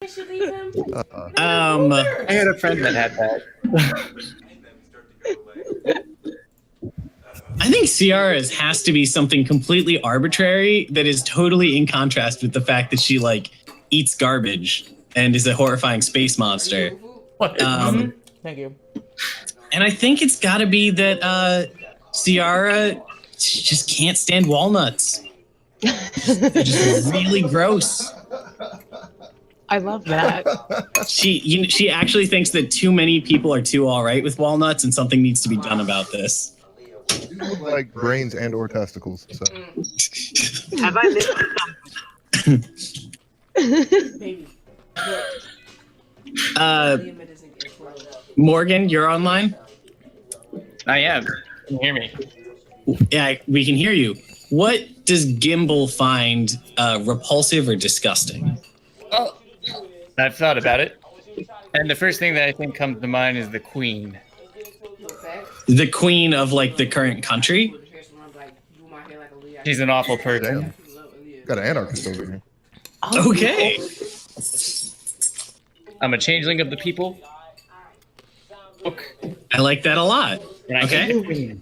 should leave him. I had a friend that had that. I think Ciara's has to be something completely arbitrary that is totally in contrast with the fact that she like eats garbage and is a horrifying space monster. Thank you. And I think it's got to be that Ciara just can't stand walnuts. They're just really gross. I love that. She actually thinks that too many people are too all right with walnuts, and something needs to be done about this. You look like brains and or testicles. So. Have I missed something? Maybe. Morgan, you're online? I am. Can you hear me? Yeah, we can hear you. What does Gimbal find repulsive or disgusting? Oh, I've thought about it. And the first thing that I think comes to mind is the queen. The queen of like the current country? She's an awful person. Got an anarchist over here. Okay. I'm a changeling of the people. Look. I like that a lot. And I Okay. hate the queen.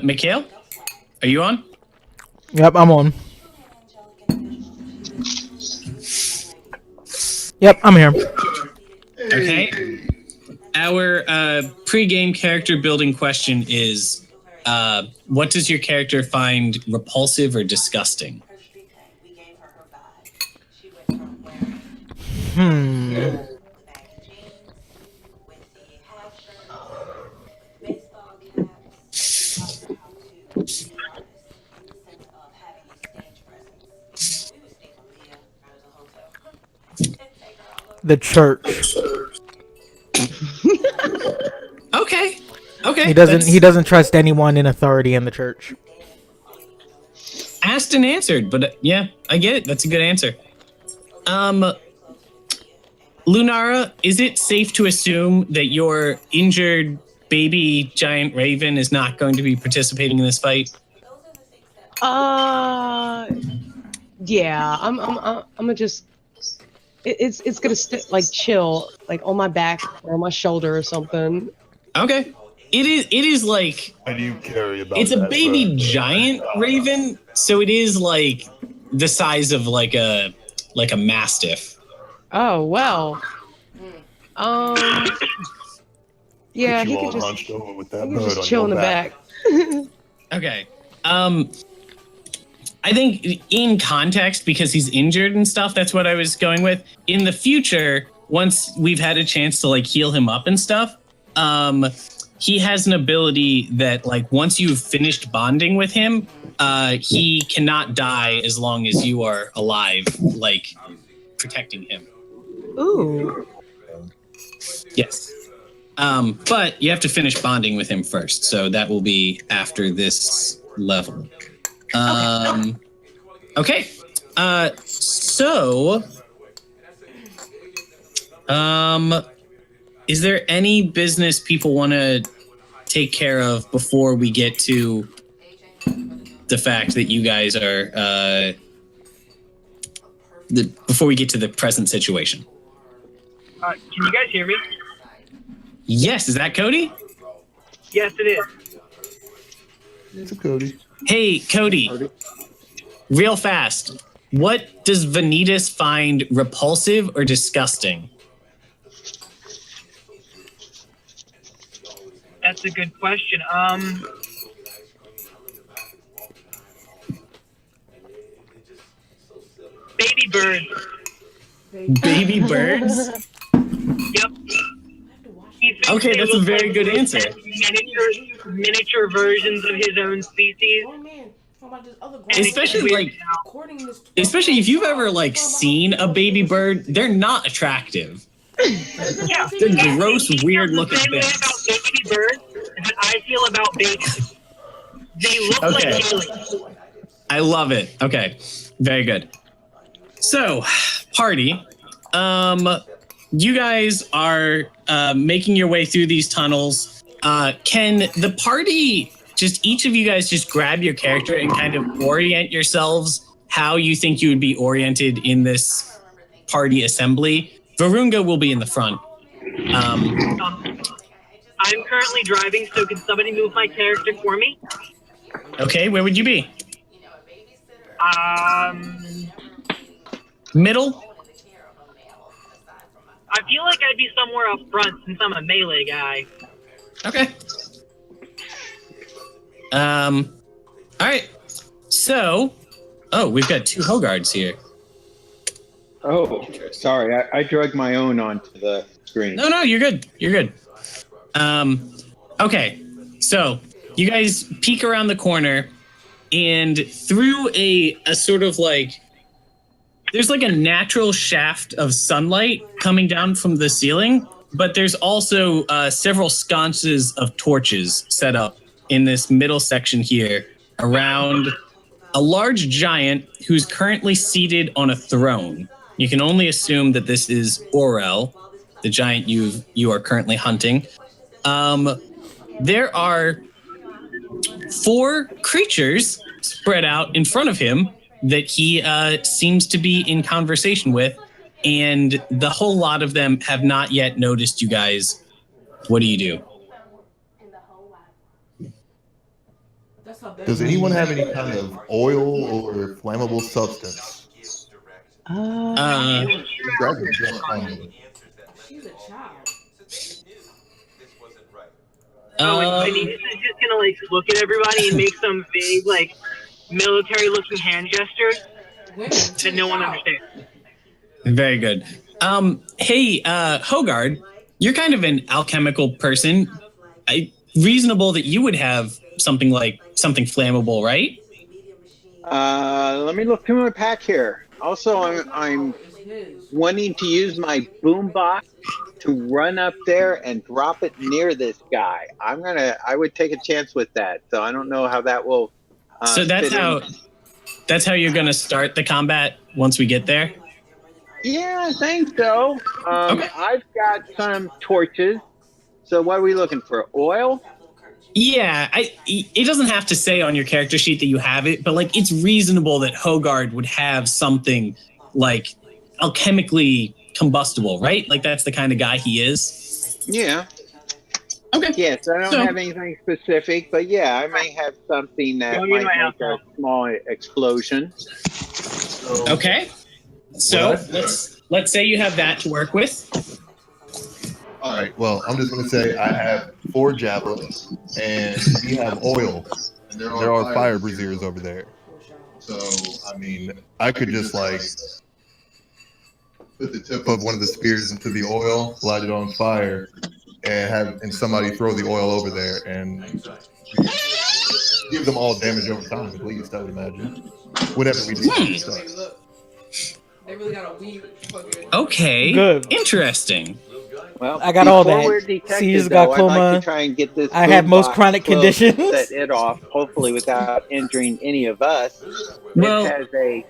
Mikhail, are you on? Yep, I'm on. Yep, I'm here. Okay. Our pre-game character building question is, what does your character find repulsive or disgusting? The church. Okay. Okay. He doesn't trust anyone in authority in the church. Asked and answered, but yeah, I get it. That's a good answer. Lunara, is it safe to assume that your injured baby giant raven is not going to be participating in this fight? Yeah, I'm gonna just. It's gonna like chill, like on my back or on my shoulder or something. Okay. It is like. Why do you carry about? It's a that, baby bro? giant raven, so it is like the size of like a mastiff. Oh well. Yeah, Put he you could all just hunched over with that he could bird just on chill in your the back. back. Okay. I think in context, because he's injured and stuff, that's what I was going with. In the future, once we've had a chance to like heal him up and stuff, he has an ability that like once you've finished bonding with him, he cannot die as long as you are alive, like protecting him. Ooh. Yes. But you have to finish bonding with him first, so that will be after this level. Okay. So, is there any business people want to take care of before we get to the fact that you guys are, before we get to the present situation? Can you guys hear me? Yes, is that Cody? Yes, it is. It's a Cody. Hey, Cody. Real fast. What does Vanitas find repulsive or disgusting? That's a good question. Baby birds. Baby birds? Yep. Okay, that's a very good answer. Miniature versions of his own species. Oh man, Especially if you've ever like seen a baby bird, they're not attractive. Yeah. They're gross, weird looking The same way things. about baby birds that I feel about babies. They look Okay. like aliens. I love it. Okay, very good. So, party. You guys are making your way through these tunnels. Can the party just each of you guys just grab your character and kind of orient yourselves how you think you would be oriented in this party assembly. Varunga will be in the front. I'm currently driving, so can somebody move my character for me? Okay, where would you be? Middle? I feel like I'd be somewhere up front since I'm a melee guy. Okay. All right. So, we've got 2 Hogards here. Oh, sorry. I dragged my own onto the screen. No, you're good. You're good. Okay. So, you guys peek around the corner, and through a sort of like, there's like a natural shaft of sunlight coming down from the ceiling, but there's also several sconces of torches set up in this middle section here around a large giant who's currently seated on a throne. You can only assume that this is Orel, the giant you are currently hunting. There are 4 creatures spread out in front of him that he seems to be in conversation with, and the whole lot of them have not yet noticed you guys. What do you do? Does anyone have any kind of oil or flammable substance? Dragons don't find I mean, he's just gonna like look at everybody and make some vague like military-looking hand gestures that no one understands. Very good. Hey, Hogard, you're kind of an alchemical person. Reasonable that you would have something flammable, right? Let me look through my pack here. Also, I'm wanting to use my boombox to run up there and drop it near this guy. I would take a chance with that. So I don't know how that will. So that's how you're gonna start the combat once we get there. Yeah, I think so. Okay. I've got some torches. So what are we looking for? Oil? Yeah, it doesn't have to say on your character sheet that you have it, but like it's reasonable that Hogard would have something like alchemically combustible, right? Like that's the kind of guy he is. Yeah. Okay. Yes, I don't have anything specific, but yeah, I may have something that might make a small explosion. Okay. So let's say you have that to work with. All right. Well, I'm just gonna say I have 4 javelins, and we have oil. And there are fire braziers over there. So I mean, I could just like put the tip of one of the spears into the oil, light it on fire, and somebody throw the oil over there, and give them all damage over time. At least I would imagine. Whatever we do. They really got a weed fucking. Okay. Good. Interesting. Well, I got all before that. we're detected, C's though, glaucoma. I'd like to try and get this. I have most boombox chronic closed and conditions. Set it off, hopefully without injuring any of us. Well- it has a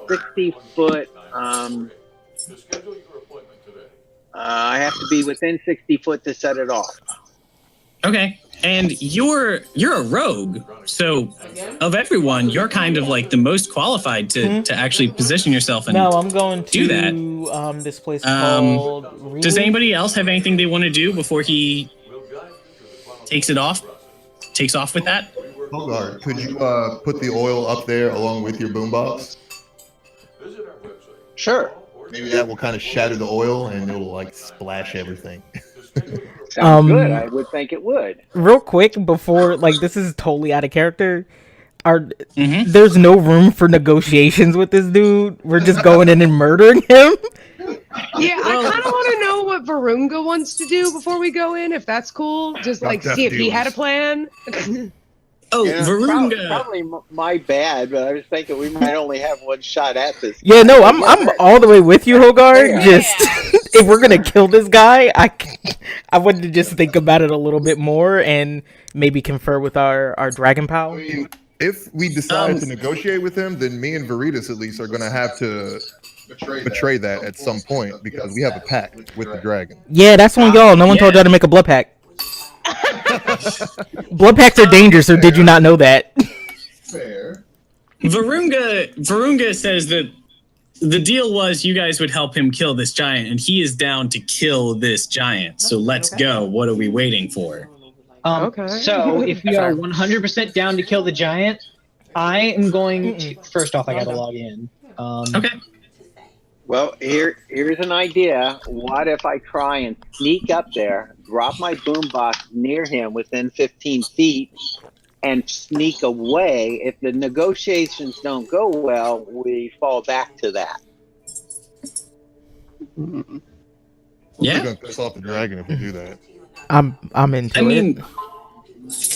60-foot. I have to be within 60 foot to set it off. Okay. And you're a rogue, so of everyone, you're kind of like the most qualified to actually position yourself and No, I'm going to do that. This place called. Does Rewe? anybody else have anything they want to do before he takes off with that? Hogard, could you put the oil up there along with your boombox? Sure. Maybe that will kind of shatter the oil, and it'll like splash everything. Sounds good. I would think it would. Real quick before, like, this is totally out of character. Mm-hmm. There's no room for negotiations with this dude. We're just going in and murdering him. Yeah, I kind of want to know what Varunga wants to do before we go in, if that's cool. Just like see if he had a plan. Oh, Yeah, Varunga. Probably my bad, but I was thinking we might only have one shot at this. Yeah, no, I'm all the way with you, Hogard. Yeah. Just if we're gonna kill this guy, I wanted to just think about it a little bit more and maybe confer with our dragon I pal. mean, if we decide to negotiate with him, then me and Veritas at least are going to have to betray that at some point because we have a pact with the dragon. Yeah, that's on y'all. No one told y'all to make a blood pact. Blood pacts are dangerous, or did you not know that? Fair. Varunga says that the deal was you guys would help him kill this giant, and he is down to kill this giant. So let's go. What are we waiting for? Okay. So if we are 100% down to kill the giant, I am going to. First off, I gotta log in. Okay. Well, here's an idea. What if I try and sneak up there, drop my boombox near him within 15 feet, and sneak away? If the negotiations don't go well, we fall back to that. We're Yeah. gonna piss off the dragon if we do that. I'm into it.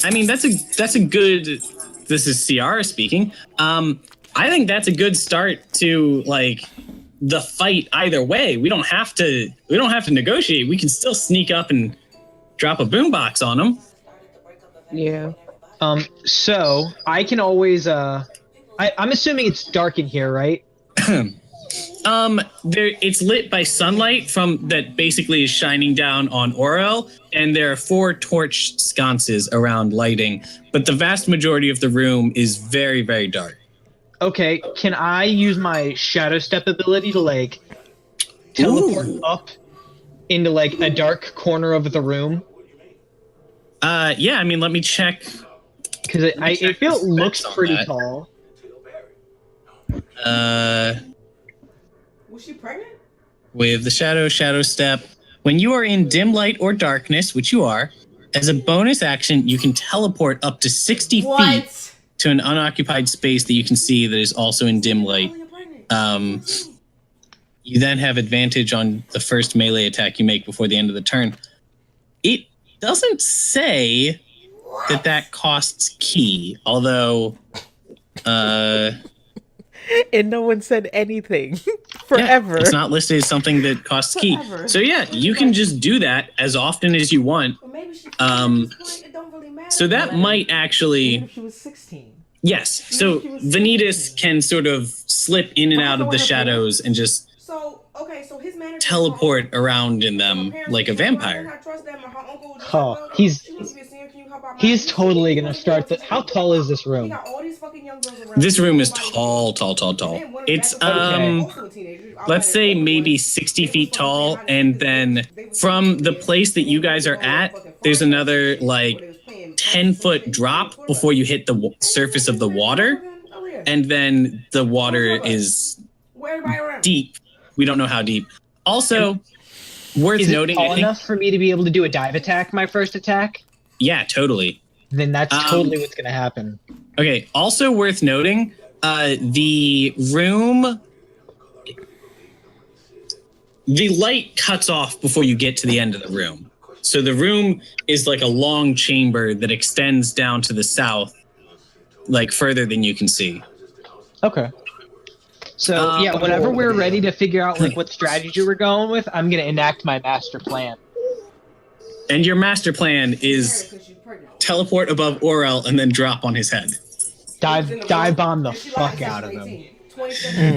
I mean that's a good. This is Ciara speaking. I think that's a good start to like the fight. Either way, we don't have to negotiate. We can still sneak up and drop a boombox on them. Yeah. So I can always. I'm assuming it's dark in here, right? It's lit by sunlight from that basically is shining down on Orel, and there are 4 torch sconces around lighting, but the vast majority of the room is very, very dark. Okay. Can I use my shadow step ability to like teleport up into like a dark corner of the room? Yeah, I mean, let me check. Because I feel it looks on pretty that. tall. Was she pregnant? With the shadow step, when you are in dim light or darkness, which you are, as a bonus action, you can teleport up to 60 feet to an unoccupied space that you can see that is also in dim light. You then have advantage on the first melee attack you make before the end of the turn. It doesn't say that costs key, although And no one said anything forever. Yeah, it's not listed as something that costs key. So yeah, you can just do that as often as you want. So that might actually. She was 16. Yes. So Vanitas can sort of slip in and out of the shadows and just his teleport around in them like a vampire. Oh, he's totally gonna start the. How tall is this room? This room is tall. It's let's say maybe 60 feet tall, and then from the place that you guys are at, there's another like 10-foot drop before you hit the surface of the water, and then the water is deep. We don't know how deep. Also, worth Is noting, it tall I think, enough for me to be able to do a dive attack? My first attack. yeah, totally. Then that's totally what's gonna happen. Okay, also worth noting, the room, the light cuts off before you get to the end of the room. So the room is like a long chamber that extends down to the south, like further than you can see. Okay. So yeah, whenever we're ready to figure out like what strategy we're going with, I'm gonna enact my master plan. And your master plan is teleport above Orel and then drop on his head. Dive bomb the fuck out of him.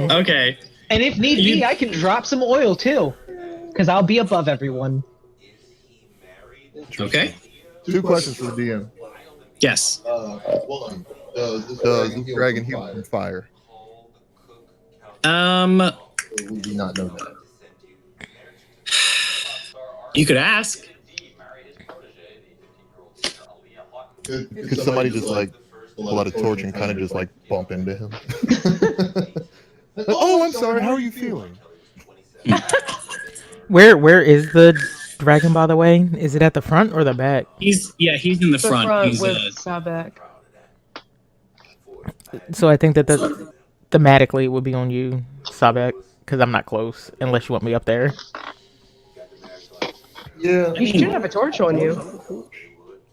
Okay. And if need be, I can drop some oil too, because I'll be above everyone. Okay. 2 questions for the DM. Yes. One, does this dragon heal from fire? We do not know that. You could ask. Could somebody just like pull out a torch and kind of just like bump into him? Like, oh, I'm sorry. How are you feeling? Where is the dragon, by the way? Is it at the front or the back? He's in the front. He's with Sabek. So I think that thematically it would be on you, Sabek, because I'm not close, unless you want me up there. Yeah. You should have a torch on you.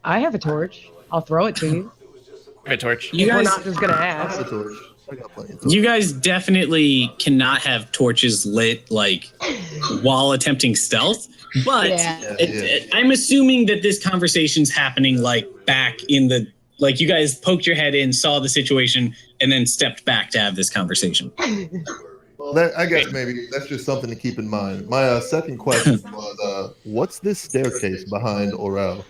I have a torch. I'll throw it to you. A torch. We're not just gonna ask. You guys definitely cannot have torches lit like while attempting stealth, but I'm assuming that this conversation's happening like back in the like you guys poked your head in, saw the situation, and then stepped back to have this conversation. Well, I guess maybe that's just something to keep in mind. My second question was, what's this staircase behind Orel?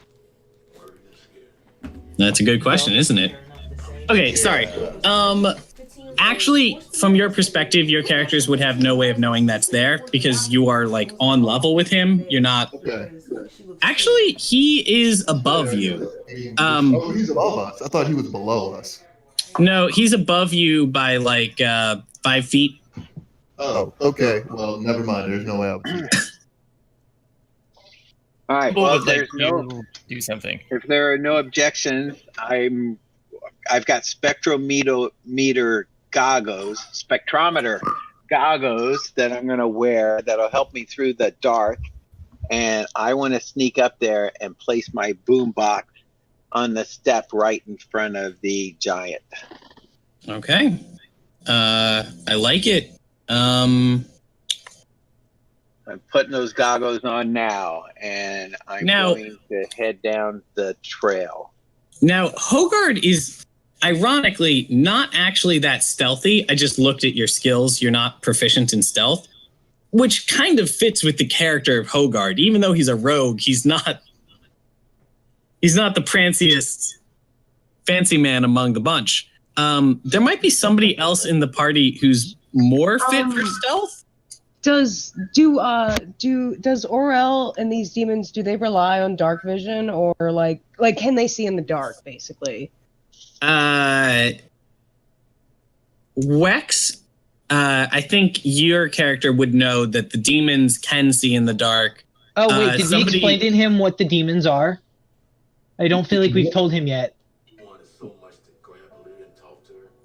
That's a good question, isn't it? Okay, sorry. Actually, from your perspective, your characters would have no way of knowing that's there because you are like on level with him. You're not. Okay. Actually, he is above you. Oh, he's above us. I thought he was below us. No, he's above you by like 5 feet. Oh, okay. Well, never mind. There's no way I'll All right. Well, Well, like, there's no. do something. If there are no objections, I've got spectrometer goggles that I'm gonna wear that'll help me through the dark, and I want to sneak up there and place my boombox on the step right in front of the giant. Okay. I like it. Um, I'm putting those goggles on now, and I'm going to head down the trail. Now, Hogard is ironically not actually that stealthy. I just looked at your skills. You're not proficient in stealth, which kind of fits with the character of Hogard. Even though he's a rogue, he's not the pranciest fancy man among the bunch. There might be somebody else in the party who's more fit for stealth. Does Orel and these demons, do they rely on dark vision, or like can they see in the dark basically? Wex, I think your character would know that the demons can see in the dark. Oh wait, did we explain to him what the demons are? I don't feel like we've told him yet.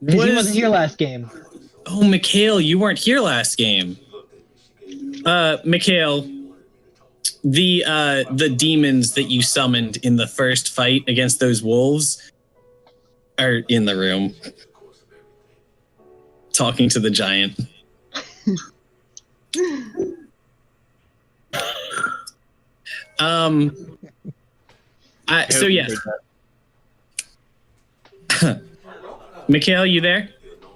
Because he wasn't here last game. Oh, Mikhail, you weren't here last game. Mikhail, the demons that you summoned in the first fight against those wolves are in the room, talking to the giant. So yes. Mikhail, you there?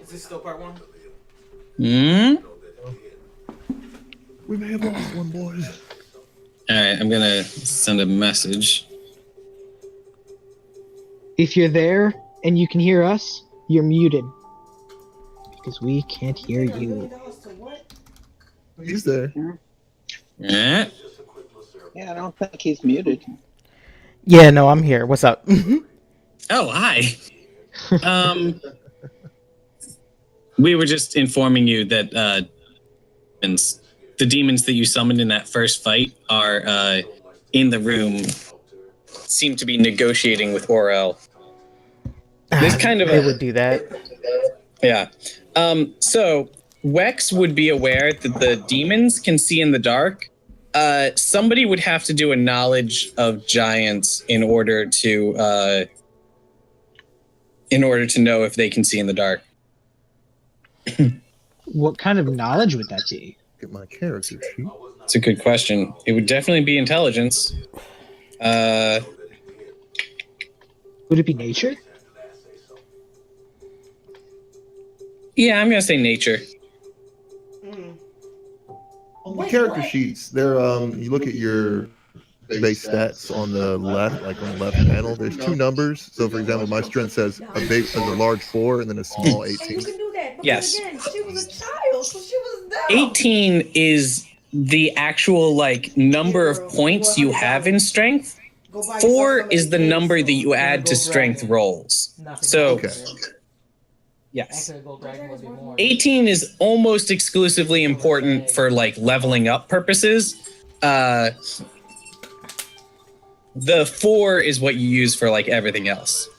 Is this still part 1? Hmm? We may have lost one, boys. All right, I'm gonna send a message. If you're there and you can hear us, you're muted. Because we can't hear you. He's there. Yeah. Yeah, I don't think he's muted. Yeah, no, I'm here. What's up? Oh, hi. We were just informing you that the demons that you summoned in that first fight are in the room. Seem to be negotiating with Orel. This kind of they would do that. Yeah. So Wex would be aware that the demons can see in the dark. Somebody would have to do a knowledge of giants in order to know if they can see in the dark. What kind of knowledge would that be? Get my character sheet. It's a good question. It would definitely be intelligence. Would it be nature? Yeah, I'm gonna say nature. The character sheets, they're you look at your base stats on the left, like on the left panel. There's 2 numbers. So for example, my strength says a large 4 and then a small 18. Yes. Again, she was a child, so she was down. 18 is the actual like number of points you have in strength. 4 is the number that you add to strength rolls. So Okay. yes. 18 is almost exclusively important for like leveling up purposes. The 4 is what you use for like everything else.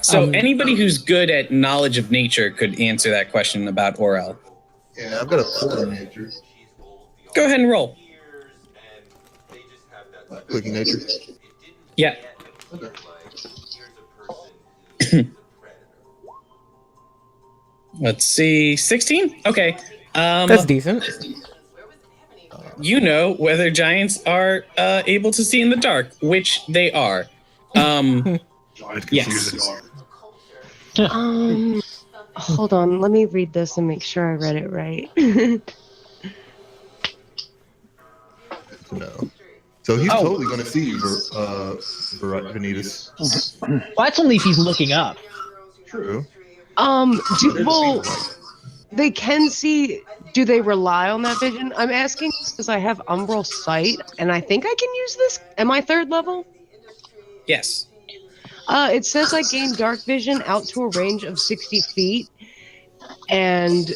So anybody who's good at knowledge of nature could answer that question about Orel. Yeah, I've got a 4 in nature. Go ahead and roll. Clicking nature. Yeah. Let's see. 16? Okay. That's decent. You know whether giants are able to see in the dark, which they are. Yes. Hold on, let me read this and make sure I read it right. No. So he's totally going to see you, Vanitas. Well, that's only if he's looking up. True. They can see. Do they rely on that vision? I'm asking because I have umbral sight, and I think I can use this. Am I 3rd level? Yes. It says I gain dark vision out to a range of 60 feet, and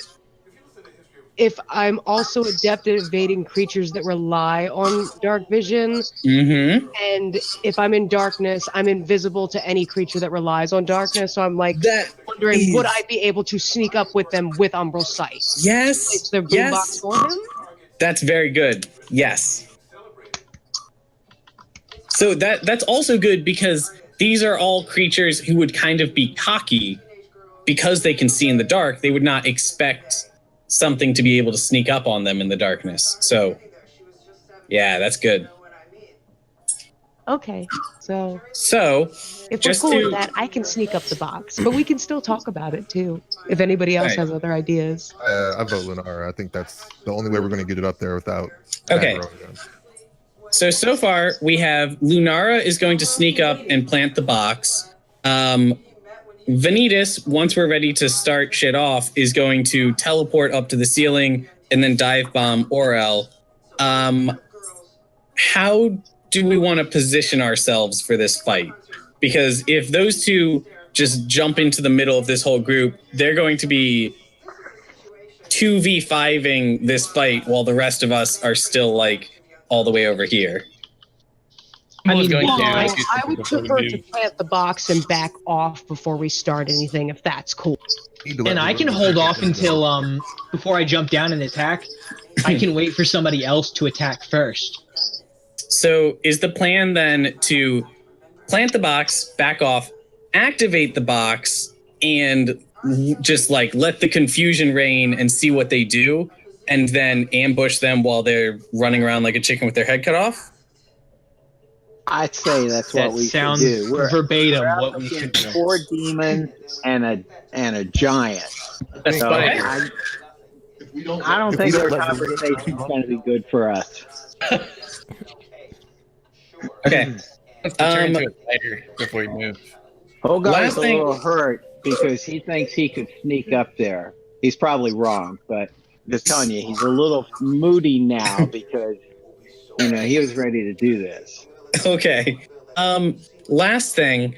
if I'm also adept at evading creatures that rely on dark vision, and if I'm in darkness, I'm invisible to any creature that relies on darkness. So I'm like wondering, would I be able to sneak up with them with umbral sight? Yes. Is there boombox for him? That's very good. Yes. So that's also good because these are all creatures who would kind of be cocky because they can see in the dark. They would not expect something to be able to sneak up on them in the darkness. So, yeah, that's good. Okay, so if we're just cool with that, I can sneak up the box, but we can still talk about it too. If anybody else has other ideas, I vote Lunara. I think that's the only way we're going to get it up there without. Okay. So far we have Lunara is going to sneak up and plant the box. Vanitas, once we're ready to start shit off, is going to teleport up to the ceiling and then dive bomb Aurel. How do we want to position ourselves for this fight? Because if those two just jump into the middle of this whole group, they're going to be 2v5ing this fight while the rest of us are still like all the way over here. I would prefer to plant the box and back off before we start anything, if that's cool. And I can hold off until before I jump down and attack. I can wait for somebody else to attack first. So is the plan then to plant the box, back off, activate the box, and just like let the confusion reign and see what they do, and then ambush them while they're running around like a chicken with their head cut off? I'd say that's what we should do. We're verbatim what we should do. 4 demons and a giant. That's so fine. I don't think our conversation's going to be good for us. Okay. Let's turn into a spider before we move. Hogarth's a little hurt because he thinks he could sneak up there. He's probably wrong, but I'm just telling you, he's a little moody now because he was ready to do this. Okay. Last thing.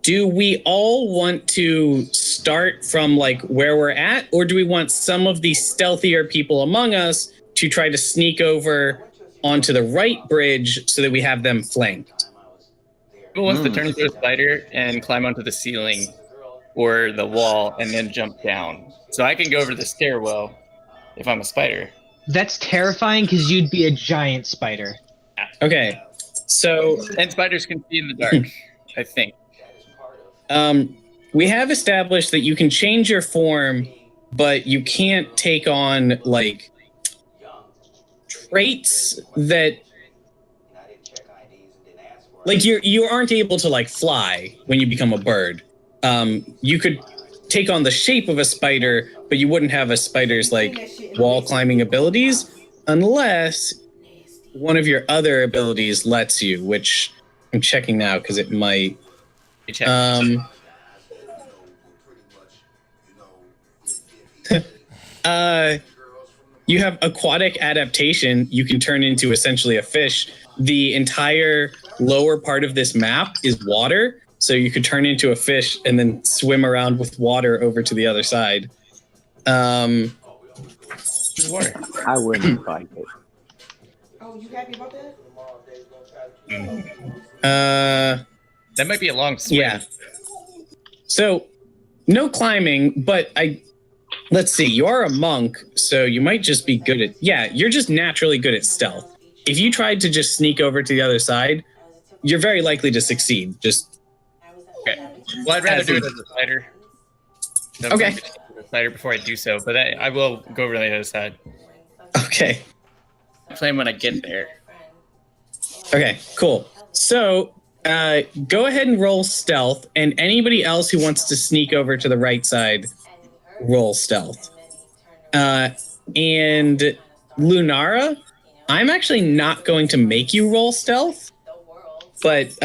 Do we all want to start from like where we're at, or do we want some of the stealthier people among us to try to sneak over onto the right bridge so that we have them flanked? Who wants to turn into a spider and climb onto the ceiling or the wall and then jump down? So I can go over the stairwell if I'm a spider. That's terrifying because you'd be a giant spider. Okay, so... And spiders can see in the dark, I think. We have established that you can change your form, but you can't take on, like, traits that... Like, you aren't able to, like, fly when you become a bird. You could take on the shape of a spider, but you wouldn't have a spider's, like, wall climbing abilities unless one of your other abilities lets you, which I'm checking now because it might. You have aquatic adaptation. You can turn into essentially a fish. The entire lower part of this map is water, so you could turn into a fish and then swim around with water over to the other side. I wouldn't fight it. Oh, you happy about that? That might be a long swim. Yeah. So, no climbing, but let's see, you are a monk, so you might just be good at... Yeah, you're just naturally good at stealth. If you tried to just sneak over to the other side, you're very likely to succeed. Okay. Well, I'd rather do it as a spider. Okay. A spider before I do so, but I will go over to the other side. Okay. I'll play when I get there. Okay, cool. So, go ahead and roll stealth, and anybody else who wants to sneak over to the right side, roll stealth. And Lunara, I'm actually not going to make you roll stealth, but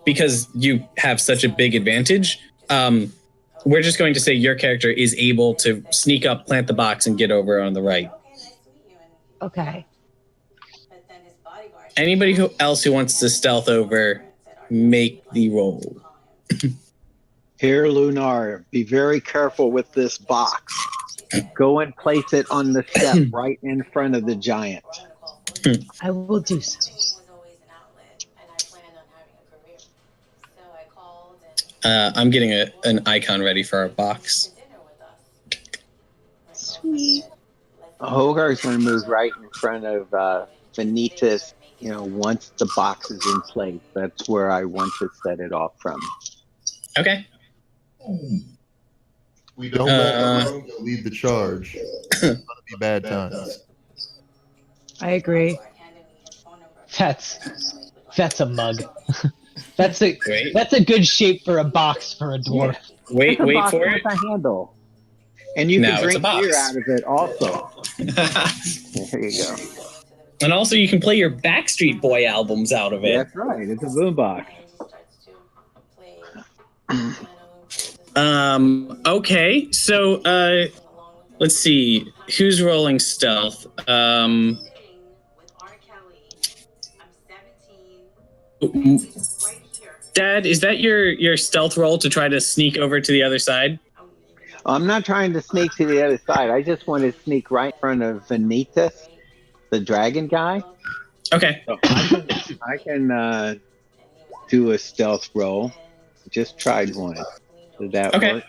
because you have such a big advantage, we're just going to say your character is able to sneak up, plant the box, and get over on the right. Okay. Anybody else who wants to stealth over, make the roll. Here, Lunar, be very careful with this box. Go and place it on the step right in front of the giant. I will do so. I'm getting an icon ready for our box. Sweet. Hogarth's going to move right in front of Vanitas, once the box is in place. That's where I want to set it off from. Okay. We don't let Rogue lead the charge. It's going to be bad times. I agree. That's a mug. That's a good shape for a box for a dwarf. Wait for it. With a handle. And you can drink beer out of it also. There you go. And also you can play your Backstreet Boy albums out of it. That's right. It's a boombox. Okay, so let's see. Who's rolling stealth? Dad, is that your stealth roll to try to sneak over to the other side? I'm not trying to sneak to the other side. I just want to sneak right in front of Vanitas, the dragon guy. Okay. So I can do a stealth roll. Just tried one. Did that work?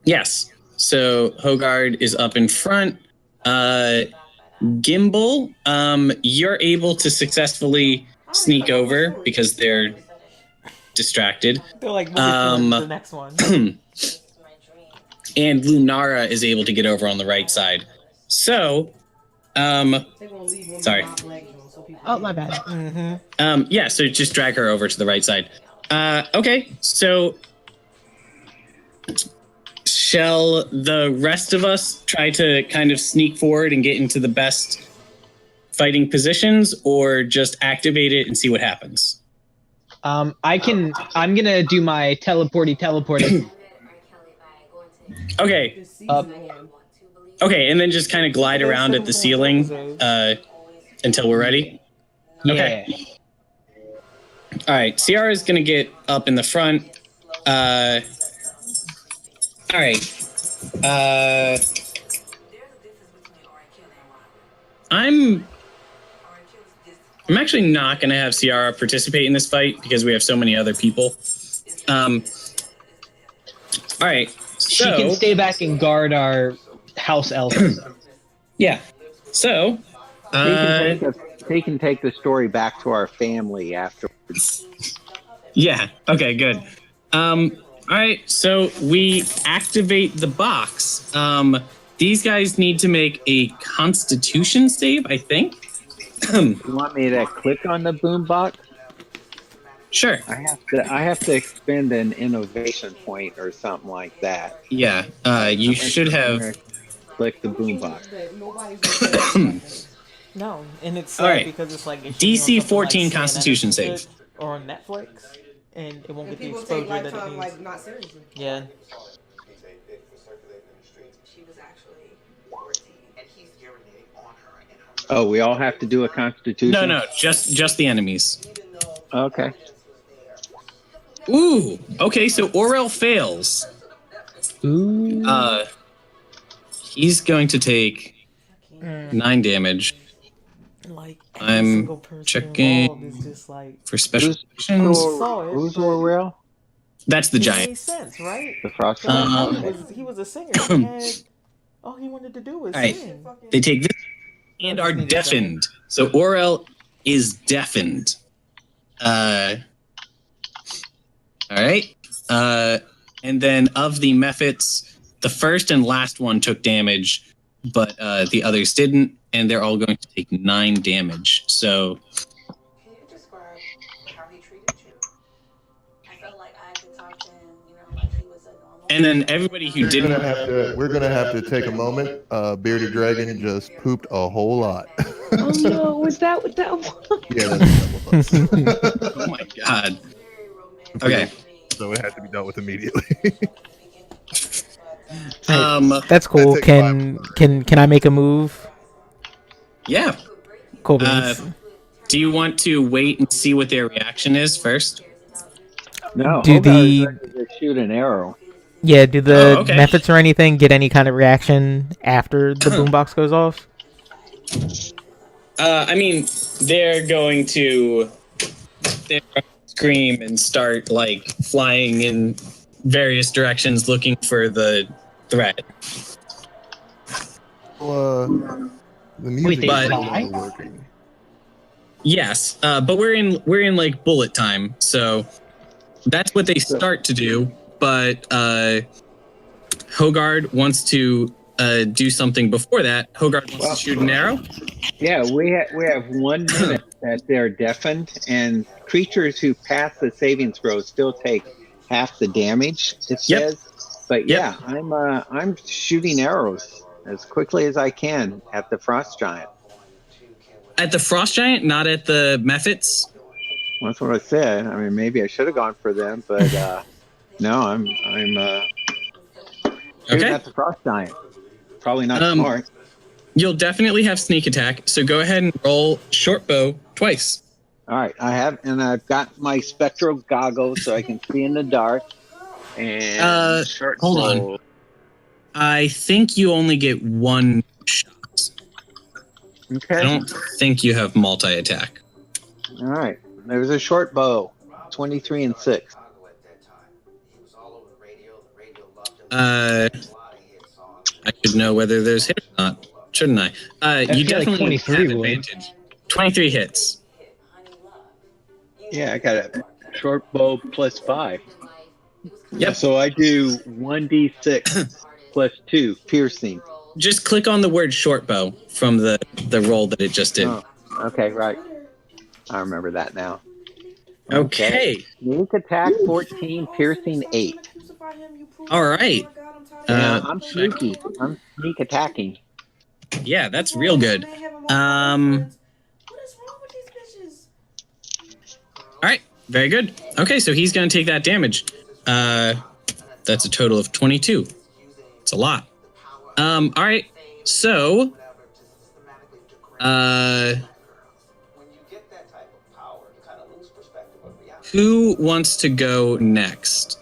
Yes. So Hogard is up in front. Gimbal, you're able to successfully sneak over because they're distracted. They're like moving to the next one. And Lunara is able to get over on the right side. So, sorry. Oh, my bad. Mm-hmm. Yeah, so just drag her over to the right side. Okay, so shall the rest of us try to kind of sneak forward and get into the best fighting positions, or just activate it and see what happens? I'm gonna do my teleporty. Okay. Okay, and then just kind of glide around at the ceiling until we're ready. Okay. Yeah. All right, Ciara is gonna get up in the front. All right. I'm actually not gonna have Ciara participate in this fight because we have so many other people. All right. She can stay back and guard our house elves. Yeah. So, he can take the story back to our family afterwards. Yeah. Okay, good. All right, so we activate the box. These guys need to make a Constitution save, I think. You want me to click on the boombox? Sure. I have to expend an innovation point or something like that. Yeah. You should have click the boombox. No, and it's all right because it's like DC 14 like Constitution save or on Netflix, and it won't get the people exposure take that it Lifetime needs. like not seriously. Yeah. Oh, we all have to do a Constitution? No, just the enemies. Okay. Ooh, okay, so Aurel fails. Ooh. He's going to take 9 damage. Like I'm checking for special actions. Who's Aurel? That's the It giant. makes sense, right? The frost. He was a singer. He had, all he wanted to do was All right. sing. They take this and are deafened. So Aurel is deafened. All right. And then of the Mephits, the first and last one took damage, but the others didn't, and they're all going to take 9 damage. So. Can you describe how he treated you? I felt like I could talk to him, like he was a normal. And then everybody who didn't. We're gonna have to take a moment. Bearded Dragon just pooped a whole lot. Oh no, was that what that was? Yeah, that's what that was. Oh my god. Okay. So it had to be dealt with immediately. That's cool. That takes Can I make a move? Yeah. Cool beans. Do you want to wait and see what their reaction is first? No, Do Hogarth the- is ready to shoot an arrow. Yeah, do the Oh, okay. methods or anything get any kind of reaction after the boombox goes off? I mean, they're going to scream and start like flying in various directions looking for the threat. Well, the music they is no fly? longer working. Yes, but we're in like bullet time, so that's what they start to do. But Hogard wants to do something before that. Hogard wants to shoot an arrow. Yeah, we have 1 minute that they're deafened, and creatures who pass the saving throw still take half the damage. It Yep. says, but Yep. yeah, I'm shooting arrows as quickly as I can at the frost giant. At the frost giant, not at the methods. That's what I said. I mean, maybe I should have gone for them, but no, I'm shooting Okay. at the frost giant. Probably not Um, smart. You'll definitely have sneak attack, so go ahead and roll short bow twice. All right, I've got my spectral goggles so I can see in the dark. And short hold on. bow. I think you only get one shot. Okay. I don't think you have multi-attack. All right. There's a short bow, 23 and 6. I should know whether there's hit or not, shouldn't I? You feel like definitely 23 have would. advantage. 23 hits. Yeah, I got a short bow plus 5. Yep. So I do 1d6 plus 2 piercing. Just click on the word short bow from the roll that it just did. Oh, okay, right. I remember that now. Okay. Sneak attack 14, piercing 8. All right. I'm sneaky. I'm sneak attacking. Yeah, that's real good. All right, very good. Okay, so he's going to take that damage. That's a total of 22. It's a lot. All right, so who wants to go next?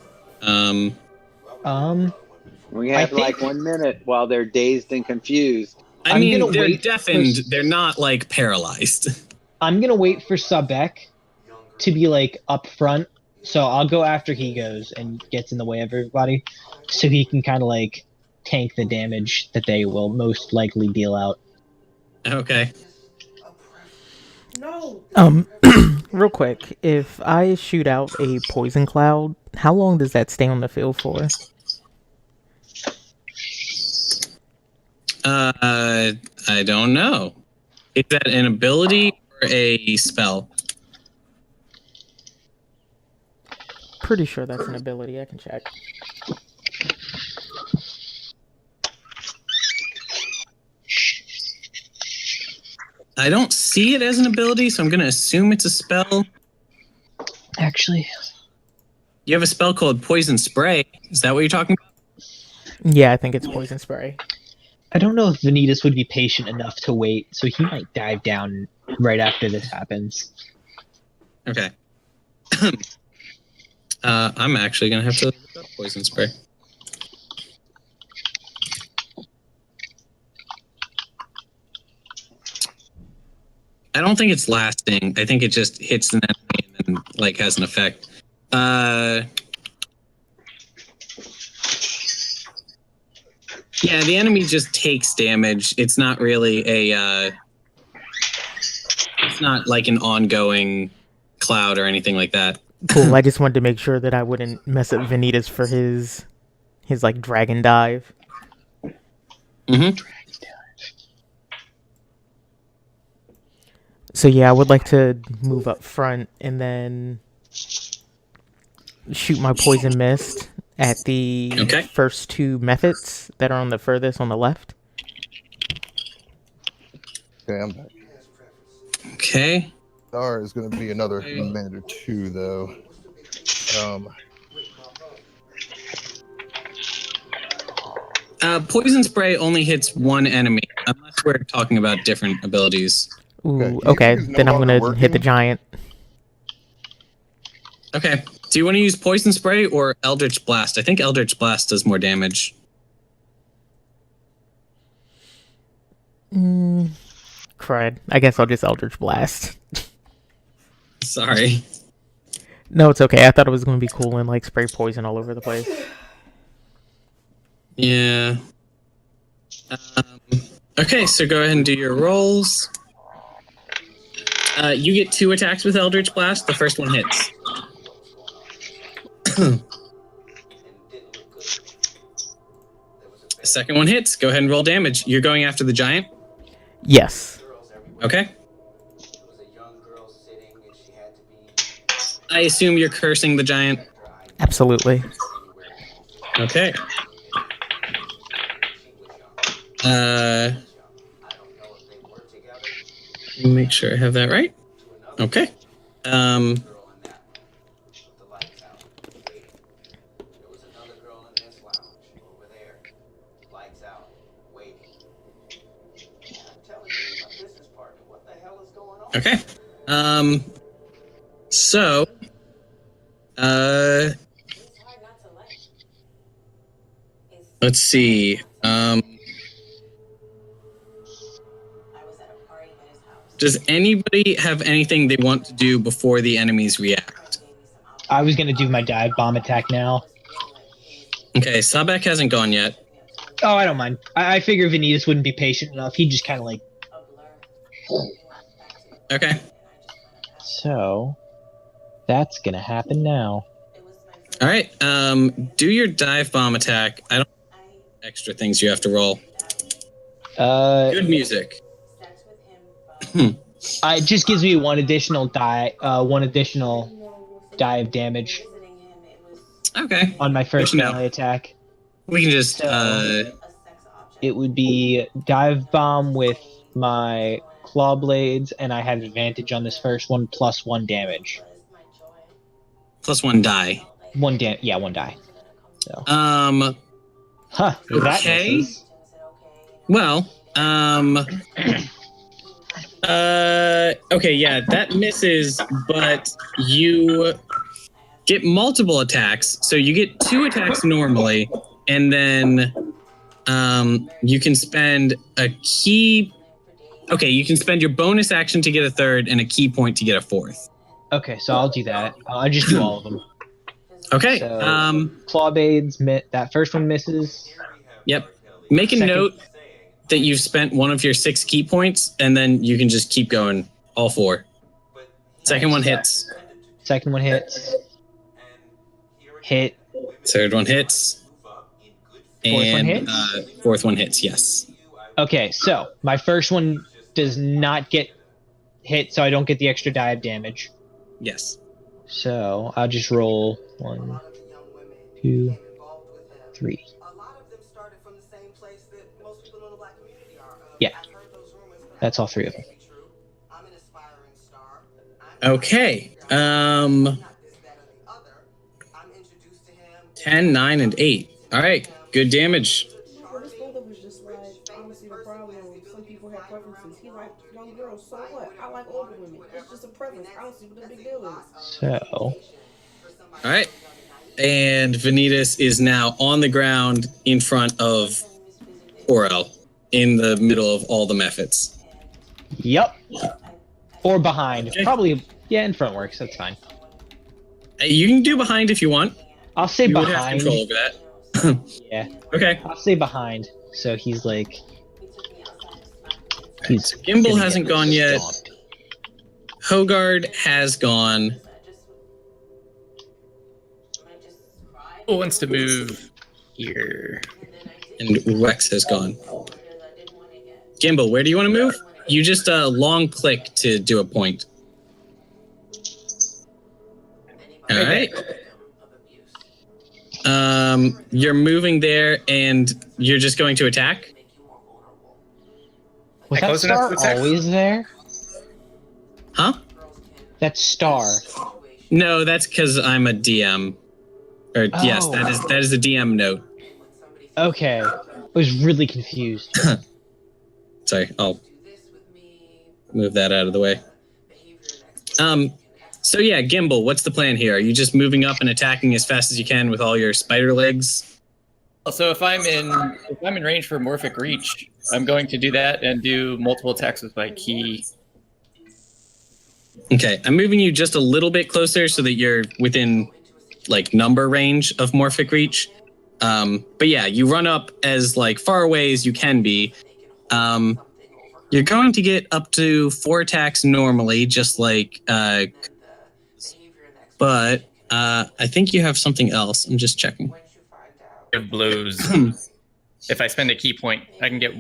We have like 1 minute while they're dazed and confused. I I'm mean, gonna they're wait deafened. for- They're not like paralyzed. I'm gonna wait for Sabek to be like up front, so I'll go after he goes and gets in the way of everybody, so he can kind of like tank the damage that they will most likely deal out. Okay. No. Real quick, if I shoot out a poison cloud, how long does that stay on the field for? I don't know. Is that an ability or a spell? Pretty sure that's an ability. I can check. I don't see it as an ability, so I'm going to assume it's a spell. Actually, You have a spell called Poison Spray. Is that what you're talking about? Yeah, I think it's poison spray. I don't know if Vanitas would be patient enough to wait, so he might dive down right after this happens. Okay. I'm actually going to have to look up Poison Spray. I don't think it's lasting. I think it just hits an enemy and then like has an effect. Yeah, the enemy just takes damage. It's not really a it's not like an ongoing cloud or anything like that. Cool. I just wanted to make sure that I wouldn't mess up Vanitas for his like dragon dive. Mm-hmm. So yeah, I would like to move up front and then shoot my poison mist at the first two methods that are on the furthest on the left. Okay, I'm back. Okay. Star is going to be another commander too, though. Poison spray only hits one enemy, unless we're talking about different abilities. Ooh, okay. Then I'm gonna hit the giant. Okay. Do you want to use poison spray or Eldritch Blast? I think Eldritch Blast does more damage. Crud. I guess I'll just Eldritch Blast. Sorry. No, it's okay. I thought it was gonna be cool and like spray poison all over the place. Yeah. Okay, so go ahead and do your rolls. You get 2 attacks with Eldritch Blast. The first one hits. The second one hits. Go ahead and roll damage. You're going after the giant? Yes. Okay. I assume you're cursing the giant. Absolutely. Okay. Make sure I have that right. Okay. Okay. So, let's see. Does anybody have anything they want to do before the enemies react? I was gonna do my dive bomb attack now. Okay, Sabek hasn't gone yet. Oh, I don't mind. I figure Vanitas wouldn't be patient enough. He'd just kind of like. Okay. So, that's gonna happen now. All right. Do your dive bomb attack. I don't extra things you have to roll. Good music. It just gives me one additional dive damage. Okay. On my first melee attack. We can just. It would be dive bomb with my claw blades, and I have advantage on this first one, +1 damage. +1 die. One die. So. Okay. Well. Okay, yeah, that misses, but you get multiple attacks. So you get 2 attacks normally, and then you can spend a key. Okay, you can spend your bonus action to get a 3rd and a key point to get a 4th. Okay, so I'll do that. I'll just do all of them. Okay. So, claw blades. That first one misses. Yep. Make a note that you've spent one of your 6 key points, and then you can just keep going. All 4. Second one hits. Second one hits. Hit. Third one hits. Fourth one hits? Fourth one hits, yes. Okay, so my first one does not get hit, so I don't get the extra dive damage. Yes. So I'll just roll 1, 2, 3. Yeah. That's all 3 of them. Okay. 10, 9, and 8. All right. Good damage. His brother was just like, I don't see the problem. Some people have preferences. He like young girls, so what? I like older women. It's just a preference. I don't see what the big deal is. So. All right. And Vanitas is now on the ground in front of Orel, in the middle of all the methods. Yep. Or behind. Okay. Probably, yeah, in front works. That's fine. You can do behind if you want. I'll say you behind. Would have control over that. Yeah. Okay. I'll say behind. So he's like. Gimbal hasn't gone yet. Hogard has gone. Who wants to move here? And Rex has gone. Gimbal, where do you want to move? You just long click to do a point. All right. You're moving there, and you're just going to attack? Was that star always there? Huh? That's star. No, that's because I'm a DM. Or yes, Oh. that is a DM note. Okay. I was really confused. Sorry, I'll move that out of the way. So yeah, Gimbal, what's the plan here? Are you just moving up and attacking as fast as you can with all your spider legs? So if I'm in range for Morphic Reach, I'm going to do that and do multiple attacks with my key. Okay, I'm moving you just a little bit closer so that you're within like number range of Morphic Reach. But yeah, you run up as like far away as you can be. You're going to get up to 4 attacks normally, just like but I think you have something else. I'm just checking. Of blows. If I spend a key point, I can get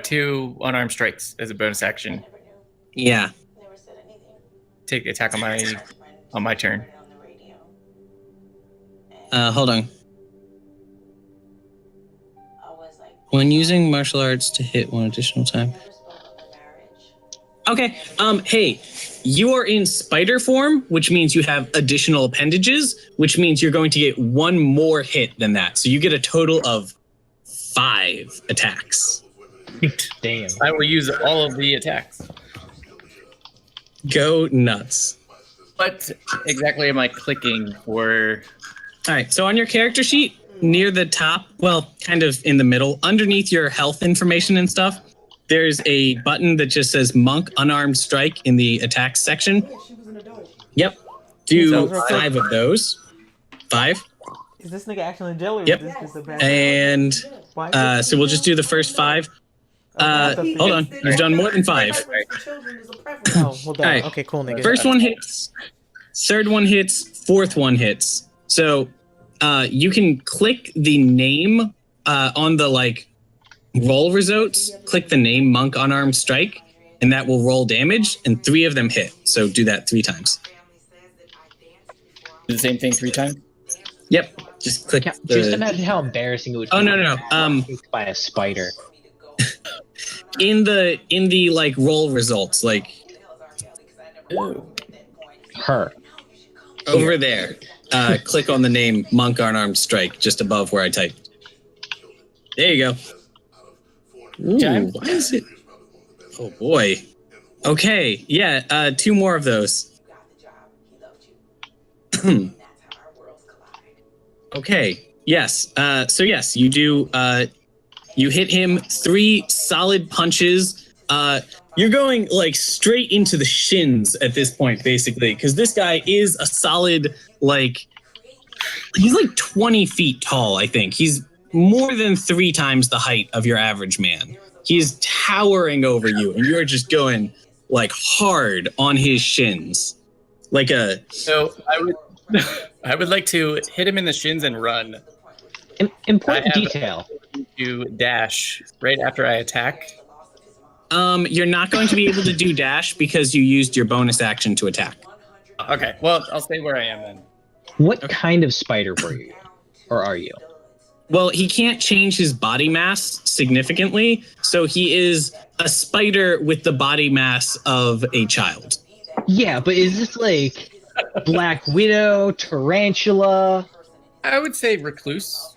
2 unarmed strikes as a bonus action. Yeah. Take the attack on my turn. Hold on. When using martial arts to hit 1 additional time. Okay. Hey, you are in spider form, which means you have additional appendages, which means you're going to get 1 more hit than that. So you get a total of 5 attacks. Damn. I will use all of the attacks. Go nuts. What exactly am I clicking for? All right. So on your character sheet, near the top, well, kind of in the middle, underneath your health information and stuff, there's a button that just says Monk Unarmed Strike in the attacks section. Yep. Do 5 of those. 5. Is this nigga actually in jail? Or Yep. Is this just a bad And so we'll just do the first 5. Hold on. You've done more than 5. Oh, well done. Alright. Okay, cool, nigga. First one hits. Third one hits. Fourth one hits. So you can click the name on the like roll results. Click the name Monk Unarmed Strike, and that will roll damage. And 3 of them hit. So do that 3 times. Do the same thing 3 times? Yep. Just click. Just imagine how embarrassing it would be. Oh no. By a spider. In the like roll results, like her over there. Click on the name Monk Unarmed Strike just above where I typed. There you go. Ooh, why is it? Oh boy. Okay, yeah. 2 more of those. Okay. Yes. So yes, you do. You hit him 3 solid punches. You're going like straight into the shins at this point, basically, because this guy is a solid he's like 20 feet tall. I think he's more than 3 times the height of your average man. He's towering over you, and you're just going like hard on his shins, like a. So I would like to hit him in the shins and run. Important detail. To dash right after I attack. You're not going to be able to do dash because you used your bonus action to attack. Okay, well, I'll stay where I am then. What kind of spider were you, or are you? Well, he can't change his body mass significantly, so he is a spider with the body mass of a child. Yeah, but is this like Black Widow, tarantula? I would say recluse.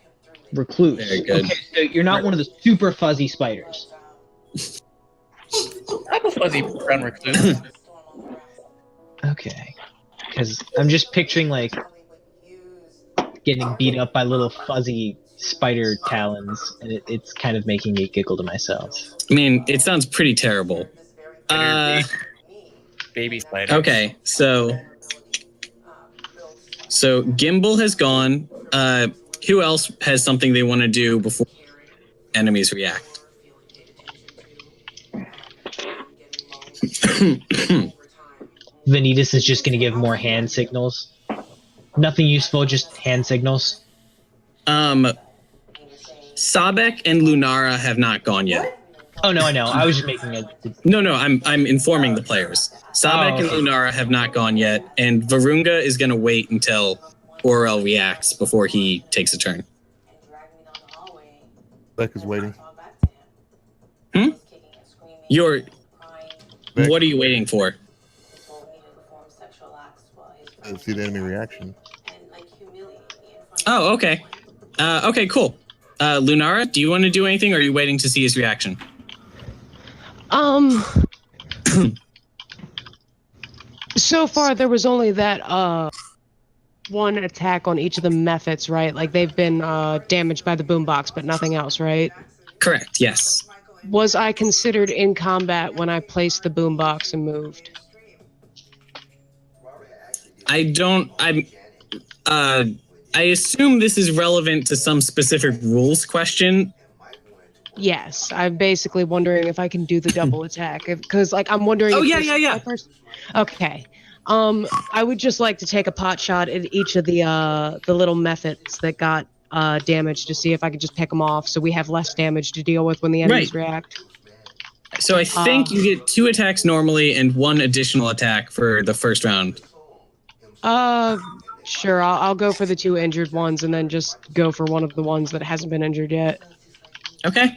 Recluse. Very good. Okay, so you're not one of the super fuzzy spiders. I'm a fuzzy brown recluse. Okay. Because I'm just picturing like getting beat up by little fuzzy spider talons, and it's kind of making me giggle to myself. I mean, it sounds pretty terrible. Baby spider. Okay, so Gimbal has gone. Who else has something they want to do before enemies react? Vanitas is just going to give more hand signals. Nothing useful, just hand signals. Sabek and Lunara have not gone yet. Oh no, I know. I was just making a. No. I'm informing the players. Sabek and Lunara have not gone yet, and Varunga is going to wait until Orel reacts before he takes a turn. Beck is waiting. What are you waiting for? to see the enemy reaction. Oh, okay. Okay, cool. Lunara, do you want to do anything, or are you waiting to see his reaction? So far, there was only that one attack on each of the methods, right? Like they've been damaged by the boombox, but nothing else, right? Correct. Yes. Was I considered in combat when I placed the boombox and moved? I assume this is relevant to some specific rules question. Yes, I'm basically wondering if I can do the double attack, because like I'm wondering. Oh, if yeah. Okay. I would just like to take a pot shot at each of the little methods that got damaged to see if I could just pick them off, so we have less damage to deal with when the enemies react. So I think you get 2 attacks normally and 1 additional attack for the first round. Sure. I'll go for the 2 injured ones and then just go for one of the ones that hasn't been injured yet. Okay.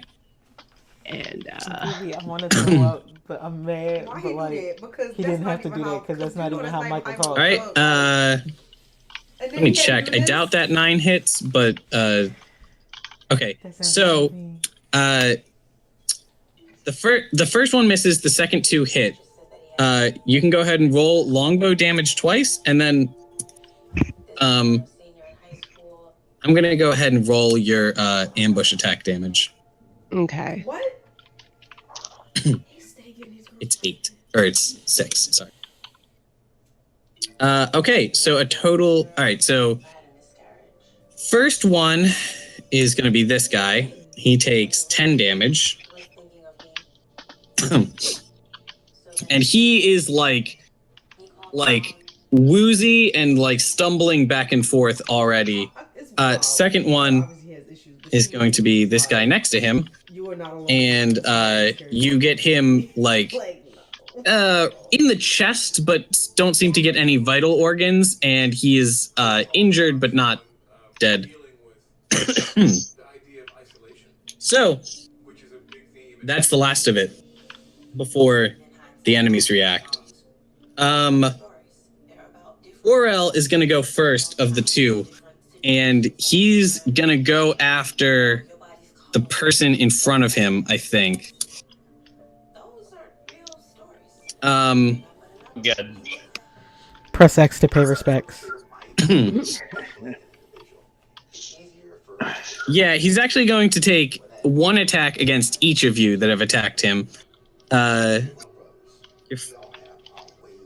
And I wanted to go out, but I'm mad. Why But he like, do that? Because he that's didn't not have to even do how- that because that's not you know even that's how not Michael even talks. All right. And Let then me he can't check. do I this. doubt that 9 hits, but okay. So the first one misses. The second 2 hit. You can go ahead and roll longbow damage twice, and then I'm gonna go ahead and roll your ambush attack damage. Okay. What? It's 8 or it's 6. Sorry. Okay, so a total. All right, so first one is gonna be this guy. He takes 10 damage, and he is like woozy and like stumbling back and forth already. Second one is going to be this guy next to him, and you get him like in the chest, but don't seem to get any vital organs, and he is injured but not dead. So that's the last of it before the enemies react. Orel is going to go first of the 2, and he's going to go after the person in front of him, I think. Good. Press X to pay respects. Yeah, he's actually going to take 1 attack against each of you that have attacked him.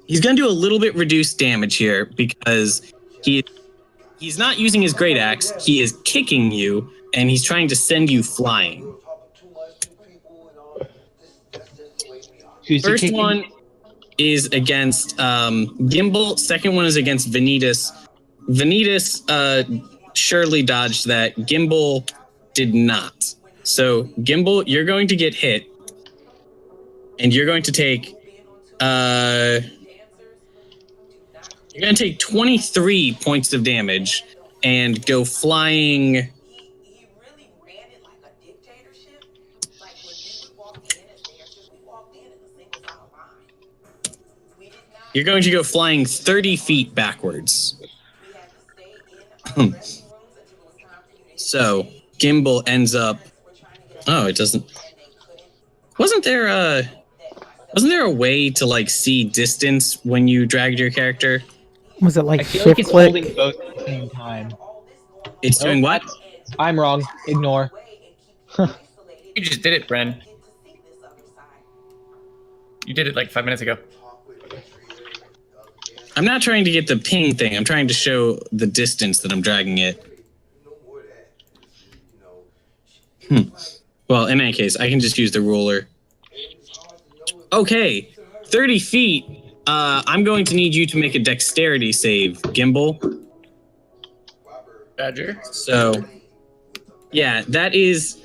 He's going to do a little bit reduced damage here because he's not using his great axe. He is kicking you, and he's trying to send you flying. First one is against Gimbal. Second one is against Vanitas. Vanitas surely dodged that. Gimbal did not. So Gimbal, you're going to get hit, and you're going to take 23 points of damage and go flying. You're going to go flying 30 feet backwards. So Gimbal ends up. Oh, it doesn't. Wasn't there a way to like see distance when you dragged your character? Was it like I feel shift like it's click? holding both at the same time. It's doing what? I'm wrong. Ignore. You just did it, Bren. You did it like 5 minutes ago. I'm not trying to get the ping thing. I'm trying to show the distance that I'm dragging it. Well, in any case, I can just use the ruler. Okay, 30 feet. I'm going to need you to make a dexterity save, Gimbal. Badger. So, yeah, that is.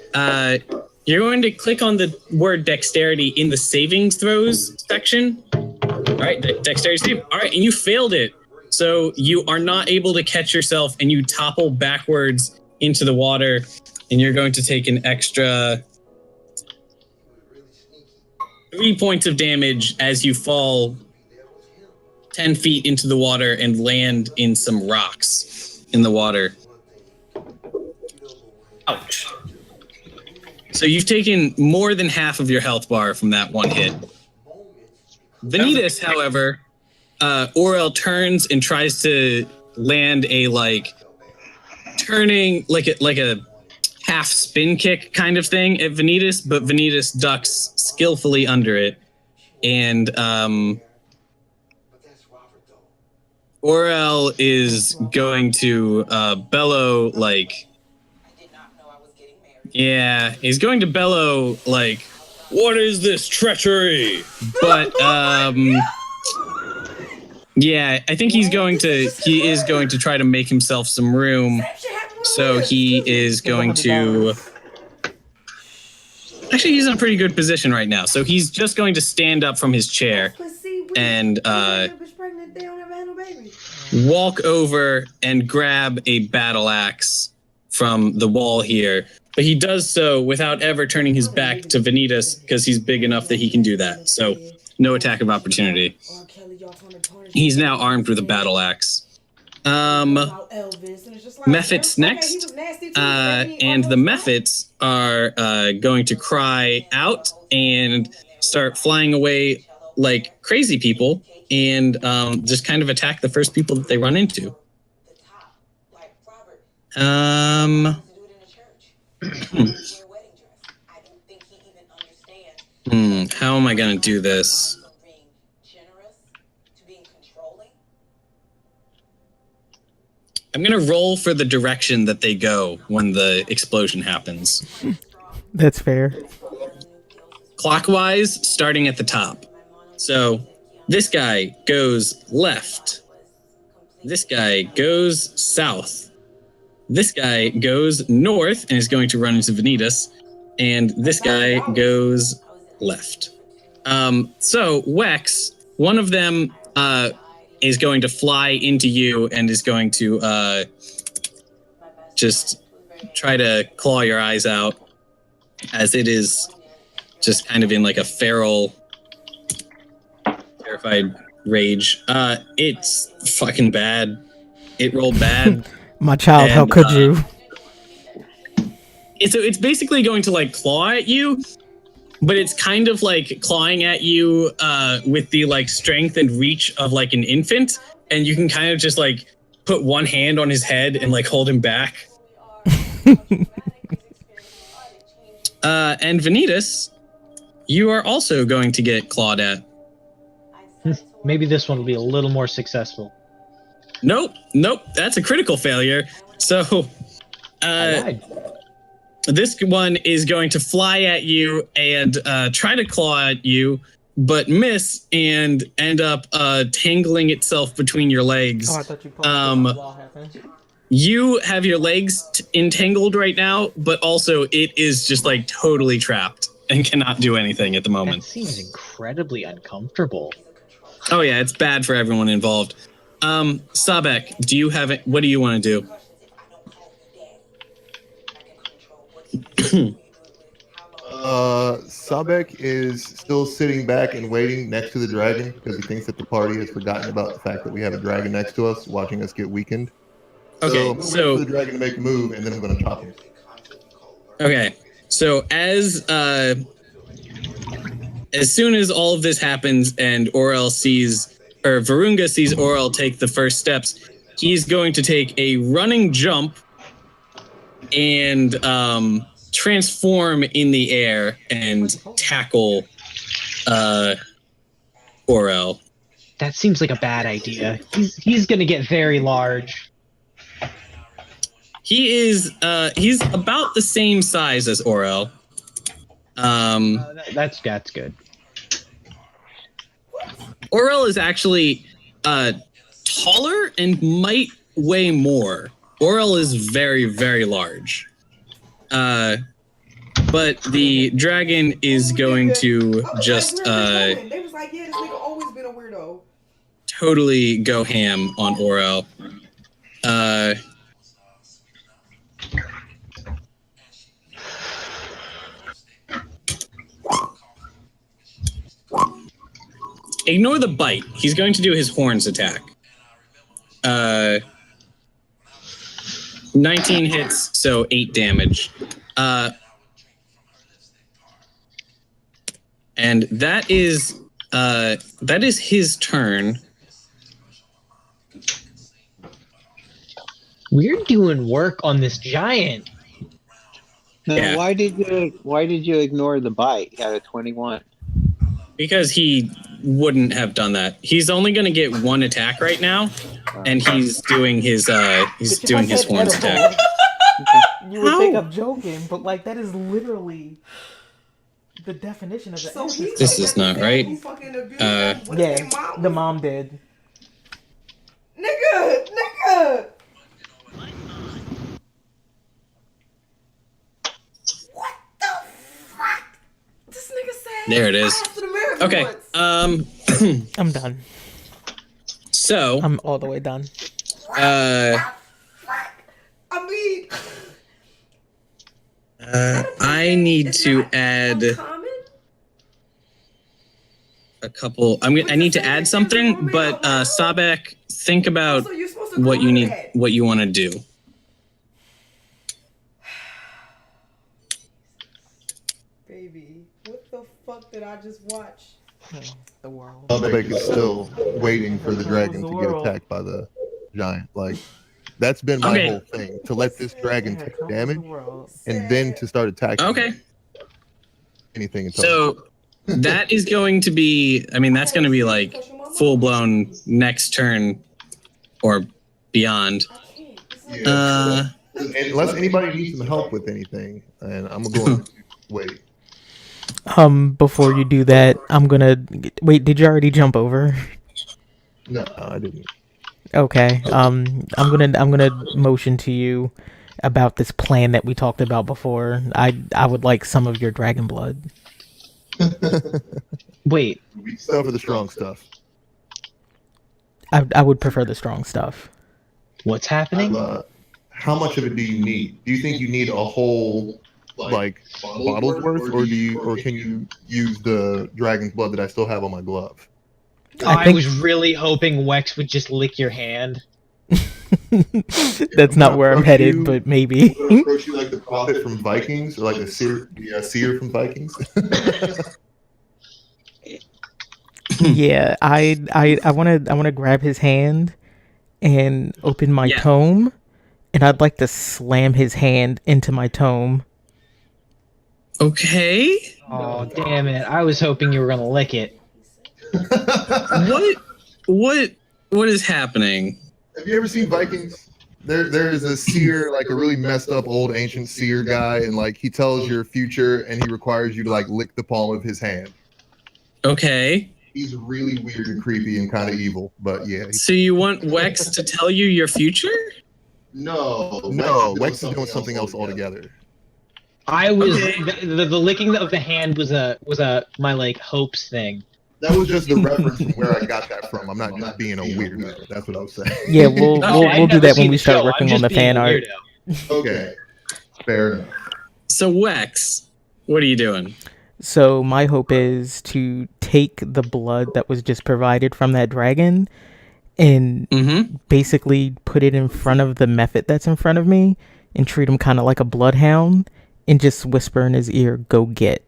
You're going to click on the word dexterity in the savings throws section. All right, dexterity save. All right, and you failed it. So you are not able to catch yourself, and you topple backwards into the water, and you're going to take an extra 3 points of damage as you fall 10 feet into the water and land in some rocks in the water. Ouch. So you've taken more than half of your health bar from that one hit. Vanitas, however, Aurel turns and tries to land a turning like a half spin kick kind of thing at Vanitas, but Vanitas ducks skillfully under it, and Aurel is going to bellow like. Yeah, he's going to bellow like, "What is this treachery?" But yeah, I think he is going to try to make himself some room. So he is going to. Actually, he's in a pretty good position right now. So he's just going to stand up from his chair and walk over and grab a battle axe from the wall here. But he does so without ever turning his back to Vanitas because he's big enough that he can do that. So no attack of opportunity. He's now armed with a battle axe. Mephits next. And the Mephits are going to cry out and start flying away like crazy people and just kind of attack the first people that they run into. How am I going to do this? I'm going to roll for the direction that they go when the explosion happens. That's fair. Clockwise, starting at the top. So this guy goes left. This guy goes south. This guy goes north and is going to run into Vanitas. And this guy goes left. So, Wex, one of them is going to fly into you and is going to just try to claw your eyes out as it is just kind of in like a feral, terrified rage. It's fucking bad. It rolled bad. My child, how could you? It's basically going to like claw at you, but it's kind of like clawing at you with the like strength and reach of like an infant, and you can kind of just like put one hand on his head and like hold him back. And Vanitas, you are also going to get clawed at. Maybe this one will be a little more successful. Nope, that's a critical failure. So, this one is going to fly at you and try to claw at you, but miss and end up tangling itself between your legs. Oh, I thought you you have your legs entangled right now, but also it is just like totally trapped and cannot do anything at the moment. That seems incredibly uncomfortable. Oh yeah, it's bad for everyone involved. Sabek, do you have it? What do you want to do? Sabek is still sitting back and waiting next to the dragon because he thinks that the party has forgotten about the fact that we have a dragon next to us, watching us get weakened. Okay, so wait for the dragon to make a move, and then I'm going to chop him. Okay, so as soon as all of this happens and Aurel sees, or Varunga sees Aurel take the first steps, he's going to take a running jump and transform in the air and tackle Aurel. That seems like a bad idea. He's going to get very large. He is he's about the same size as Aurel. That's good. Aurel is actually taller and might weigh more. Aurel is very, very large. But the dragon is going to just they was like, yeah, this nigga always been a weirdo. Totally go ham on Aurel. Ignore the bite. He's going to do his horns attack. 19 hits, so 8 damage. And that is his turn. We're doing work on this giant. Now, Yeah. why did you ignore the bite out of 21? Because he wouldn't have done that. He's only going to get one attack right now, and he's doing his horns attack. You would think I'm joking, but like that is literally the definition of the episode. This is not right. Yeah, the mom did. Nigga! What the fuck? This nigga said. There it is. Okay. I'm done. So I'm all the way done. I mean, I need to add a couple. I need to add something, but Sabek, think about what you want to do. baby, what the fuck did I just watch? The world. Sabek is still waiting for the dragon to get attacked by the giant. Like, that's been my whole thing, to let this dragon take damage and then to start attacking. Okay. Anything. So that is going to be, I mean, that's going to be like full blown next turn or beyond. Unless anybody needs some help with anything, and I'm going to wait. Before you do that, I'm gonna wait. Did you already jump over? No, I didn't. Okay. I'm gonna motion to you about this plan that we talked about before. I would like some of your dragon blood. Wait. Stuff for the strong stuff. I would prefer the strong stuff. What's happening? How much of it do you need? Do you think you need a whole like bottle's worth, or can you use the dragon's blood that I still have on my glove? I was really hoping Wex would just lick your hand. That's not where I'm headed, but maybe. Approach you like the prophet from Vikings, or like the seer from Vikings. Yeah, I wanna grab his hand and open my tome, and I'd like to slam his hand into my tome. Okay. Oh, damn it. I was hoping you were going to lick it. What is happening? Have you ever seen Vikings? There is a seer, like a really messed up old ancient seer guy, and like he tells your future, and he requires you to like lick the palm of his hand. Okay. He's really weird and creepy and kind of evil, but yeah. So you want Wex to tell you your future? No, Wex is doing something else altogether. I was the licking of the hand was my like hopes thing. That was just the reference from where I got that from. I'm not just being a weirdo. That's what I was saying. Yeah, we'll do that when we start working on the fan art. Okay, fair enough. So Wex, what are you doing? So my hope is to take the blood that was just provided from that dragon and basically put it in front of the Mephit that's in front of me and treat him kind of like a bloodhound and just whisper in his ear, "Go get."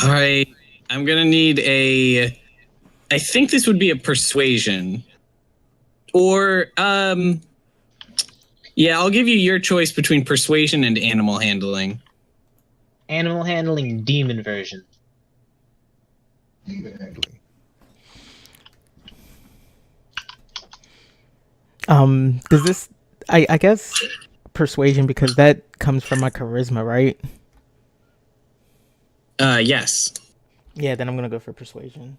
All right, I'm gonna need I think this would be a persuasion, or yeah, I'll give you your choice between persuasion and animal handling. Animal handling demon version. Demon handling. Does this? I guess persuasion, because that comes from my charisma, right? Yes. Yeah, then I'm gonna go for persuasion.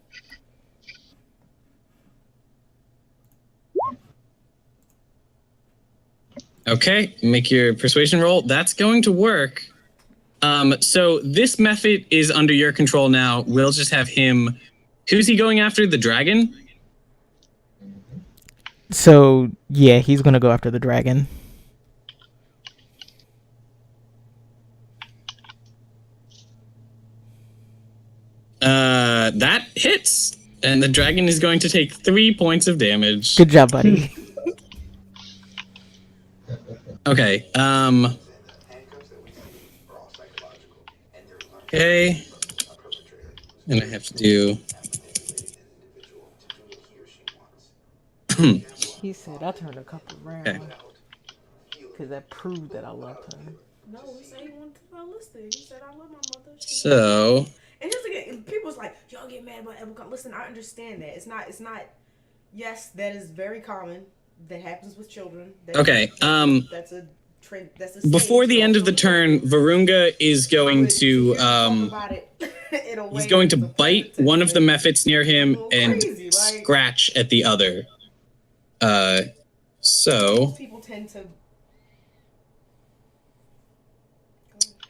Okay, make your persuasion roll. That's going to work. So this Mephit is under your control now. We'll just have him. Who's he going after? The dragon? So yeah, he's gonna go after the dragon. That hits, and the dragon is going to take 3 points of damage. Good job, buddy. Okay. Okay. And I have to do. He said I turned a couple around because that proved that I loved him. No, he said he wanted to listen. He said I love my mother. So. And just again, people's like, y'all get mad about Evelyn. Listen, I understand that. It's not. Yes, that is very common. That happens with children. Okay. That's a trend. That's a. Before the end of the turn, Varunga is going to he's going to bite one of the mephits near him and scratch at the other. So. People tend to.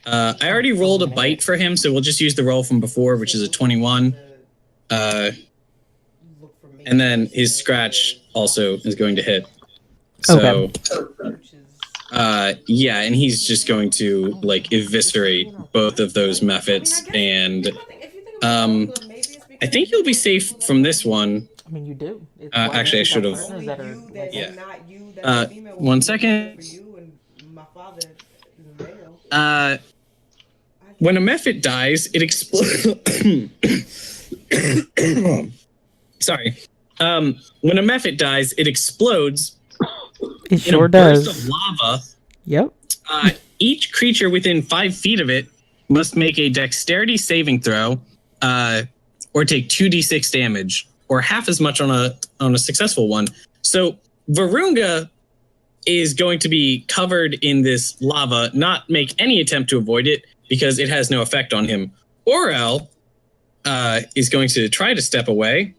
I already rolled a bite for him, so we'll just use the roll from before, which is a 21. And then his scratch also is going to hit. So, yeah, and he's just going to like eviscerate both of those mephits, and I think you'll be safe from this one. I mean, you do. Actually, I should have. Yeah. 1 second. When a mephit dies, it explodes. Sorry. When a mephit dies, it explodes. It sure does. Burst of lava. Yep. Each creature within 5 feet of it must make a dexterity saving throw, or take 2d6 damage, or half as much on a successful one. So Varunga is going to be covered in this lava, not make any attempt to avoid it because it has no effect on him. Orel is going to try to step away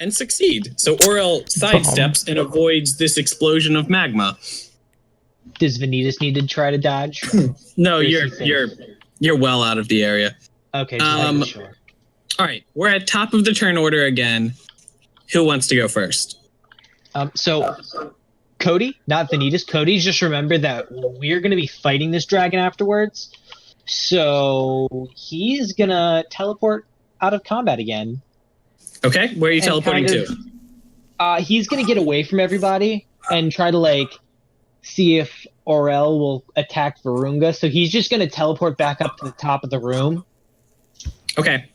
and succeed. So Orel sidesteps and avoids this explosion of magma. Does Vanitas need to try to dodge? No, you're well out of the area. Okay, just sure. All right, we're at top of the turn order again. Who wants to go first? So Cody, not Vanitas. Cody, just remember that we're going to be fighting this dragon afterwards. So he is going to teleport out of combat again. Okay, where are you teleporting to? He's going to get away from everybody and try to, like, see if Orel will attack Varunga. So he's just going to teleport back up to the top of the room. Okay.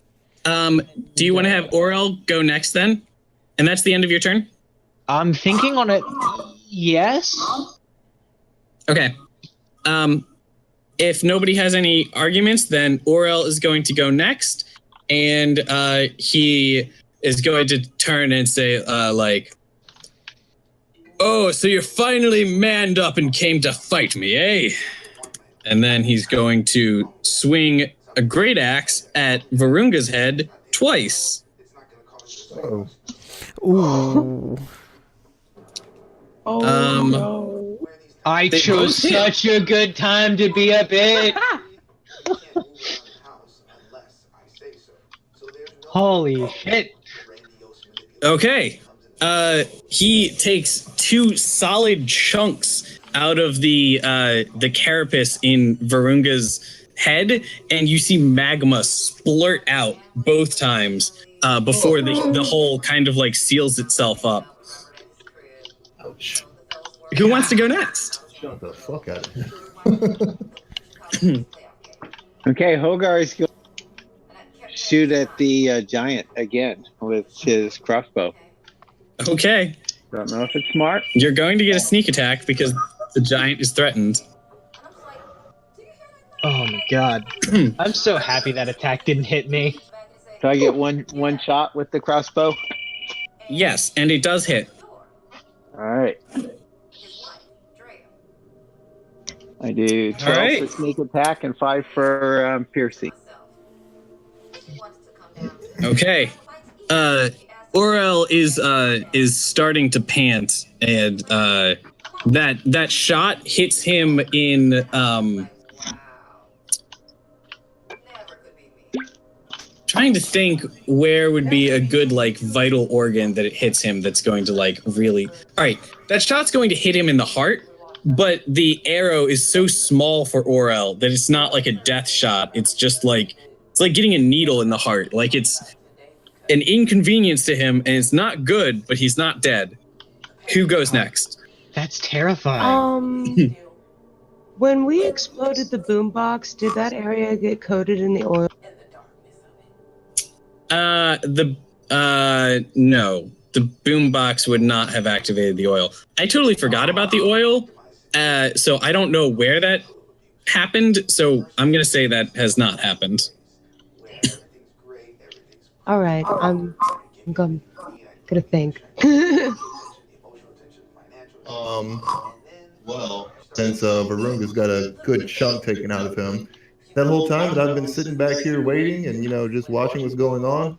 Do you want to have Orel go next then? And that's the end of your turn? I'm thinking on it. Yes. Okay. If nobody has any arguments, then Orel is going to go next. And he is going to turn and say, oh, so you're finally manned up and came to fight me, eh? And then he's going to swing a great axe at Varunga's head twice. Oh. Ooh. No. I chose such a good time to be a bitch. Holy shit. Okay. He takes 2 solid chunks out of the carapace in Varunga's head, and you see magma splurt out both times before the hole kind of like seals itself up. Ouch. Who wants to go next? Shut the fuck out of here. Okay, Hogar is going to shoot at the giant again with his crossbow. Okay. Don't know if it's smart. You're going to get a sneak attack because the giant is threatened. Oh my god. I'm so happy that attack didn't hit me. So I get one shot with the crossbow? Yes, and it does hit. All right. I do 12 for sneak attack and 5 for piercing. Okay. Orel is starting to pant, and that shot hits him in trying to think where would be a good like vital organ that it hits him that's going to like really. All right, that shot's going to hit him in the heart, but the arrow is so small for Orel that it's not like a death shot. It's just like it's like getting a needle in the heart. Like it's an inconvenience to him, and it's not good, but he's not dead. Who goes next? That's terrifying. When we exploded the boombox, did that area get coated in the oil? No. The boombox would not have activated the oil. I totally forgot about the oil, so I don't know where that happened, so I'm going to say that has not happened. All right, I'm gonna think. Well, since Varunga's got a good chunk taken out of him, that whole time that I've been sitting back here waiting and, just watching what's going on,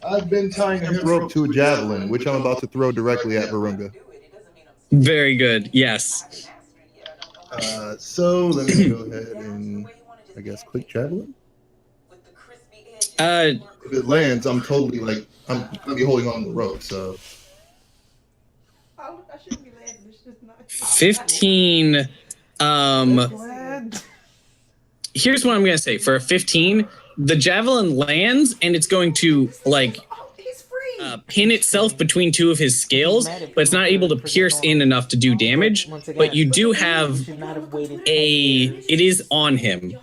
I've been tying him rope to a javelin, which I'm about to throw directly at Varunga. Very good, yes. So let me go ahead and, I guess, click javelin. If it lands, I'm totally I'm gonna be holding on to the rope. So 15. Here's what I'm gonna say. For a 15, the javelin lands and it's going to pin itself between two of his scales, but it's not able to pierce in enough to do damage. But you do have it is on him.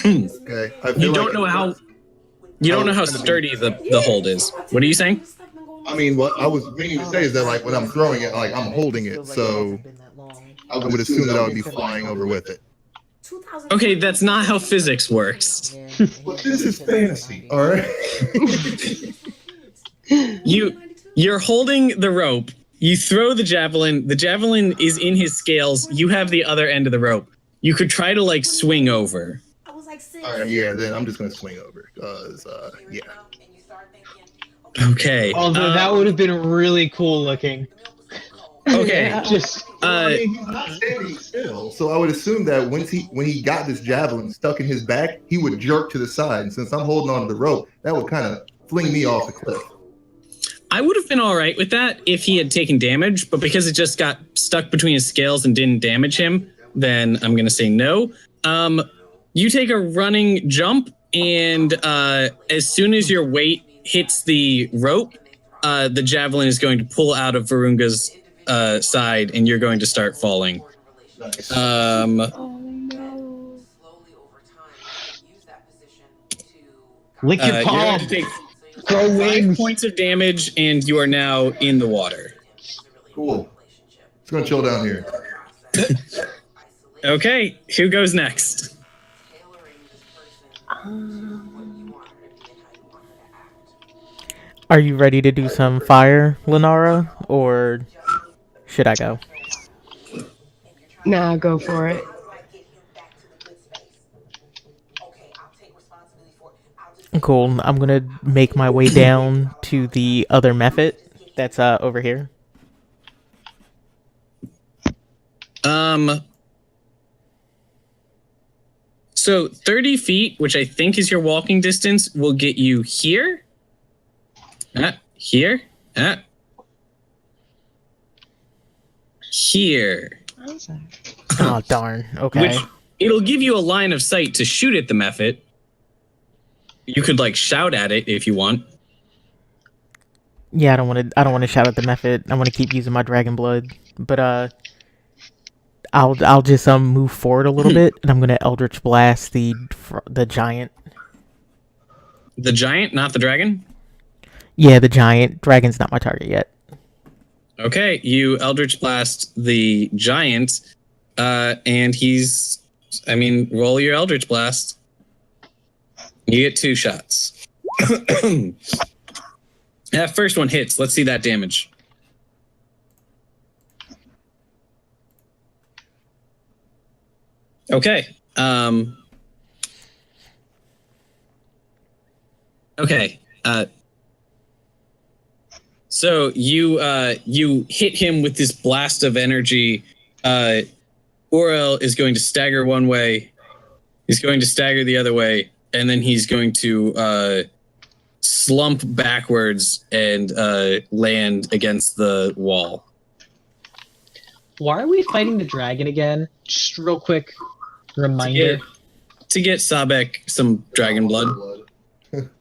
Okay. You don't know how sturdy the hold is. What are you saying? I mean, what I was meaning to say is that when I'm throwing it, I'm holding it, so I would assume that I would be flying over with it. Okay, that's not how physics works. But this is fantasy, all right? You're holding the rope. You throw the javelin. The javelin is in his scales. You have the other end of the rope. You could try to swing over. All right, yeah, then I'm just gonna swing over, cause yeah. Okay. Although that would have been really cool looking. Okay. Just. He's not standing still, so I would assume that when he got this javelin stuck in his back, he would jerk to the side. And since I'm holding onto the rope, that would kind of fling me off the cliff. I would have been all right with that if he had taken damage, but because it just got stuck between his scales and didn't damage him, then I'm going to say no. You take a running jump, and as soon as your weight hits the rope, the javelin is going to pull out of Varunga's side, and you're going to start falling. Nice. Lick your You palm. have to take 5 points of damage, and you are now in the water. Cool. It's gonna chill down here. Okay, who goes next? Are you ready to do some fire, Lenara, or should I go? Nah, go for it. Cool. I'm gonna make my way down to the other method that's over here. So 30 feet, which I think is your walking distance, will get you here. Here. Here. Oh, darn. Okay. Which it'll give you a line of sight to shoot at the method. You could shout at it if you want. Yeah, I don't want to shout at the method. I want to keep using my dragon blood, but I'll just move forward a little bit, and I'm gonna Eldritch Blast the giant. The giant, not the dragon? Yeah, the giant. Dragon's not my target yet. Okay, you Eldritch Blast the giant, and roll your Eldritch Blast. You get 2 shots. That first one hits. Let's see that damage. Okay. Okay. So you hit him with this blast of energy. Aurel is going to stagger one way. He's going to stagger the other way, and then he's going to slump backwards and land against the wall. Why are we fighting the dragon again? Just real quick reminder. To get Sabek some dragon blood.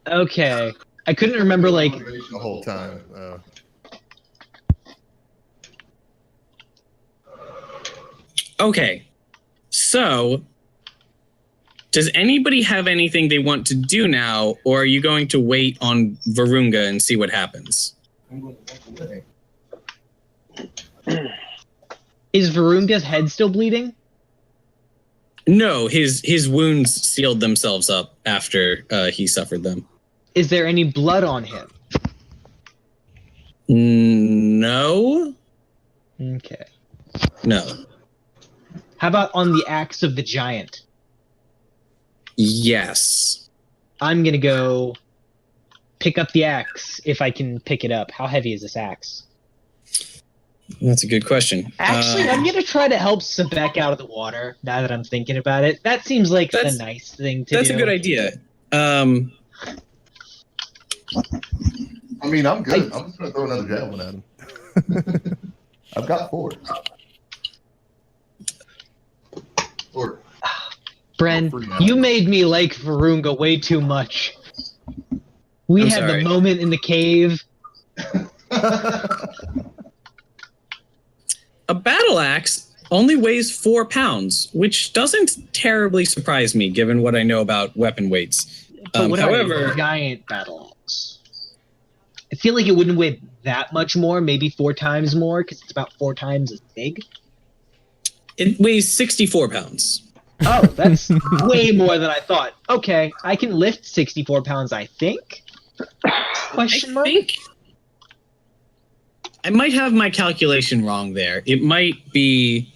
Okay. I couldn't remember like the whole time. Okay. So, does anybody have anything they want to do now, or are you going to wait on Varunga and see what happens? Is Varunga's head still bleeding? No, his wounds sealed themselves up after he suffered them. Is there any blood on him? No. Okay. No. How about on the axe of the giant? Yes. I'm gonna go pick up the axe if I can pick it up. How heavy is this axe? That's a good question. Actually, I'm gonna try to help Sebek out of the water. Now that I'm thinking about it, that seems like the nice thing to do. That's a good idea. I mean, I'm good. I'm just gonna throw another javelin at him. I've got 4. Bren, you made me like Varunga way too much. We had the moment in the cave. A battle axe only weighs 4 pounds, which doesn't terribly surprise me given what I know about weapon weights. But what however, about a giant battle axe? I feel like it wouldn't weigh that much more, maybe 4 times more, because it's about 4 times as big. It weighs 64 pounds. Oh, that's way more than I thought. Okay, I can lift 64 pounds, I think? Question mark? I might have my calculation wrong there. It might be...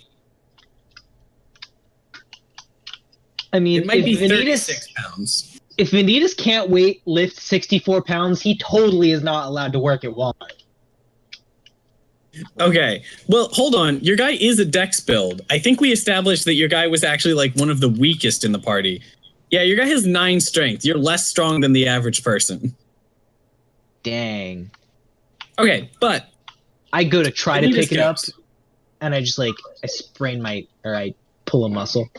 I mean, it might be Vanitas, 36 pounds. If Vanitas can't lift 64 pounds, he totally is not allowed to work at Walmart. Okay, well, hold on. Your guy is a dex build. I think we established that your guy was actually like one of the weakest in the party. Yeah, your guy has 9 strength. You're less strong than the average person. Dang. Okay, but... I go to try to pick it up, and I just, like, I pull a muscle.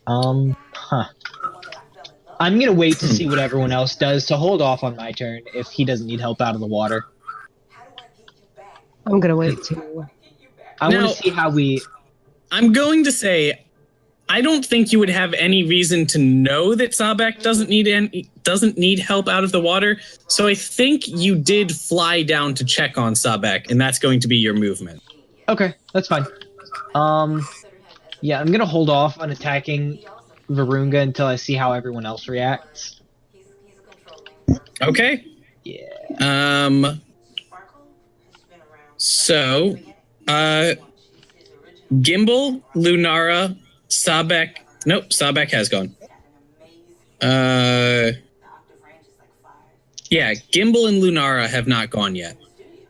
I'm gonna wait to see what everyone else does to hold off on my turn if he doesn't need help out of the water. I'm gonna wait too. I want to see how we... I'm going to say, I don't think you would have any reason to know that Sabek doesn't need help out of the water. So I think you did fly down to check on Sabek, and that's going to be your movement. Okay, that's fine. Yeah, I'm gonna hold off on attacking Varunga until I see how everyone else reacts. Okay. Yeah. So, Gimbal, Lunara, Sabek. Nope, Sabek has gone. Yeah, Gimbal and Lunara have not gone yet.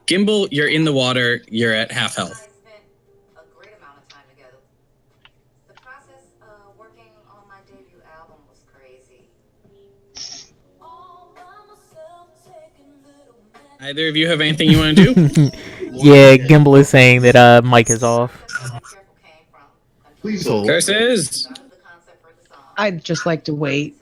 Gimbal, you're in the water. You're at half health. Either of you have anything you want to do? Yeah, Gimbal is saying that Mike is off. Please hold. Curses. I'd just like to wait.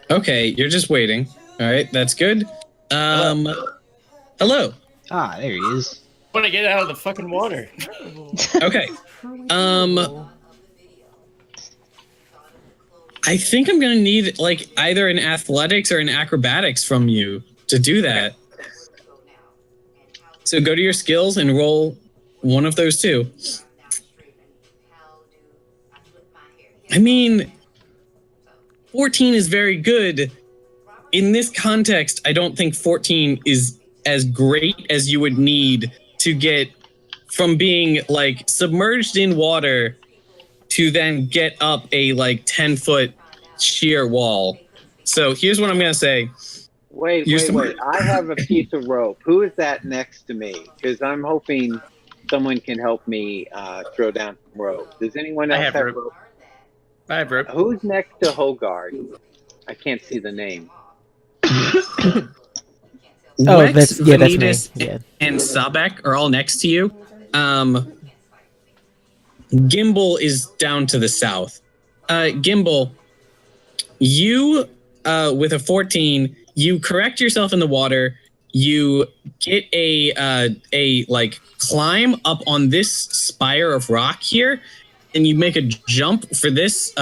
Okay, you're just waiting. All right, that's good. Hello. Ah, there he is. I want to get out of the fucking water. Okay. I think I'm gonna need like either an athletics or an acrobatics from you to do that. So go to your skills and roll one of those two. I mean, 14 is very good. In this context, I don't think 14 is as great as you would need to get from being like submerged in water to then get up a like 10-foot sheer wall. So here's what I'm going to say. Wait. I have a piece of rope. Who is that next to me? Because I'm hoping someone can help me throw down some rope. Does anyone else have rope? I have rope. Who's next to Hogard? I can't see the name. Wex, that's me. Vanitas, Yeah. and Sabek are all next to you. Gimbal is down to the south. Gimbal, you with a 14, you correct yourself in the water. You get a like climb up on this spire of rock here, and you make a jump for this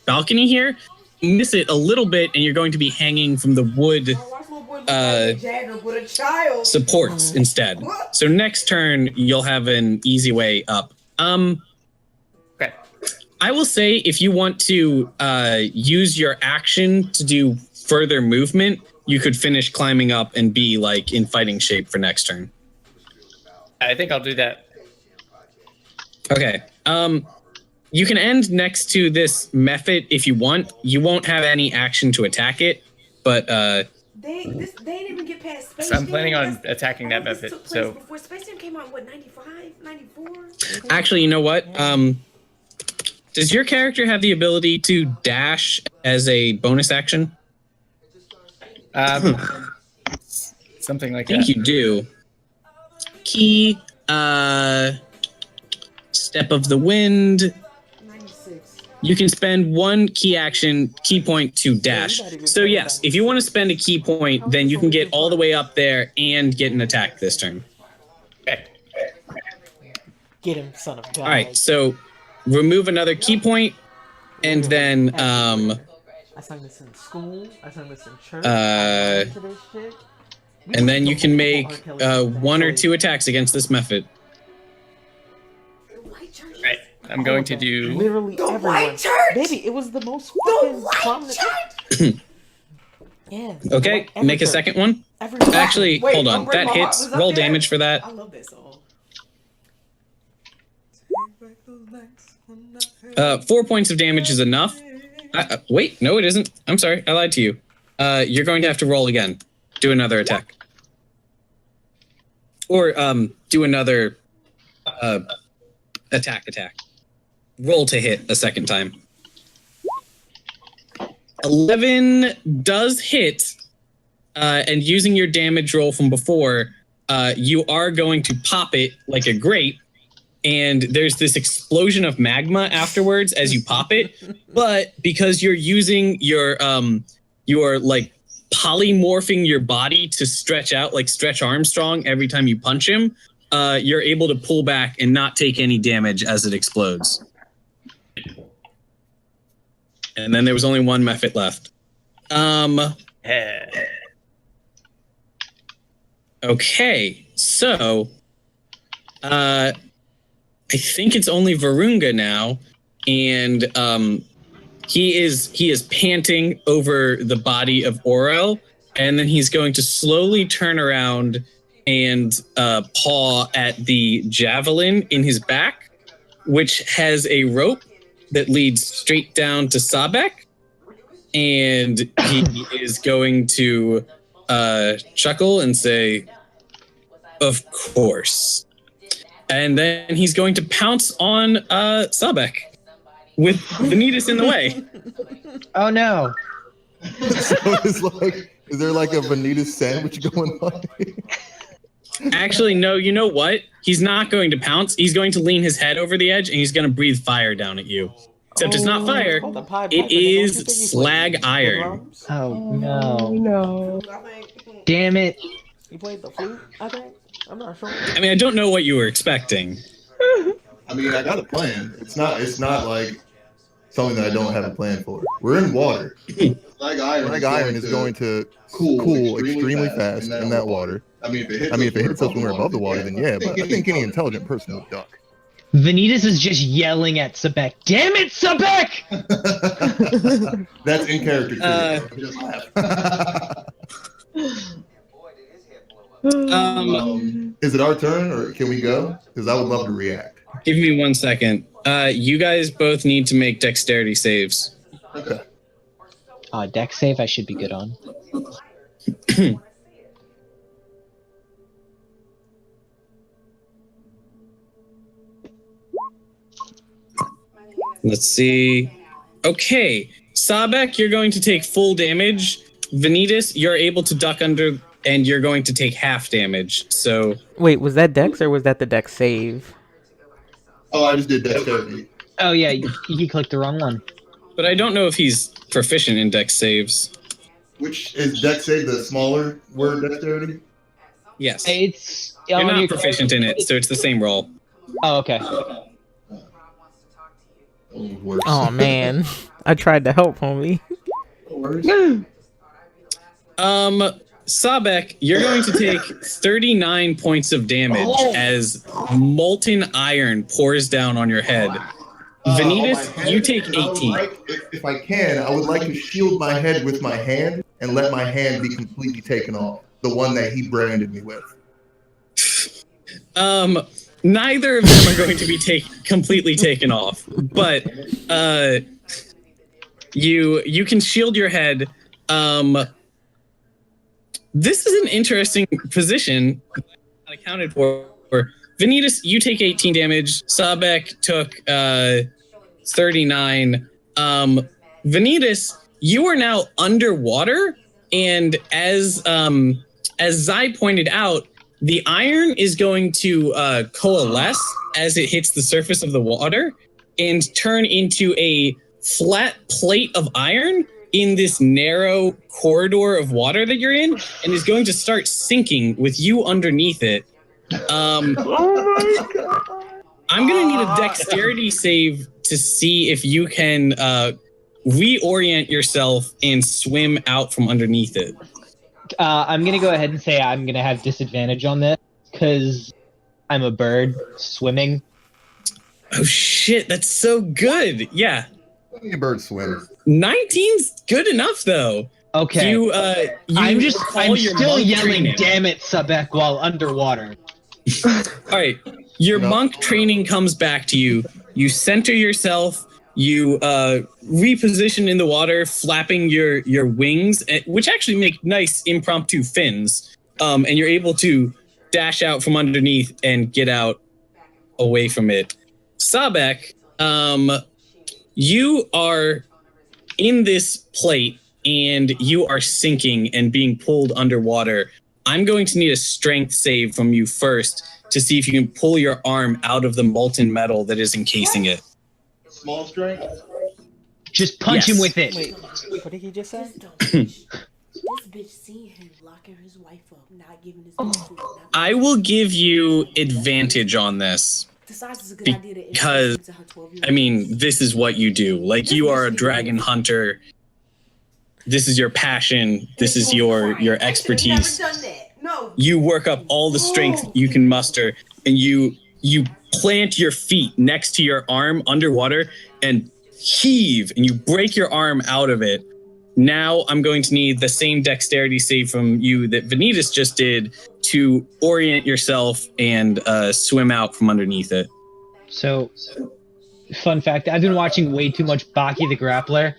balcony here. You miss it a little bit, and you're going to be hanging from the wood supports instead. So next turn, you'll have an easy way up. Okay. I will say if you want to use your action to do further movement, you could finish climbing up and be like in fighting shape for next turn. I think I'll do that. Okay. You can end next to this method if you want. You won't have any action to attack it, but They didn't even get past Space So I'm Jam. planning on attacking that This method. took place So before Space Jam came out, what, 95, 94? actually, you know what? Does your character have the ability to dash as a bonus action? something like I think that. you do. Key, Step of the Wind. 96. You can spend one key point to dash. So yes, if you want to spend a key point, then you can get all the way up there and get an attack this turn. Okay. Get him, son of God. All right, so remove another key point, and then I sang this in school. I sang this in church. and then you can make 1 or 2 attacks against this method. Right. I'm going to do. Literally everyone. White church! Baby, it was the most The fucking white prominent. church! Yeah. Okay, every make a church. second one. Every Actually, Wait, hold Don't on. Break That My Heart hits. was up Roll there? damage for that. I love that song. 4 points of damage is enough. Wait, no, it isn't. I'm sorry, I lied to you. You're going to have to roll again. Do another attack. Or do another attack. Roll to hit a second time. 11 does hit, and using your damage roll from before, you are going to pop it like a grape, and there's this explosion of magma afterwards as you pop it. But because you're using your like polymorphing your body to stretch out like Stretch Armstrong every time you punch him, you're able to pull back and not take any damage as it explodes. And then there was only one method left. Okay, so I think it's only Varunga now, and he is panting over the body of Orel, and then he's going to slowly turn around and paw at the javelin in his back, which has a rope that leads straight down to Sabek, and he is going to chuckle and say, "Of course." And then he's going to pounce on Sabek with Vanitas in the way. Oh no. So it's like, is there like a Vanitas sandwich going on? Actually, no, you know what? He's not going to pounce. He's going to lean his head over the edge, and he's going to breathe fire down at you. Except it's not fire. It is slag iron. Oh no. No. Damn it. You played the flute, I think? I'm not sure. I mean, I don't know what you were expecting. I mean, I got a plan. It's not like something that I don't have a plan for. We're in water. Slag iron is going to cool extremely fast in that water. I mean, if it hits us when we're above the water, then yeah, but I think any intelligent person would duck. Vanitas is just yelling at Sabek. Damn it, Sabek! That's in character too. Just laugh. Is it our turn, or can we go? Because I would love to react. Give me 1 second. You guys both need to make dexterity saves. Okay. Deck save I should be good on. Let's see. Okay, Sabek, you're going to take full damage. Vanitas, you're able to duck under, and you're going to take half damage. So Wait, was that Dex or was that the Dex save? Oh, I just did dexterity. Oh yeah, you clicked the wrong one. But I don't know if he's proficient in dex saves. Which is dex save the smaller word dexterity? Yes. It's You're on not your proficient in it, so it's the same roll. Oh, okay. Worse. Oh man, I tried to help, homie. Sabek, you're going to take 39 points of damage as molten iron pours down on your head. Vanitas, you take 18. If I can, I would like to shield my head with my hand and let my hand be completely taken off. The one that he branded me with. Neither of them are going to be completely taken off, but you can shield your head. This is an interesting position not accounted for. Vanitas, you take 18 damage. Sabek took 39. Vanitas, you are now underwater, and as Zai pointed out, the iron is going to coalesce as it hits the surface of the water and turn into a flat plate of iron in this narrow corridor of water that you're in, and is going to start sinking with you underneath it. Oh my god! I'm gonna need a dexterity save to see if you can reorient yourself and swim out from underneath it. I'm gonna go ahead and say I'm gonna have disadvantage on this because I'm a bird swimming. Oh shit, that's so good. Yeah. A bird swim. 19's good enough though. Okay. I'm still yelling, training. damn it, Sabek, while underwater. All right. Your monk training comes back to you. You center yourself. You reposition in the water, flapping your wings, which actually make nice impromptu fins. And you're able to dash out from underneath and get out away from it. Sabek, you are in this plate and you are sinking and being pulled underwater. I'm going to need a strength save from you first to see if you can pull your arm out of the molten metal that is encasing it. Small strength? Just punch him with it. Wait, what did he just say? This bitch seen him locking his wife up, not giving his food. I will give you advantage on this. Because, I mean, this is what you do. Like, you are a dragon hunter. This is your passion. This is your expertise. You work up all the strength you can muster, and you plant your feet next to your arm underwater and heave, and you break your arm out of it. Now I'm going to need the same dexterity save from you that Vanitas just did to orient yourself and swim out from underneath it. So, fun fact, I've been watching way too much Baki the Grappler,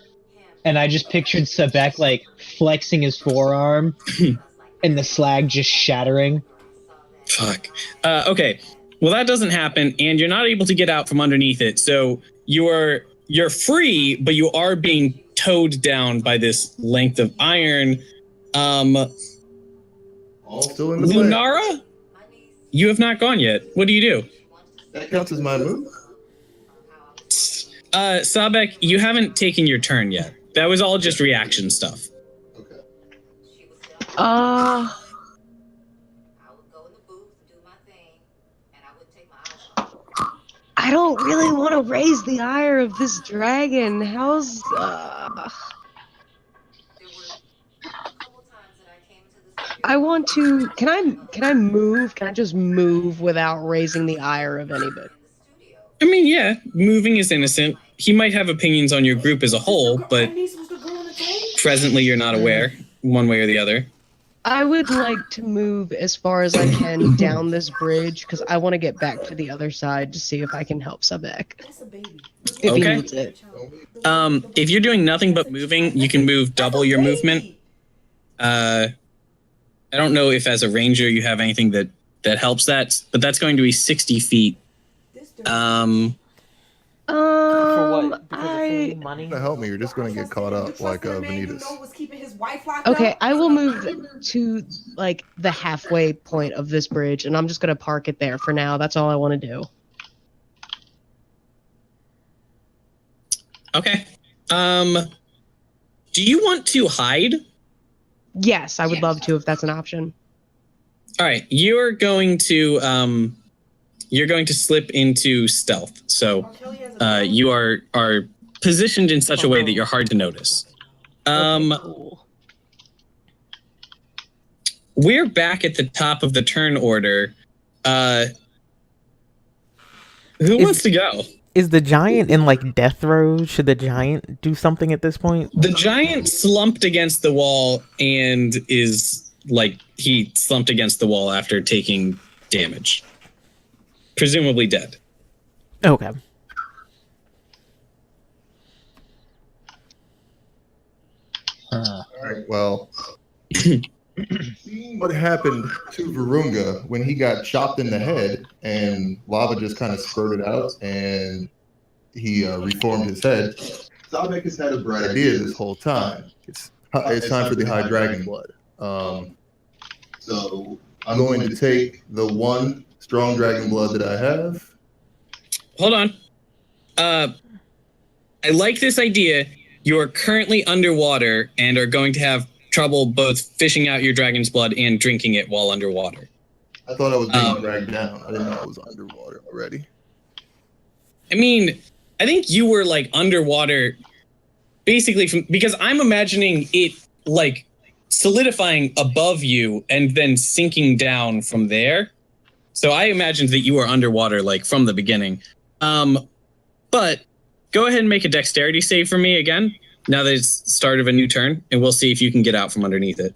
and I just pictured Sabek, like, flexing his forearm and the slag just shattering. Fuck. Okay. Well, that doesn't happen, and you're not able to get out from underneath it. So you're free, but you are being towed down by this length of iron. All still in the play. Lunara, you have not gone yet. What do you do? That counts as my move. Sabek, you haven't taken your turn yet. That was all just reaction stuff. I don't really want to raise the ire of this dragon. How's I want to. Can I move? Can I just move without raising the ire of anybody? I mean, yeah, moving is innocent. He might have opinions on your group as a whole, but presently you're not aware, one way or the other. I would like to move as far as I can down this bridge because I want to get back to the other side to see if I can help Sabek. If he needs it. If you're doing nothing but moving, you can move double your movement. I don't know if as a ranger you have anything that helps that, but that's going to be 60 feet. For what? Because of money? To help me, you're just going to get caught up like Vanitas. Okay, I will move to like the halfway point of this bridge, and I'm just gonna park it there for now. That's all I want to do. Okay. Do you want to hide? Yes, I would love to if that's an option. All right, you're going to slip into stealth. So you are positioned in such a way that you're hard to notice. We're back at the top of the turn order. Who wants to go? Is the giant in like death throes? Should the giant do something at this point? The giant slumped against the wall and is like he slumped against the wall after taking damage. Presumably dead. Okay. All right. Well, seeing what happened to Virunga when he got chopped in the head and lava just kind of spurted out and he reformed his head, Sabek has had a bright idea this whole time. It's time for the High Dragon Blood. So I'm going to take the one strong dragon blood that I have. Hold on. I like this idea. You are currently underwater and are going to have trouble both fishing out your dragon's blood and drinking it while underwater. I thought I was being dragged down. I didn't know I was underwater already. I mean, I think you were like underwater basically because I'm imagining it like solidifying above you and then sinking down from there. So I imagined that you were underwater like from the beginning. But go ahead and make a dexterity save for me again. Now that it's the start of a new turn, and we'll see if you can get out from underneath it.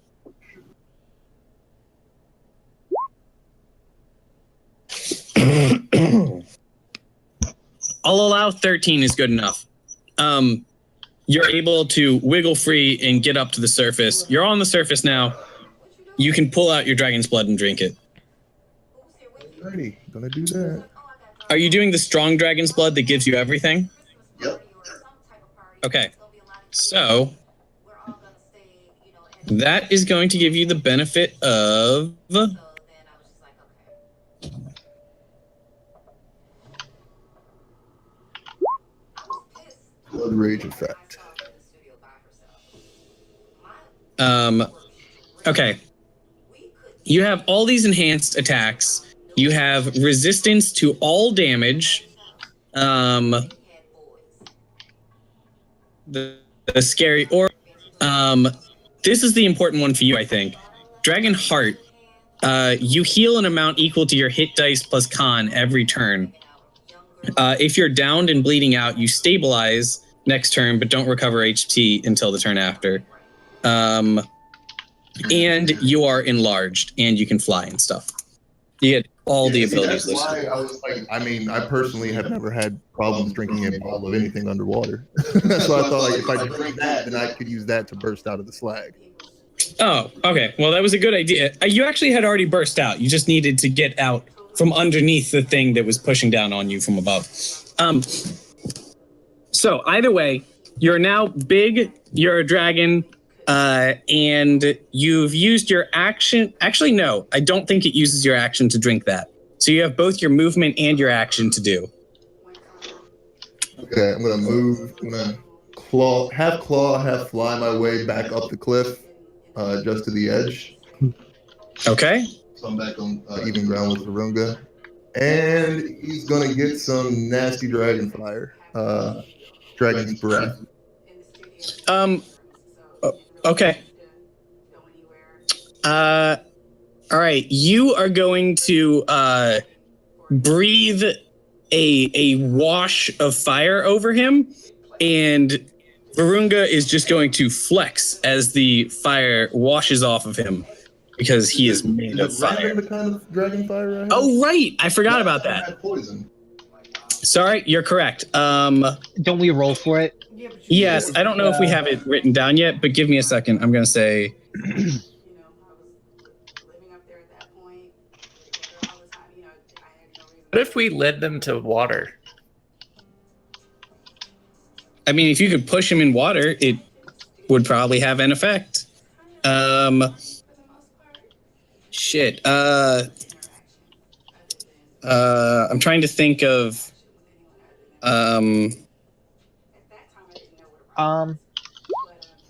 I'll allow 13 is good enough. You're able to wiggle free and get up to the surface. You're on the surface now. You can pull out your dragon's blood and drink it. Alrighty, gonna do that. Are you doing the strong dragon's blood that gives you everything? Yep. Okay. So that is going to give you the benefit of Blood rage effect. Okay. You have all these enhanced attacks. You have resistance to all damage. The scary or this is the important one for you, I think. Dragon Heart. You heal an amount equal to your hit dice plus con every turn. If you're downed and bleeding out, you stabilize next turn, but don't recover HP until the turn after. And you are enlarged, and you can fly and stuff. You get all the abilities That's listed. why I was like, I mean, I personally have never had problems drinking a bottle of anything underwater. So I thought, like, if I drink that, then I could use that to burst out of the slag. Oh, okay. Well, that was a good idea. You actually had already burst out. You just needed to get out from underneath the thing that was pushing down on you from above. So either way, you're now big, you're a dragon, and you've used your action. Actually, no, I don't think it uses your action to drink that. So you have both your movement and your action to do. Okay, I'm gonna move. I'm gonna half fly my way back up the cliff, just to the edge. Okay. So I'm back on even ground with Virunga, and he's gonna get some nasty dragon fire, dragon's breath. Okay. All right. You are going to breathe a wash of fire over him, and Virunga is just going to flex as the fire washes off of him because he is made of fire. The kind of dragon fire I have? Oh, right. I forgot about that. Poison. Sorry, you're correct. Don't we roll for it? Yes, I don't know if we have it written down yet, but give me a second. I'm going to say... What if we led them to water? I mean, if you could push him in water, it would probably have an effect. Shit. I'm trying to think of...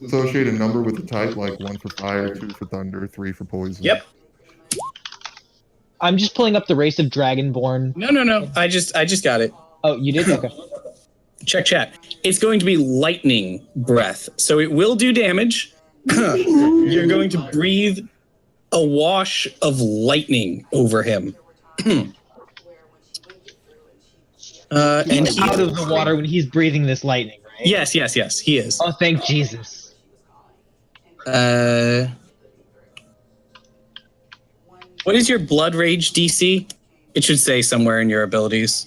associate a number with the type, like 1 for fire, 2 for thunder, 3 for poison? Yep. I'm just pulling up the race of Dragonborn. No. I just got it. Oh, you did? Okay. Check chat. It's going to be lightning breath. So it will do damage. You're going to breathe a wash of lightning over him. And He's out of the water when he's breathing this lightning, right? Yes, he is. Oh, thank Jesus. What is your blood rage DC? It should say somewhere in your abilities.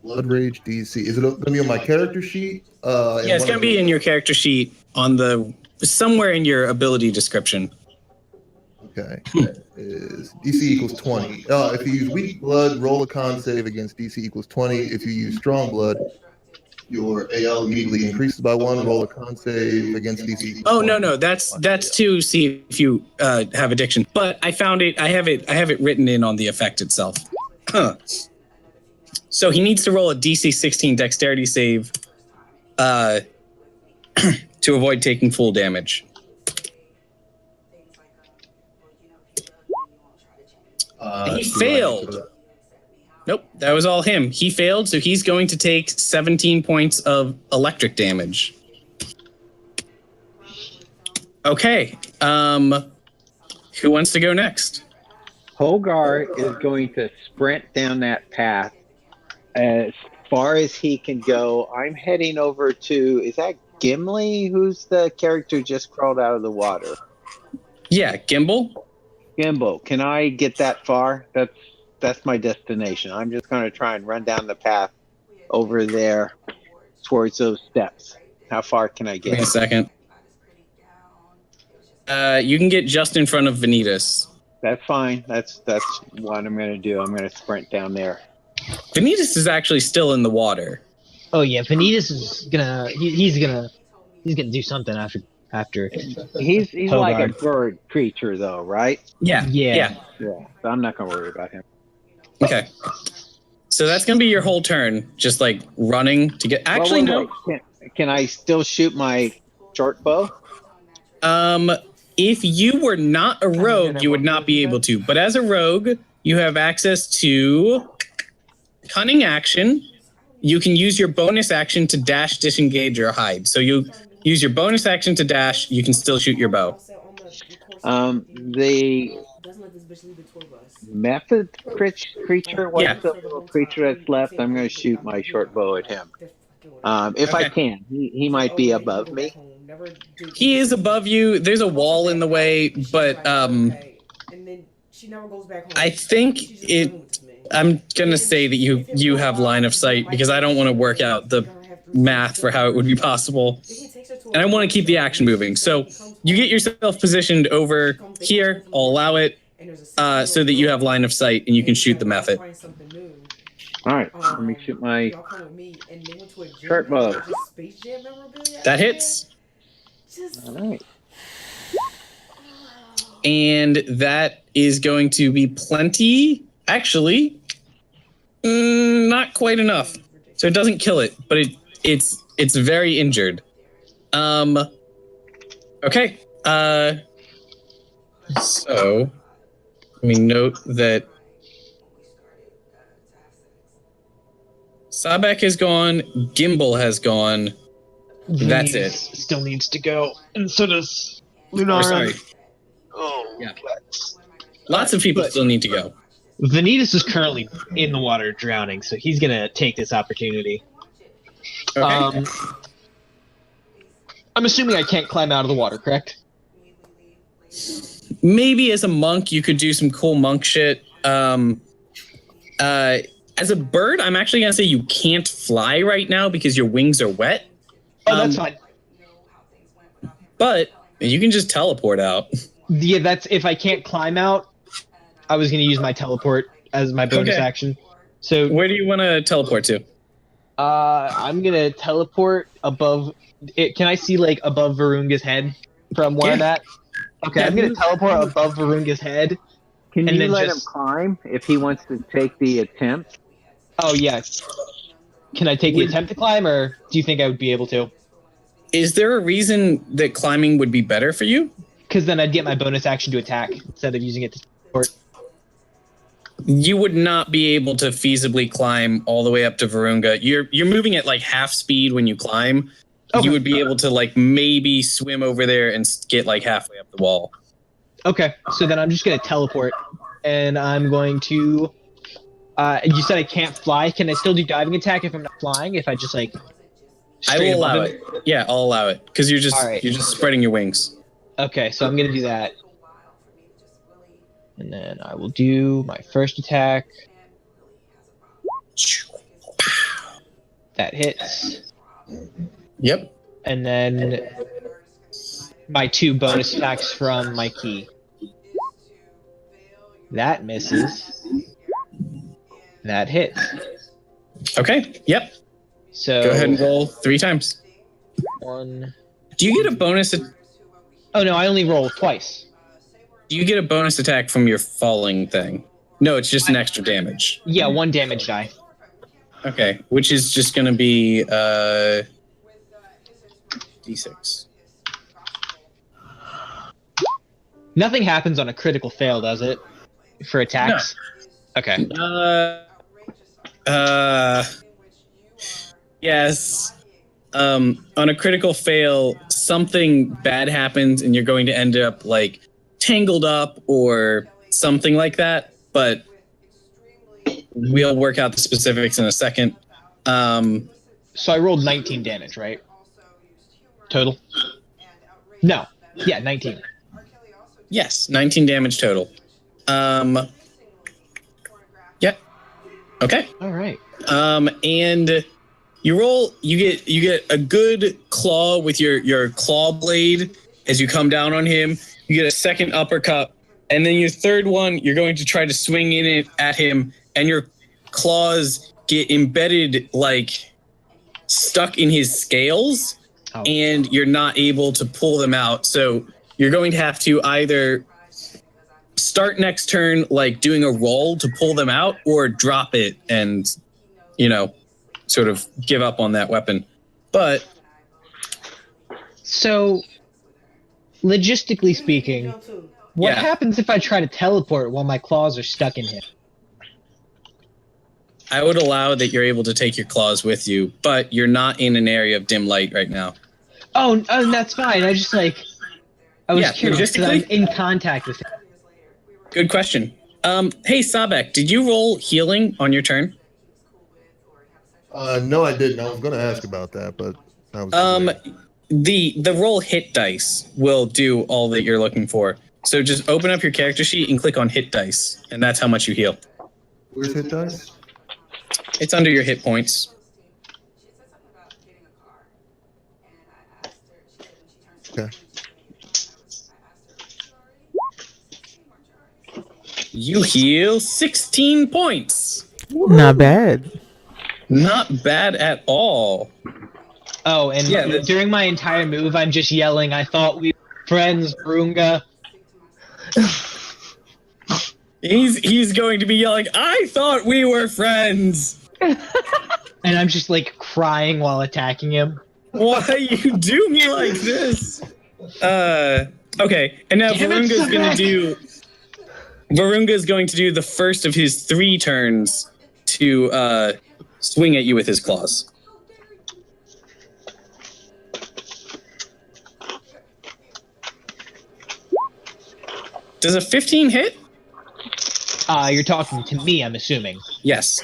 Blood rage DC. Is it going to be on my character sheet? Yeah, it's going to be in your character sheet on the somewhere in your ability description. Okay. Is DC equals 20. If you use weak blood, roll a con save against DC equals 20. If you use strong blood, your AL immediately increases by 1. Roll a con save against DC equals 20. No. That's to see if you have addiction. But I found it. I have it written in on the effect itself. So he needs to roll a DC 16 dexterity save to avoid taking full damage. He failed. Nope, that was all him. He failed, so he's going to take 17 points of electric damage. Okay. Who wants to go next? Holgar is going to sprint down that path as far as he can go. I'm heading over to, is that Gimli? Who's the character just crawled out of the water? Yeah, Gimbal. Gimbal. Can I get that far? That's my destination. I'm just going to try and run down the path over there towards those steps. How far can I get? Wait a second. You can get just in front of Vanitas. That's fine. That's what I'm going to do. I'm going to sprint down there. Vanitas is actually still in the water. Oh yeah, Vanitas is gonna. He's gonna do something after. He's like a bird creature though, right? Yeah. So I'm not going to worry about him. Okay. So that's going to be your whole turn, just like running to get. Actually, no. Can I still shoot my short bow? If you were not a rogue, you would not be able to. But as a rogue, you have access to cunning action. You can use your bonus action to dash, disengage, or hide. So you use your bonus action to dash. You can still shoot your bow. The method creature, what's the little creature that's left? I'm going to shoot my short bow at him. If I can. He might be above me. He is above you. There's a wall in the way, but I think I'm gonna say that you have line of sight because I don't want to work out the math for how it would be possible, and I want to keep the action moving. So you get yourself positioned over here. I'll allow it so that you have line of sight and you can shoot the method. All right, let me shoot my short bow. That hits. All right. And that is going to be plenty. Actually, not quite enough. So it doesn't kill it, but it's very injured. Okay. So let me note that Sabek has gone, Gimbal has gone. That's it. Still needs to go, and so does Lunara. Sorry. Oh, yeah. Lots of people still need to go. Vanitas is currently in the water drowning, so he's gonna take this opportunity. Okay. I'm assuming I can't climb out of the water, correct? Maybe as a monk, you could do some cool monk shit. As a bird, I'm actually gonna say you can't fly right now because your wings are wet. Oh, that's fine. But you can just teleport out. Yeah, that's if I can't climb out. I was going to use my teleport as my bonus action. So where do you want to teleport to? I'm going to teleport above. Can I see like above Varunga's head from where I'm at? Okay, I'm going to teleport above Varunga's head. Can you let him climb if he wants to take the attempt? Oh, yeah. Can I take the attempt to climb, or do you think I would be able to? Is there a reason that climbing would be better for you? Because then I'd get my bonus action to attack instead of using it to support. You would not be able to feasibly climb all the way up to Varunga. You're moving at like half speed when you climb. Okay. You would be able to like maybe swim over there and get like halfway up the wall. Okay, so then I'm just going to teleport, and I'm going to... you said I can't fly. Can I still do diving attack if I'm not flying? If I just like... I will allow it. Yeah, I'll allow it because you're just spreading your wings. Okay, so I'm gonna do that, and then I will do my first attack. That hits. Yep. And then my 2 bonus attacks from my key. That misses. That hits. Okay. Yep. So go ahead and roll 3 times. 1. Do you get a bonus? Oh no, I only roll twice. Do you get a bonus attack from your falling thing? No, it's just an extra damage. Yeah, 1 damage die. Okay, which is just going to be D6. Nothing happens on a critical fail, does it? For attacks? No. Okay. Yes. On a critical fail, something bad happens and you're going to end up like tangled up or something like that, but we'll work out the specifics in a second. So I rolled 19 damage, right? Total? No. Yeah, 19. Yes, 19 damage total. Yeah. Okay. All right. And you roll, you get a good claw with your claw blade as you come down on him. You get a second uppercut, and then your third one, you're going to try to swing in it at him, and your claws get embedded, like stuck in his scales, and you're not able to pull them out. So you're going to have to either start next turn like doing a roll to pull them out, or drop it and, sort of give up on that weapon. But so logistically speaking, what happens if I try to teleport while my claws are stuck in him? I would allow that you're able to take your claws with you, but you're not in an area of dim light right now. Oh, that's fine. I was curious because I'm in contact with him. Good question. Hey, Sabek, did you roll healing on your turn? No, I didn't. I was going to ask about that, but I was the roll hit dice will do all that you're looking for. So just open up your character sheet and click on hit dice, and that's how much you heal. Where's hit dice? It's under your hit points. Okay. You heal 16 points. Not bad. Not bad at all. Oh, and during my entire move, I'm just yelling, I thought we were friends, Brunga. He's going to be yelling, I thought we were friends. And I'm just like crying while attacking him. Why you do me like this? Okay, and now Varunga's going to do the first of his 3 turns to swing at you with his claws. Does a 15 hit? You're talking to me, I'm assuming. Yes.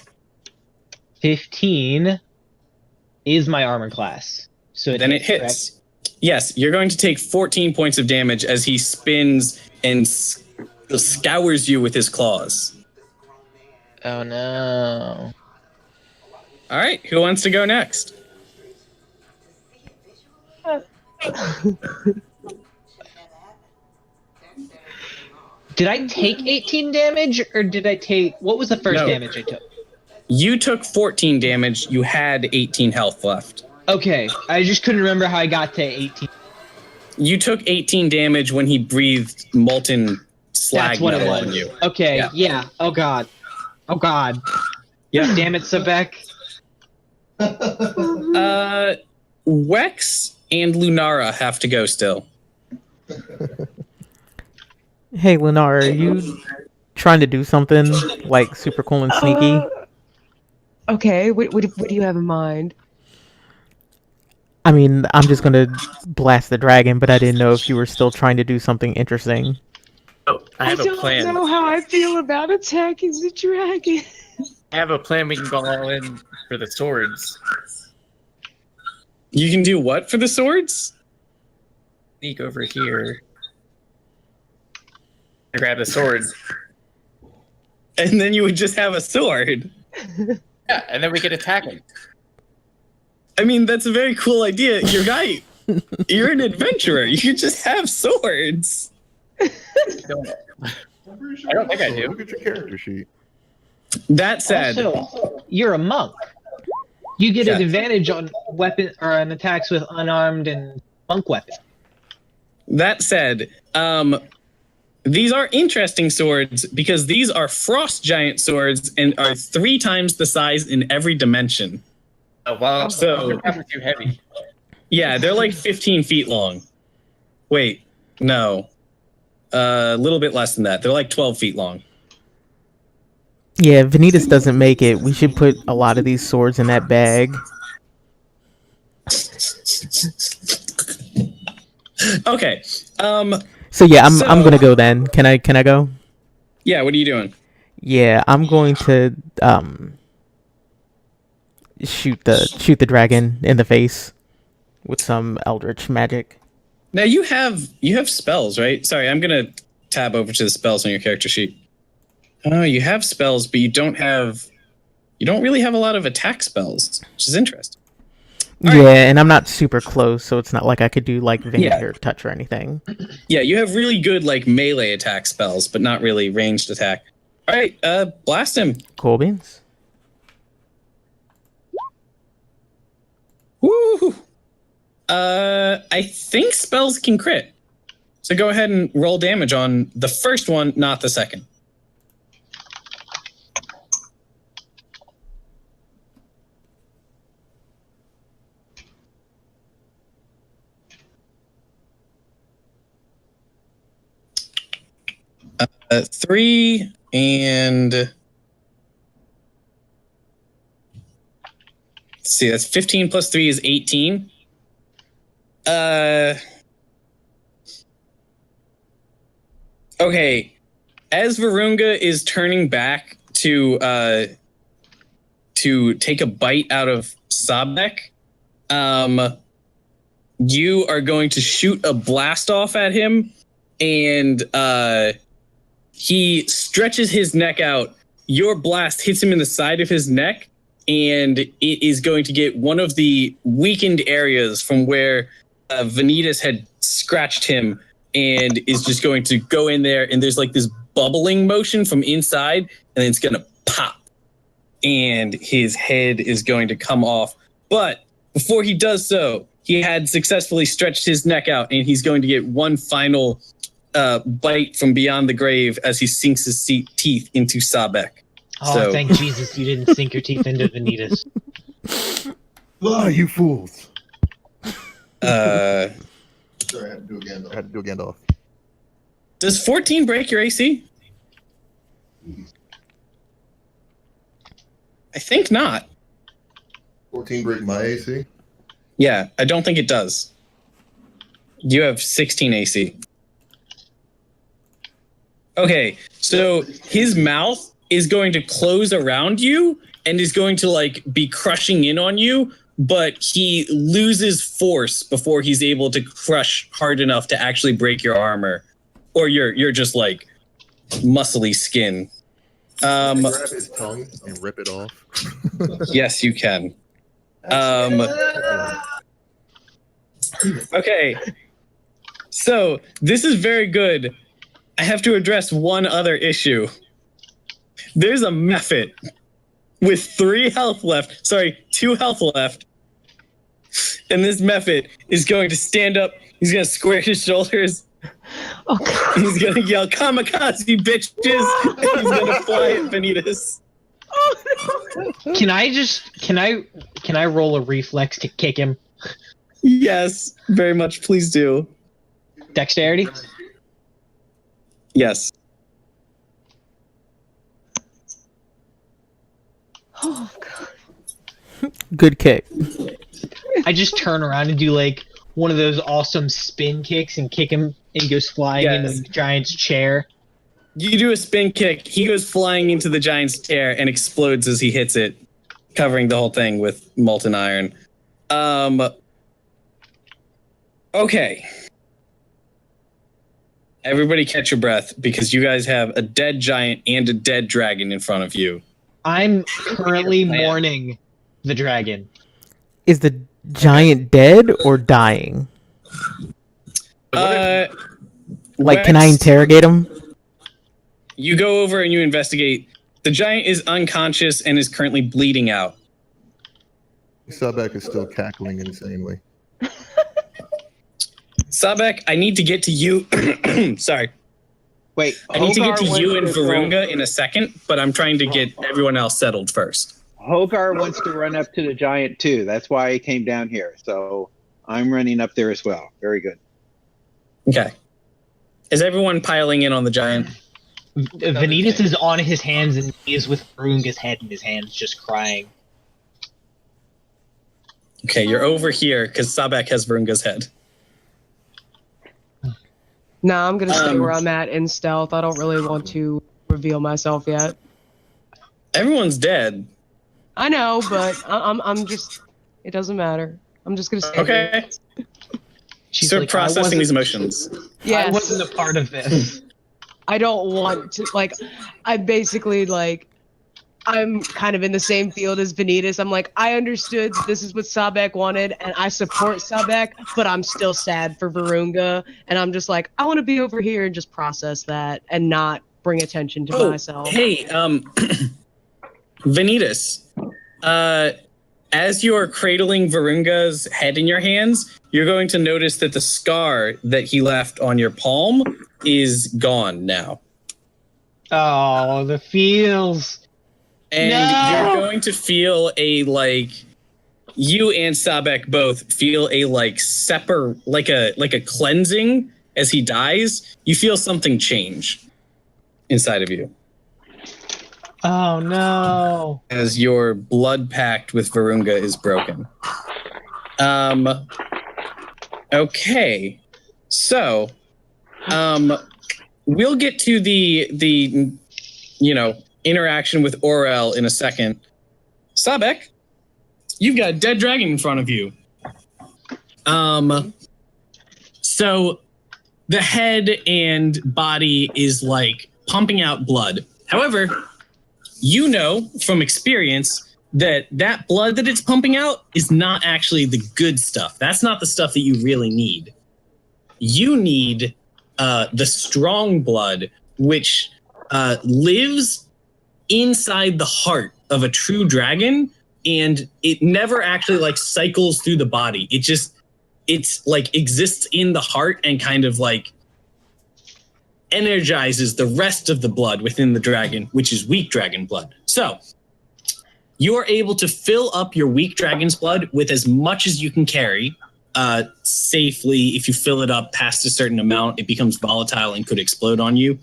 15 is my armor class. So then it hits. Correct? Yes, you're going to take 14 points of damage as he spins and scours you with his claws. Oh no. All right, who wants to go next? Did I take 18 damage, or did I take... What was the first damage I took? You took 14 damage. You had 18 health left. Okay, I just couldn't remember how I got to 18. You took 18 damage when he breathed molten slag metal on you. Okay, yeah. Oh god. Yeah, damn it, Sebek. Wex and Lunara have to go still. Hey, Lenara, are you trying to do something like super cool and sneaky? Okay, what do you have in mind? I mean, I'm just gonna blast the dragon, but I didn't know if you were still trying to do something interesting. Oh, I have a plan. don't know how I feel about attacking the dragon. I have a plan. We can go all in for the swords. You can do what for the swords? Sneak over here. Grab the sword. And then you would just have a sword. Yeah, and then we could attack him. I mean, that's a very cool idea. You're an adventurer. You could just have swords. I don't think I do. Look at your character sheet. That said, Also, you're a monk. You get an advantage on weapon or on attacks with unarmed and monk weapon. that said, these are interesting swords because these are frost giant swords and are 3 times the size in every dimension. Oh, wow. So They're probably too heavy. Yeah, they're like 15 feet long. Wait, no. A little bit less than that. They're like 12 feet long. Yeah, Vanitas doesn't make it. We should put a lot of these swords in that bag. Okay. So yeah, I'm gonna go then. Can I go? Yeah, what are you doing? Yeah, I'm going to shoot the dragon in the face with some eldritch magic. Now you have spells, right? Sorry, I'm gonna tab over to the spells on your character sheet. Oh, you have spells, but you don't really have a lot of attack spells, which is interesting. And I'm not super close, so it's not like I could do like Vanish or touch or anything. Yeah, you have really good like melee attack spells, but not really ranged attack. All right, blast him. Cool beans. Woo! I think spells can crit. So go ahead and roll damage on the first one, not the second. Three and let's see, that's 15 plus 3 is 18. Okay. As Virunga is turning back to take a bite out of Sabek, you are going to shoot a blast off at him, and he stretches his neck out. Your blast hits him in the side of his neck, and it is going to get one of the weakened areas from where Vanitas had scratched him, and is just going to go in there, and there's like this bubbling motion from inside, and then it's going to pop, and his head is going to come off. But before he does so, he had successfully stretched his neck out, and he's going to get one final bite from beyond the grave as he sinks his teeth into Sabek. Oh, thank Jesus you didn't sink your teeth into Vanitas. Ah, you fools. Sorry, I had to do Gandalf. Does 14 break your AC? I think not. 14 break my AC? Yeah, I don't think it does. You have 16 AC. Okay, so his mouth is going to close around you and is going to like be crushing in on you, but he loses force before he's able to crush hard enough to actually break your armor, or you're just like muscly skin. Grab his tongue and rip it off. Yes, you can. Okay, so this is very good. I have to address one other issue. There's a Mephit with 2 health left. And this Mephit is going to stand up. He's going to square his shoulders. Oh, God. He's going to yell, "Kamikaze, bitches!" And he's going to fly at Vanitas. Oh, no. Can I roll a reflex to kick him? Yes, very much. Please do. Dexterity? Yes. Oh god. Good kick. I just turn around and do like one of those awesome spin kicks and kick him, and he goes flying into the giant's chair. You do a spin kick. He goes flying into the giant's chair and explodes as he hits it, covering the whole thing with molten iron. Okay. Everybody catch your breath because you guys have a dead giant and a dead dragon in front of you. I'm currently mourning the dragon. Is the giant dead or dying? Like, can I interrogate him? You go over and you investigate. The giant is unconscious and is currently bleeding out. Sabek is still cackling insanely. Sabek, I need to get to you. Sorry. Wait, I need to get to Hogar you and wants to Varunga in a second, but I'm trying to get everyone else settled first. Hogar wants to run up to the giant too. That's why he came down here. So I'm running up there as well. Very good. Okay. Is everyone piling in on the giant? Vanitas is on his hands and knees with Varunga's head in his hands, just crying. Okay, you're over here because Sabek has Varunga's head. Nah, I'm gonna stay where I'm at in stealth. I don't really want to reveal myself yet. Everyone's dead. I know, but I'm just. It doesn't matter. I'm just gonna stay. Okay. She's Start like, processing these emotions. Yes. I wasn't a part of this. I don't want to, like, I basically, like, I'm kind of in the same field as Vanitas. I'm like, I understood this is what Sabek wanted, and I support Sabek, but I'm still sad for Varunga, and I'm just like, I want to be over here and just process that and not bring attention to myself. Hey, Vanitas, as you're cradling Varunga's head in your hands, you're going to notice that the scar that he left on your palm is gone now. Oh, the feels. And you're going to feel a, like, you and Sabek both feel a, like, like a cleansing as he dies. You feel something change inside of you. Oh, no. As your blood pact with Varunga is broken. Okay. So, we'll get to the interaction with Orel in a second. Sabek, you've got a dead dragon in front of you. So the head and body is like pumping out blood. However, you know from experience that blood that it's pumping out is not actually the good stuff. That's not the stuff that you really need. You need the strong blood, which lives inside the heart of a true dragon, and it never actually like cycles through the body. It's like exists in the heart and kind of like energizes the rest of the blood within the dragon, which is weak dragon blood. So you are able to fill up your weak dragon's blood with as much as you can carry safely. If you fill it up past a certain amount, it becomes volatile and could explode on you.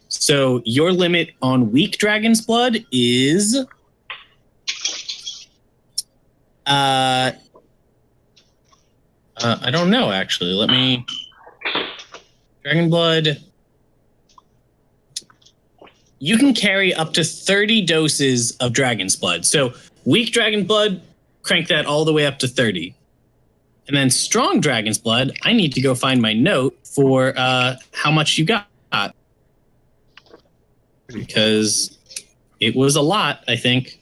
So your limit on weak dragon's blood is I don't know, actually. Let me dragon blood. You can carry up to 30 doses of dragon's blood. So weak dragon blood, crank that all the way up to 30. And then strong dragon's blood, I need to go find my note for how much you got. Because it was a lot, I think.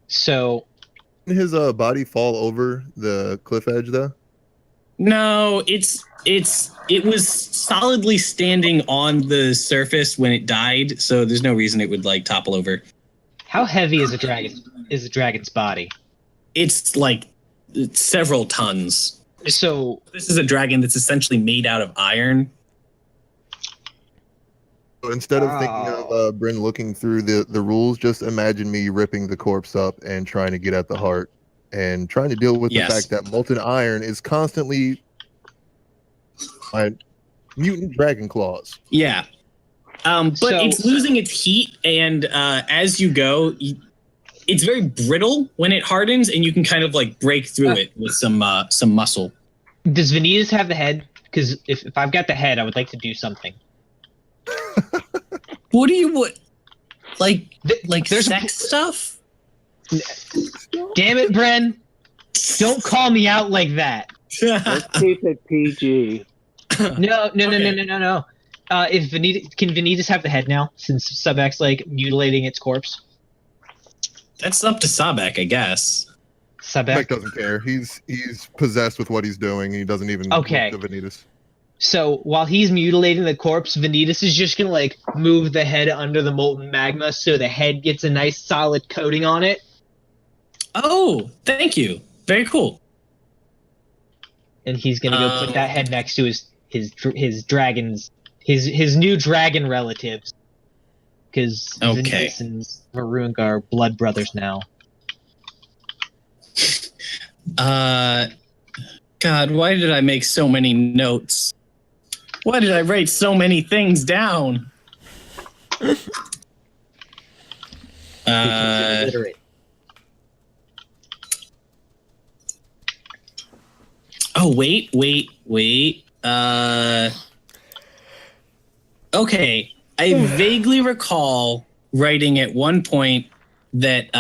So did his body fall over the cliff edge though? No, it was solidly standing on the surface when it died, so there's no reason it would like topple over. how heavy is a dragon's body? It's like several tons. So this is a dragon that's essentially made out of iron. So instead of thinking of Bryn looking through the rules, just imagine me ripping the corpse up and trying to get at the heart and trying to deal with the fact that molten iron is constantly my mutant dragon claws. Yeah. But it's losing its heat, and as you go, it's very brittle when it hardens, and you can kind of like break through it with some muscle. Does Vanitas have the head? Because if I've got the head, I would like to do something. What do you like there's sex stuff? Damn it, Bren! Don't call me out like that. Let's keep it PG. No. If can Vanitas have the head now, since Sabek's like mutilating its corpse? That's up to Sabek, I guess. Sabek doesn't care. He's possessed with what he's doing. He doesn't even look to Vanitas. So while he's mutilating the corpse, Vanitas is just gonna like move the head under the molten magma so the head gets a nice solid coating on it. Oh, thank you. Very cool. And he's gonna go put that head next to his dragons, his new dragon relatives. Because Vanitas and Varunga are blood brothers now. God, why did I make so many notes? Why did I write so many things down? Oh, wait. Okay. I vaguely recall writing at one point that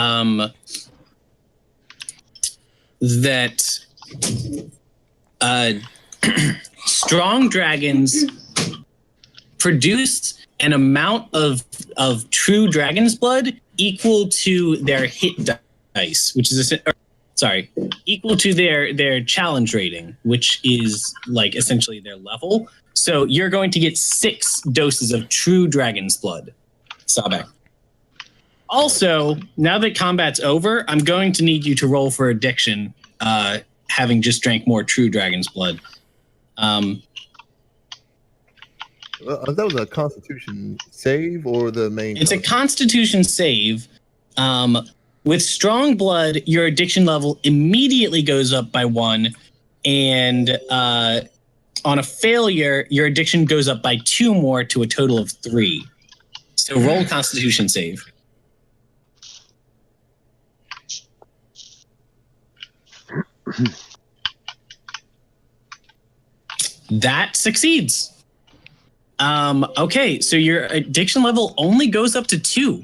strong dragons produce an amount of true dragon's blood equal to their hit dice, which is equal to their challenge rating, which is like essentially their level. So you're going to get 6 doses of true dragon's blood, Sabek. Also, now that combat's over, I'm going to need you to roll for addiction, having just drank more true dragon's blood. That was a Constitution save or the main? It's a Constitution save. With strong blood, your addiction level immediately goes up by 1, and on a failure, your addiction goes up by 2 more to a total of 3. So roll Constitution save. That succeeds. Okay, so your addiction level only goes up to 2.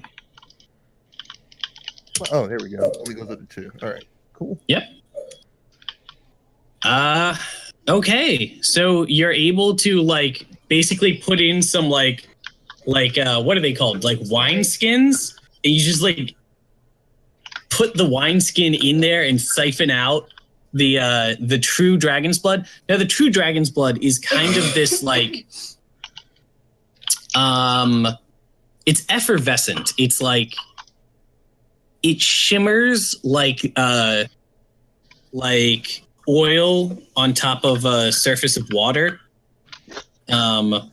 Oh, there we go. Only goes up to 2. All right, cool. Yep. Okay, so you're able to like basically put in some like what are they called? Like wine skins, and you just like put the wine skin in there and siphon out the true dragon's blood. Now the true dragon's blood is kind of this like it's effervescent. It's like it shimmers like oil on top of a surface of water. And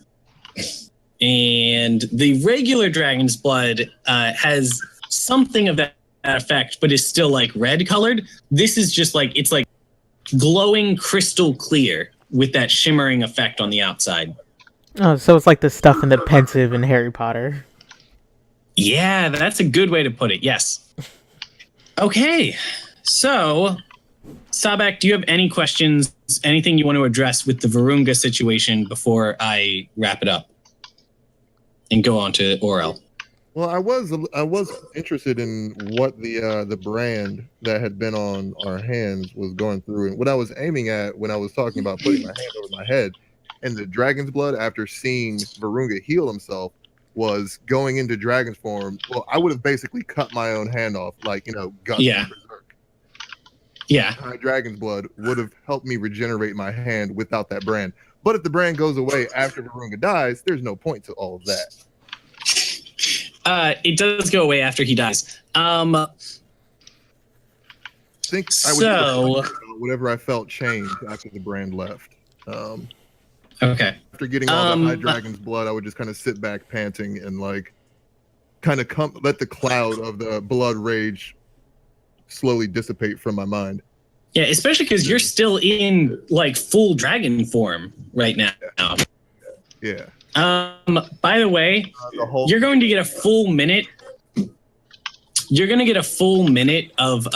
the regular dragon's blood has something of that effect, but is still like red colored. This is just like, it's like glowing crystal clear with that shimmering effect on the outside. Oh, so it's like the stuff in the Pensive in Harry Potter. Yeah, that's a good way to put it. Yes. Okay. So, Sabek, do you have any questions, anything you want to address with the Varunga situation before I wrap it up and go on to Aurel? Well, I was interested in what the brand that had been on our hands was going through, and what I was aiming at when I was talking about putting my hand over my head, and the dragon's blood after seeing Varunga heal himself was going into dragon's form. Well, I would have basically cut my own hand off, like, guts. Yeah. Yeah. My dragon's blood would have helped me regenerate my hand without that brand. But if the brand goes away after Varunga dies, there's no point to all of that. It does go away after he dies. I think I would whatever I felt changed after the brand left. Okay. After getting all that high dragon's blood, I would just kind of sit back panting and like kind of let the cloud of the blood rage slowly dissipate from my mind. Yeah, especially because you're still in like full dragon form right now. Yeah. By the way, you're going to get a full minute. You're going to get a full minute of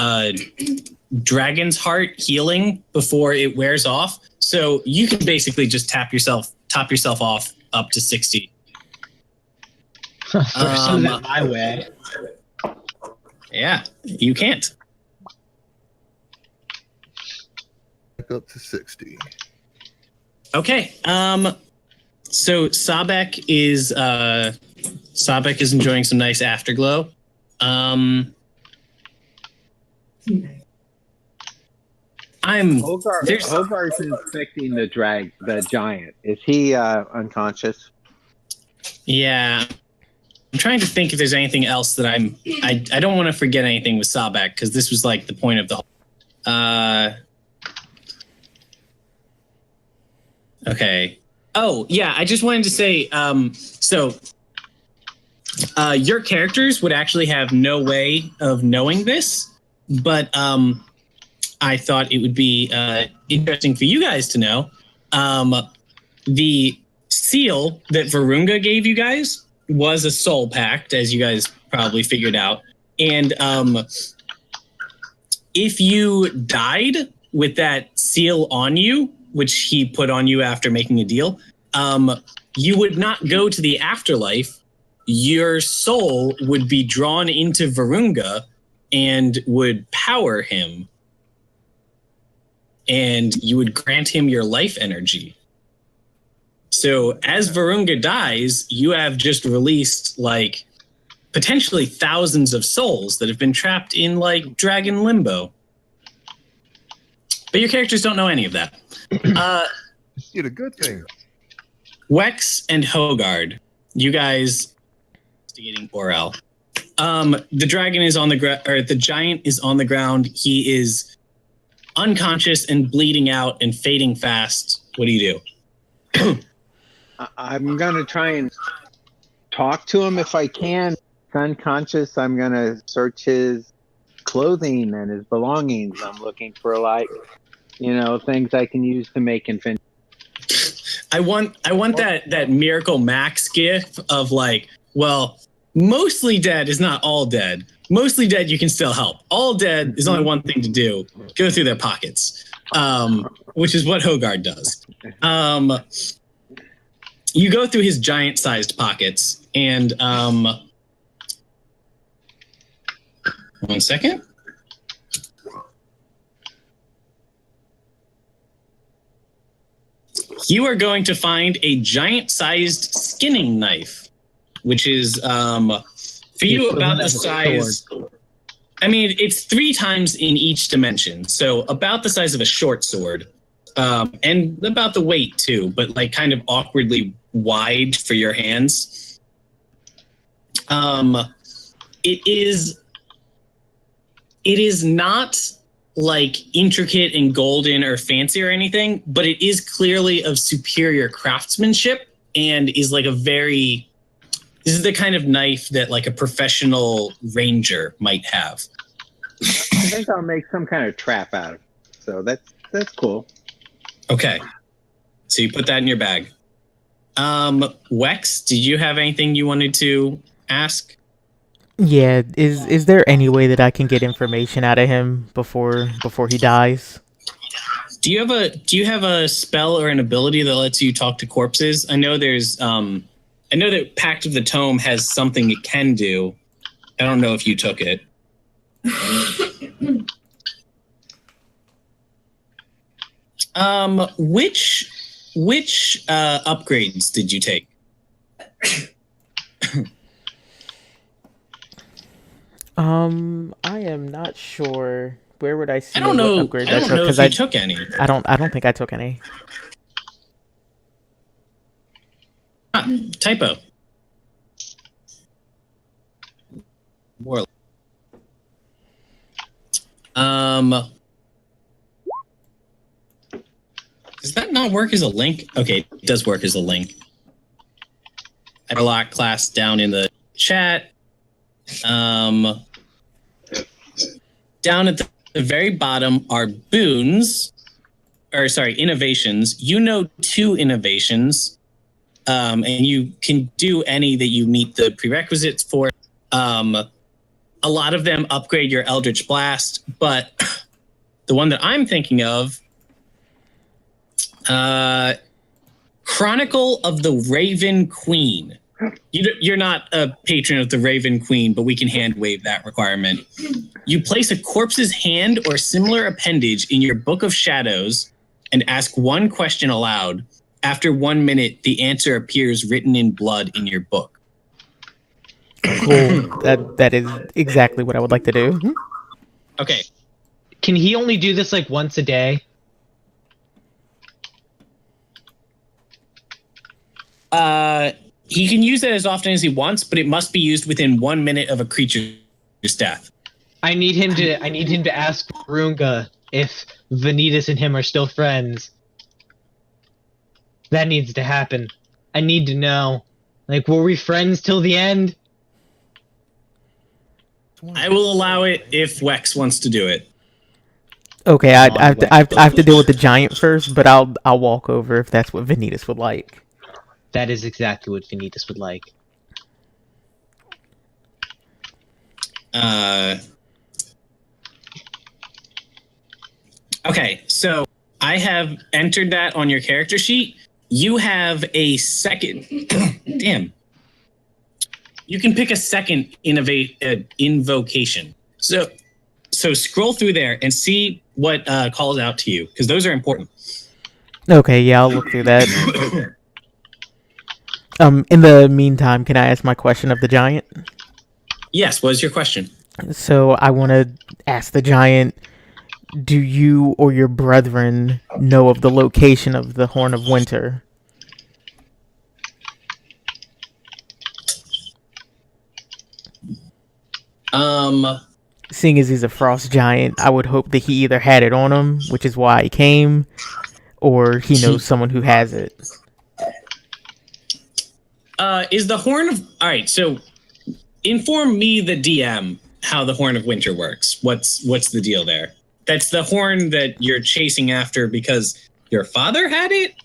Dragon's Heart healing before it wears off. So you can basically just top yourself off up to 60. My way. Yeah, you can't. Back up to 60. Okay. So Sabek is enjoying some nice afterglow. Hogarth's inspecting the giant. Is he unconscious? Yeah. I'm trying to think if there's anything else that I don't want to forget anything with Sabek because this was like the point of the whole. Okay. Oh, yeah, I just wanted to say, your characters would actually have no way of knowing this, but I thought it would be interesting for you guys to know. The seal that Varunga gave you guys was a soul pact, as you guys probably figured out. And if you died with that seal on you, which he put on you after making a deal, you would not go to the afterlife. Your soul would be drawn into Varunga and would power him. And you would grant him your life energy. So as Varunga dies, you have just released like potentially thousands of souls that have been trapped in like dragon limbo. But your characters don't know any of that. Did a good thing. Wex and Hogard, you guys investigating Orel. The dragon is on the ground, or the giant is on the ground. He is unconscious and bleeding out and fading fast. What do you do? I'm gonna try and talk to him if I can. If unconscious, I'm gonna search his clothing and his belongings. I'm looking for like, things I can use to make infinity. I want that Miracle Max gif of like, well, mostly dead is not all dead. Mostly dead you can still help. All dead is only one thing to do: go through their pockets, which is what Hogard does. You go through his giant-sized pockets, and 1 second. You are going to find a giant-sized skinning knife, which is for you about the size. I mean, it's 3 times in each dimension, so about the size of a short sword, and about the weight too, but like kind of awkwardly wide for your hands. It is not like intricate and golden or fancy or anything, but it is clearly of superior craftsmanship and is like this is the kind of knife that like a professional ranger might have. I think I'll make some kind of trap out of it. So that's cool. Okay. So you put that in your bag. Wex, did you have anything you wanted to ask? Yeah, is there any way that I can get information out of him before he dies? Do you have a spell or an ability that lets you talk to corpses? I know that Pact of the Tome has something it can do. I don't know if you took it. Which upgrades did you take? I am not sure. Where would I see? I don't know. Upgrades I don't know if you took any. I don't think I took any. Typo. More. Does that not work as a link? Okay, it does work as a link. I have a lot class down in the chat. Down at the very bottom are boons, innovations. You know 2 innovations, and you can do any that you meet the prerequisites for. A lot of them upgrade your Eldritch Blast, but the one that I'm thinking of, Chronicle of the Raven Queen. You're not a patron of the Raven Queen, but we can hand wave that requirement. You place a corpse's hand or similar appendage in your Book of Shadows and ask one question aloud. After 1 minute, the answer appears written in blood in your book. Cool. That is exactly what I would like to do. Okay. Can he only do this like once a day? He can use it as often as he wants, but it must be used within 1 minute of a creature's death. I need him to ask Runga if Vanitas and him are still friends. That needs to happen. I need to know. Like, were we friends till the end? I will allow it if Wex wants to do it. Okay, I have to deal with the giant first, but I'll walk over if that's what Vanitas would like. That is exactly what Vanitas would like. Okay, so I have entered that on your character sheet. You have a second. Damn. You can pick a second invocation. So scroll through there and see what calls out to you, because those are important. Okay, yeah, I'll look through that. In the meantime, can I ask my question of the giant? Yes, what is your question? So I want to ask the giant, do you or your brethren know of the location of the Horn of Winter? Seeing as he's a frost giant, I would hope that he either had it on him, which is why he came, or he knows someone who has it. Is the Horn of... All right, so inform me, the DM, how the Horn of Winter works. What's the deal there? That's the horn that you're chasing after because your father had it?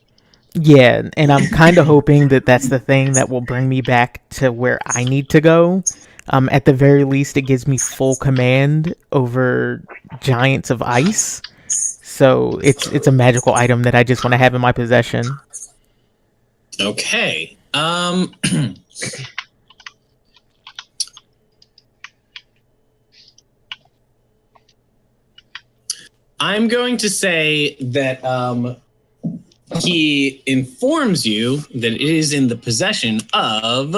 Yeah, and I'm kind of hoping that that's the thing that will bring me back to where I need to go. At the very least, it gives me full command over giants of ice. So it's a magical item that I just want to have in my possession. Okay. I'm going to say that he informs you that it is in the possession of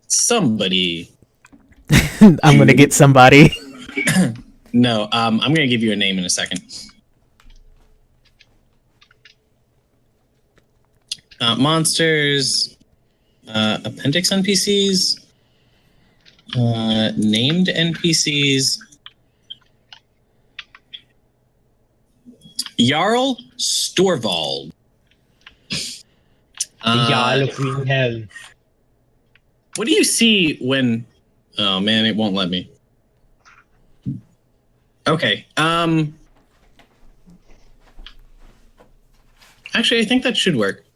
somebody. I'm going to get somebody. No, I'm going to give you a name in a second. Monsters, appendix NPCs, named NPCs. Jarl Storvald. Jarl of Greenhelm. What do you see when... Oh, man, it won't let me. Okay. Actually, I think that should work.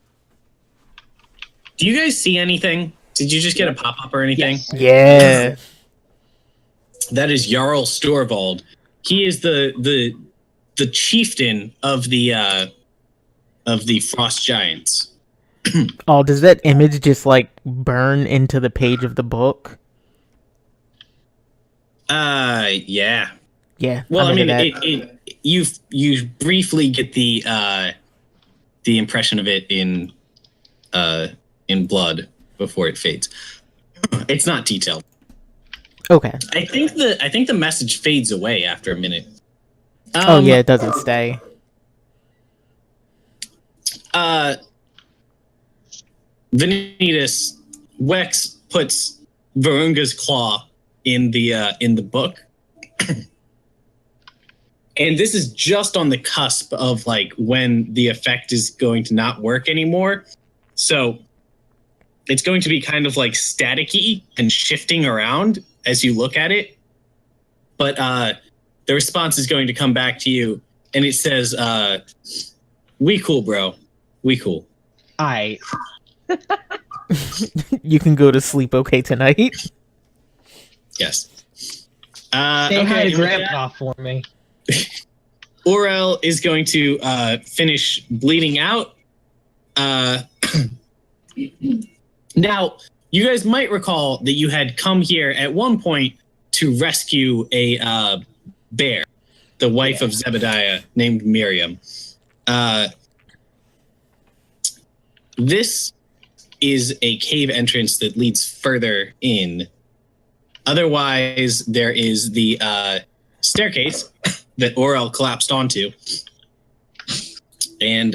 Do you guys see anything? Did you just get a pop-up or anything? Yes. Yeah. That is Jarl Storvald. He is the chieftain of the Frost Giants. Oh, does that image just like burn into the page of the book? Yeah. Yeah. Well, I mean, you briefly get the impression of it in blood before it fades. It's not detailed. Okay. I think the message fades away after a minute. Oh yeah, it doesn't stay. Vanitas, Wex puts Varunga's claw in the book. And this is just on the cusp of like when the effect is going to not work anymore. So it's going to be kind of like staticky and shifting around as you look at it. But the response is going to come back to you, and it says, "We cool, bro. We cool." You can go to sleep okay tonight. Yes. Say hi to Grandpa for me. Aurel is going to finish bleeding out. Now, you guys might recall that you had come here at one point to rescue a bear, the wife of Zebediah, named Miriam. This is a cave entrance that leads further in. Otherwise, there is the staircase that Aurel collapsed onto. And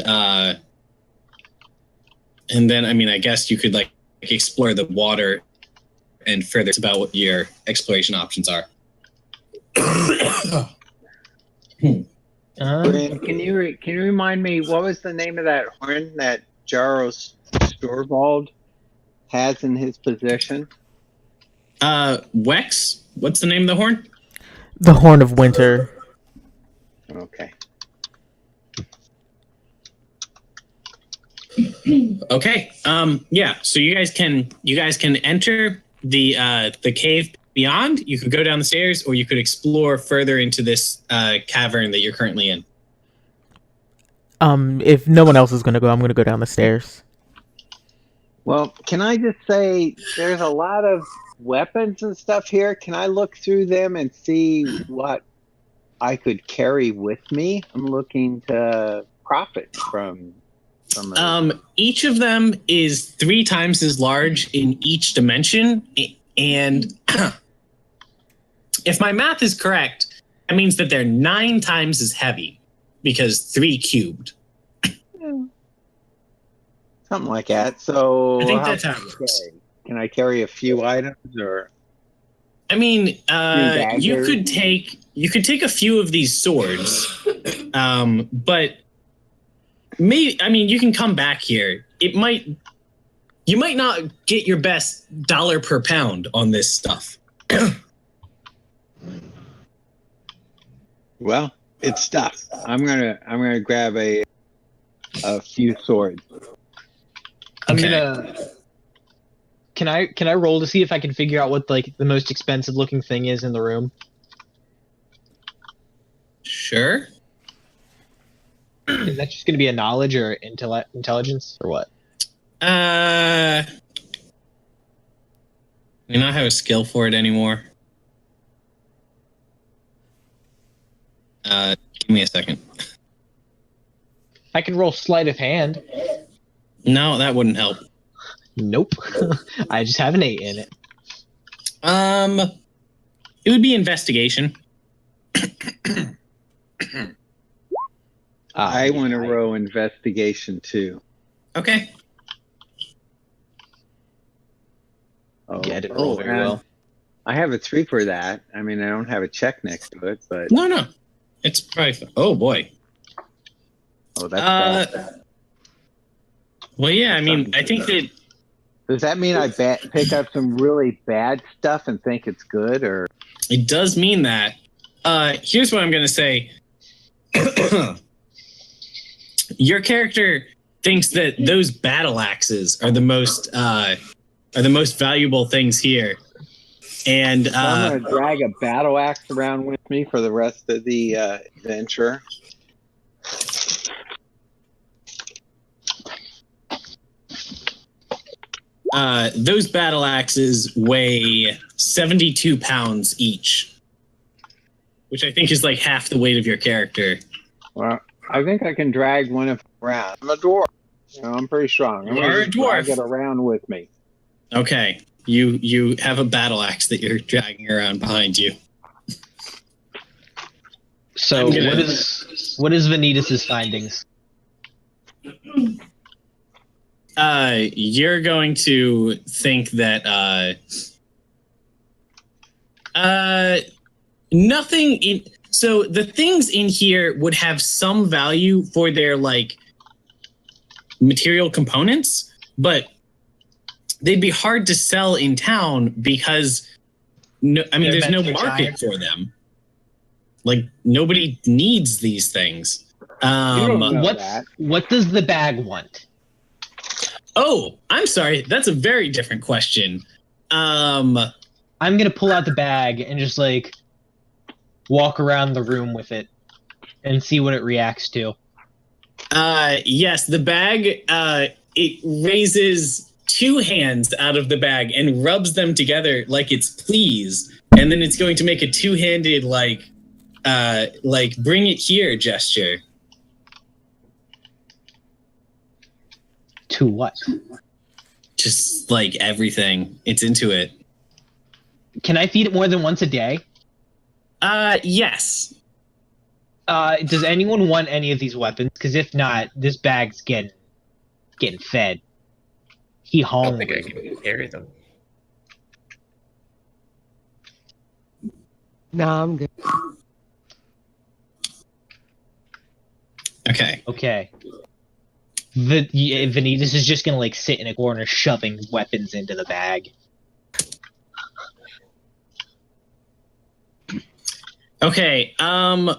then, I mean, I guess you could like explore the water and further about what your exploration options are. Bryn, can you remind me what was the name of that horn that Jaros Storvald has in his possession? Wex? What's the name of the horn? The Horn of Winter. Okay. Okay. Yeah. So you guys can enter the cave beyond. You could go down the stairs, or you could explore further into this cavern that you're currently in. If no one else is gonna go, I'm gonna go down the stairs. Well, can I just say there's a lot of weapons and stuff here. Can I look through them and see what I could carry with me? I'm looking to profit from each of them is 3 times as large in each dimension, and if my math is correct, that means that they're 9 times as heavy because 3 cubed. Something like that. So I think that's how it works. Can I carry a few items, or? I mean, you could take a few of these swords, but maybe, I mean, you can come back here. You might not get your best dollar per pound on this stuff. Well, it's stuff. I'm gonna grab a few swords. Can I roll to see if I can figure out what like the most expensive looking thing is in the room? Sure. Is that just going to be a knowledge or intelligence or what? I do not have a skill for it anymore. Give me a second. I can roll sleight of hand. No, that wouldn't help. Nope. I just have an 8 in it. It would be investigation. I want to roll investigation too. Okay. Oh, yeah, I didn't roll very well. I have a 3 for that. I mean, I don't have a check next to it, but no, it's probably. Oh boy. Oh, that's bad. Well, yeah. I mean, I think that. Does that mean I pick up some really bad stuff and think it's good, or? It does mean that. Here's what I'm going to say. Your character thinks that those battle axes are the most valuable things here, and I'm going to drag a battle axe around with me for the rest of the adventure. Those battle axes weigh 72 pounds each, which I think is like half the weight of your character. Well, I think I can drag one of them around. I'm a dwarf. You know, I'm pretty strong. I'm You're a dwarf. Drag it around with me. Okay, you have a battle axe that you're dragging around behind you. So what is Vanitas' findings? You're going to think that nothing in So the things in here would have some value for their like material components, but they'd be hard to sell in town because there's no market for them. Like nobody needs these things. What does the bag want? Oh, I'm sorry. That's a very different question. I'm gonna pull out the bag and just like walk around the room with it and see what it reacts to. Yes, the bag. It raises two hands out of the bag and rubs them together like it's pleased, and then it's going to make a two-handed like bring it here gesture. To what? Just like everything. It's into it. Can I feed it more than once a day? Yes. Does anyone want any of these weapons? Because if not, this bag's getting fed. He hungry. I don't think I can carry them. Nah, I'm good. Okay. Vanitas is just gonna like sit in a corner shoving weapons into the bag. Okay, I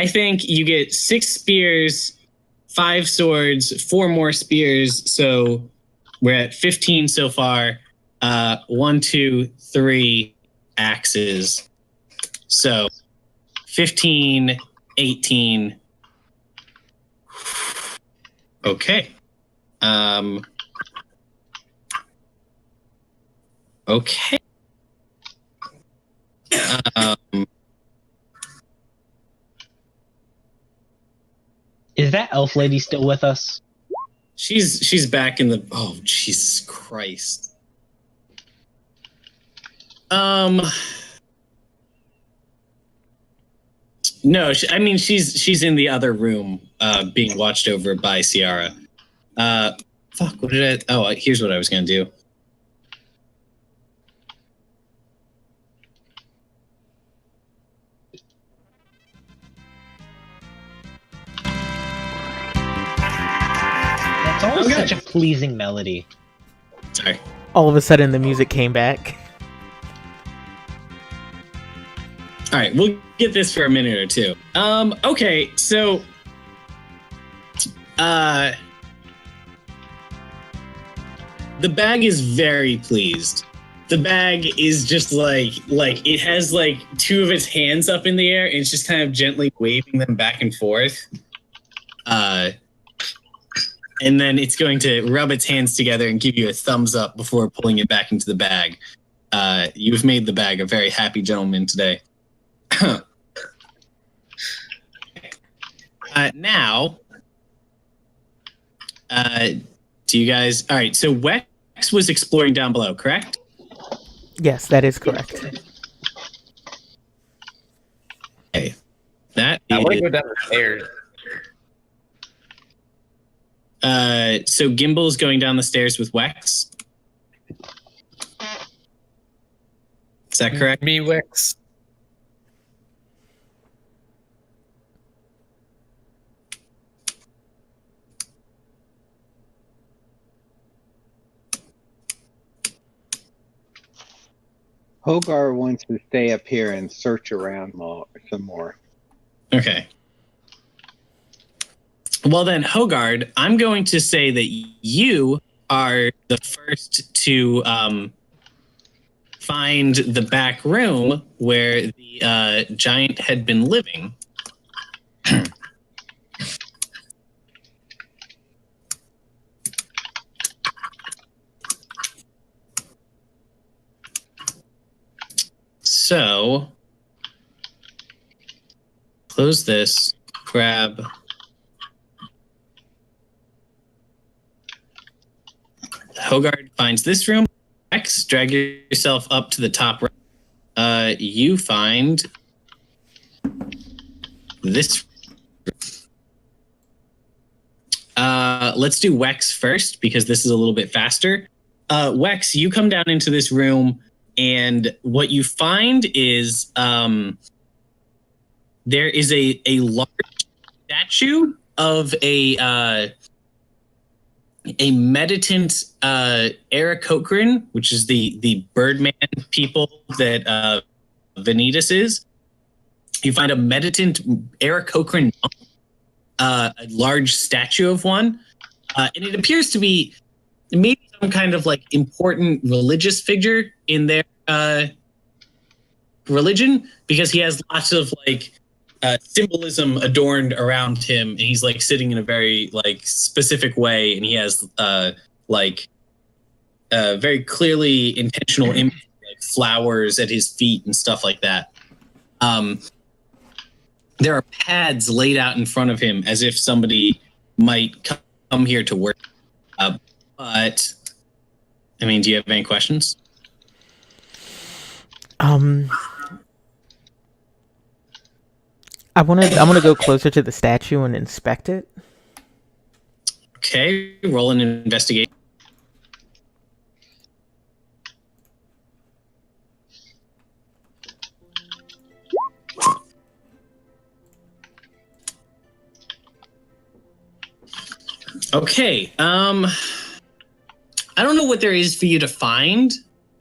think you get 6 spears, 5 swords, 4 more spears, so we're at 15 so far. 1, 2, 3 axes. So 15, 18. Okay. Okay. Is that elf lady still with us? She's back in the. Oh, Jesus Christ. No, she's in the other room, being watched over by Ciara. Fuck. What did I? Oh, here's what I was gonna do. That's always such a pleasing melody. Sorry. All of a sudden, the music came back. All right, we'll get this for a minute or two. Okay, so, the bag is very pleased. The bag is just like it has like 2 of its hands up in the air, and it's just kind of gently waving them back and forth. And then it's going to rub its hands together and give you a thumbs up before pulling it back into the bag. You've made the bag a very happy gentleman today. Now, do you guys... All right, so Wex was exploring down below, correct? Yes, that is correct. Okay. That I want to go down the stairs. So Gimbal is going down the stairs with Wex. Is that correct? Me, Wex. Hogar wants to stay up here and search around some more. Okay. Well then, Hogard, I'm going to say that you are the first to find the back room where the giant had been living. So, close this, grab... Hogard finds this room. X, drag yourself up to the top right. You find this. Let's do Wex first because this is a little bit faster. Wex, you come down into this room and what you find is there is a large statue of a meditant Aarakocra, which is the Birdman people that Vanitas is. You find a meditant Aarakocra monk, a large statue of one, and it appears to be maybe some kind of like important religious figure in their religion, because he has lots of like symbolism adorned around him, and he's like sitting in a very like specific way, and he has very clearly intentional images, like flowers at his feet and stuff like that. There are pads laid out in front of him as if somebody might come here to work. But I mean, do you have any questions? I want to go closer to the statue and inspect it. Okay, roll an investigation. Okay, I don't know what there is for you to find.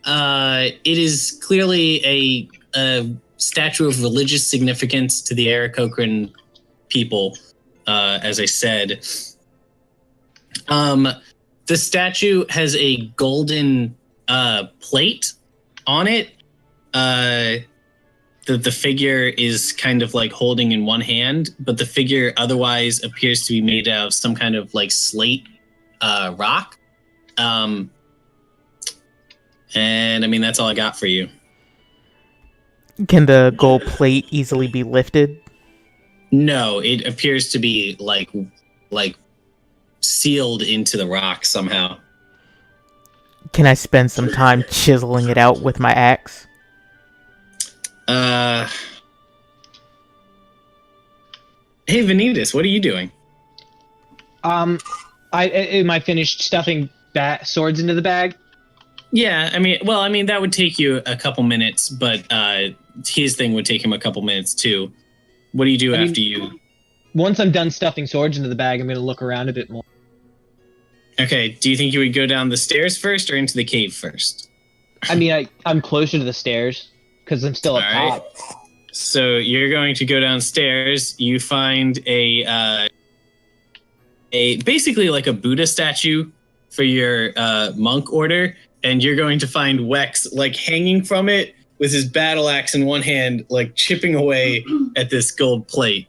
It is clearly a statue of religious significance to the Aarakocra people, as I said. The statue has a golden plate on it. The figure is kind of like holding in one hand, but the figure otherwise appears to be made out of some kind of like slate rock. And I mean, that's all I got for you. Can the gold plate easily be lifted? No, it appears to be like sealed into the rock somehow. Can I spend some time chiseling it out with my axe? Hey Vanitas, what are you doing? Am I finished stuffing swords into the bag? Yeah, I mean that would take you a couple minutes, but his thing would take him a couple minutes too. What do you do after you? Once I'm done stuffing swords into the bag, I'm going to look around a bit more. Okay, do you think you would go down the stairs first or into the cave first? I mean, I'm closer to the stairs because I'm still up top. So you're going to go downstairs. You find a basically like a Buddha statue for your monk order, and you're going to find Wex like hanging from it with his battle axe in one hand, like chipping away at this gold plate.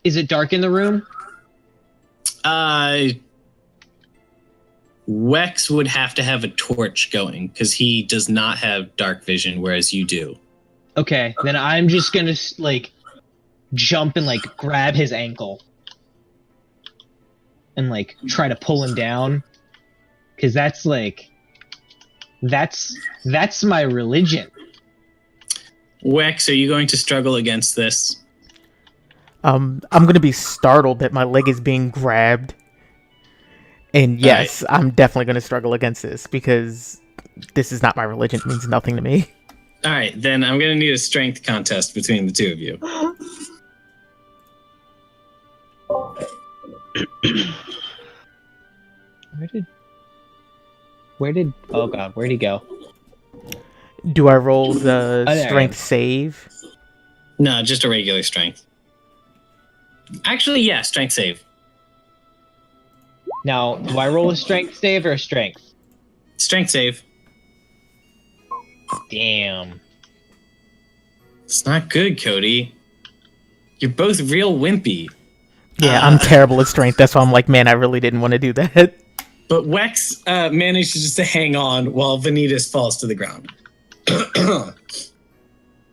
Is it dark in the room? Wex would have to have a torch going because he does not have dark vision, whereas you do. Okay, then I'm just gonna like jump and like grab his ankle and like try to pull him down, because that's my religion. Wex, are you going to struggle against this? I'm gonna be startled that my leg is being grabbed. And yes, right. I'm definitely gonna struggle against this because this is not my religion. It means nothing to me. All right, then I'm gonna need a strength contest between the two of you. Where'd he go? Do I roll the strength save? No, just a regular strength. Actually, yeah, strength save. Now, do I roll a strength save or a strength? Strength save. Damn. It's not good, Cody. You're both real wimpy. Yeah, I'm terrible at strength. That's why I'm like, man, I really didn't want to do that. But Wex manages just to hang on while Vanitas falls to the ground.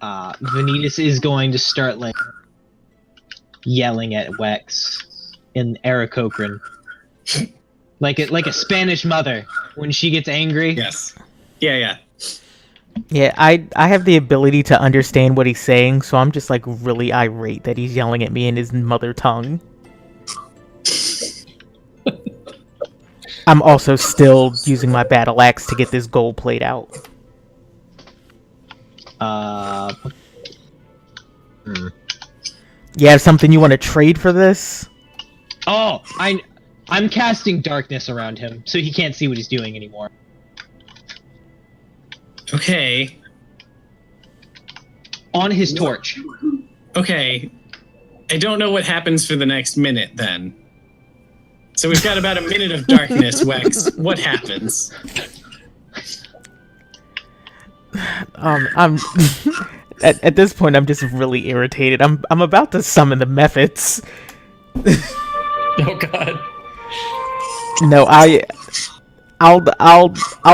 Vanitas is going to start like yelling at Wex in Aarakocra. like a Spanish mother when she gets angry. Yes. Yeah. Yeah, I have the ability to understand what he's saying, so I'm just like really irate that he's yelling at me in his mother tongue. I'm also still using my battle axe to get this gold plate out. You have something you want to trade for this? Oh, I'm casting darkness around him, so he can't see what he's doing anymore. Okay. On his torch. Okay. I don't know what happens for the next minute then. So we've got about a minute of darkness, Wex. What happens? I'm at this point I'm just really irritated. I'm about to summon the methods. Oh God. No, I'll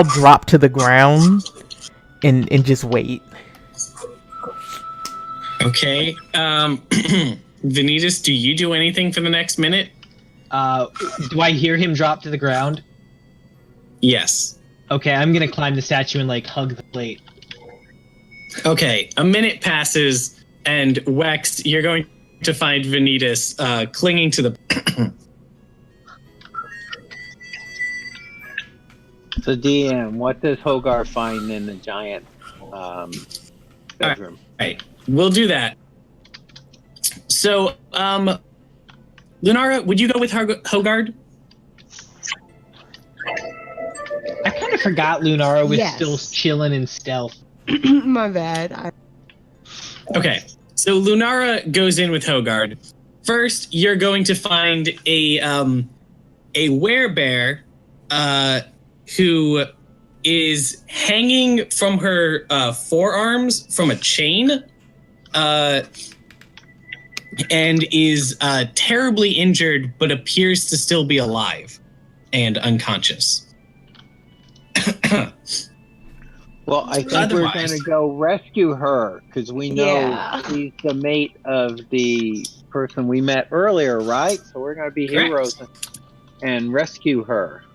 drop to the ground and just wait. Okay. Vanitas, do you do anything for the next minute? Do I hear him drop to the ground? Yes. Okay, I'm gonna climb the statue and like hug the plate. Okay, a minute passes, and Wex, you're going to find Vanitas clinging to the. So DM, what does Hogar find in the giant bedroom? All right, we'll do that. So, Lunara, would you go with Hogard? I kind of forgot Lunara was Yes. still chilling in stealth. My bad. Okay, so Lunara goes in with Hogard. First, you're going to find a werebear who is hanging from her forearms from a chain and is terribly injured but appears to still be alive and unconscious. Well, I think we're going to go rescue her because we know she's the mate of the person we met earlier, right? So we're going to be Correct. heroes and rescue her.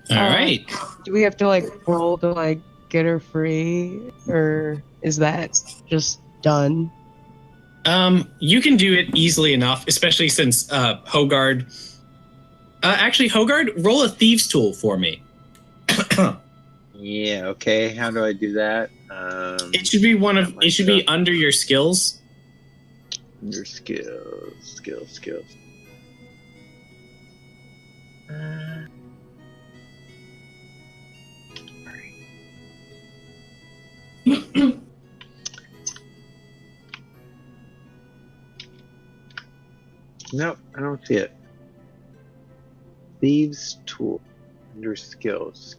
All right. Do we have to like roll to like get her free, or is that just done? You can do it easily enough, especially since Hogard. Actually, Hogard, roll a thieves' tool for me. Yeah. Okay. How do I do that? It should be It should be under your skills. Your skills. Nope, I don't see it. Thieves tool under skills.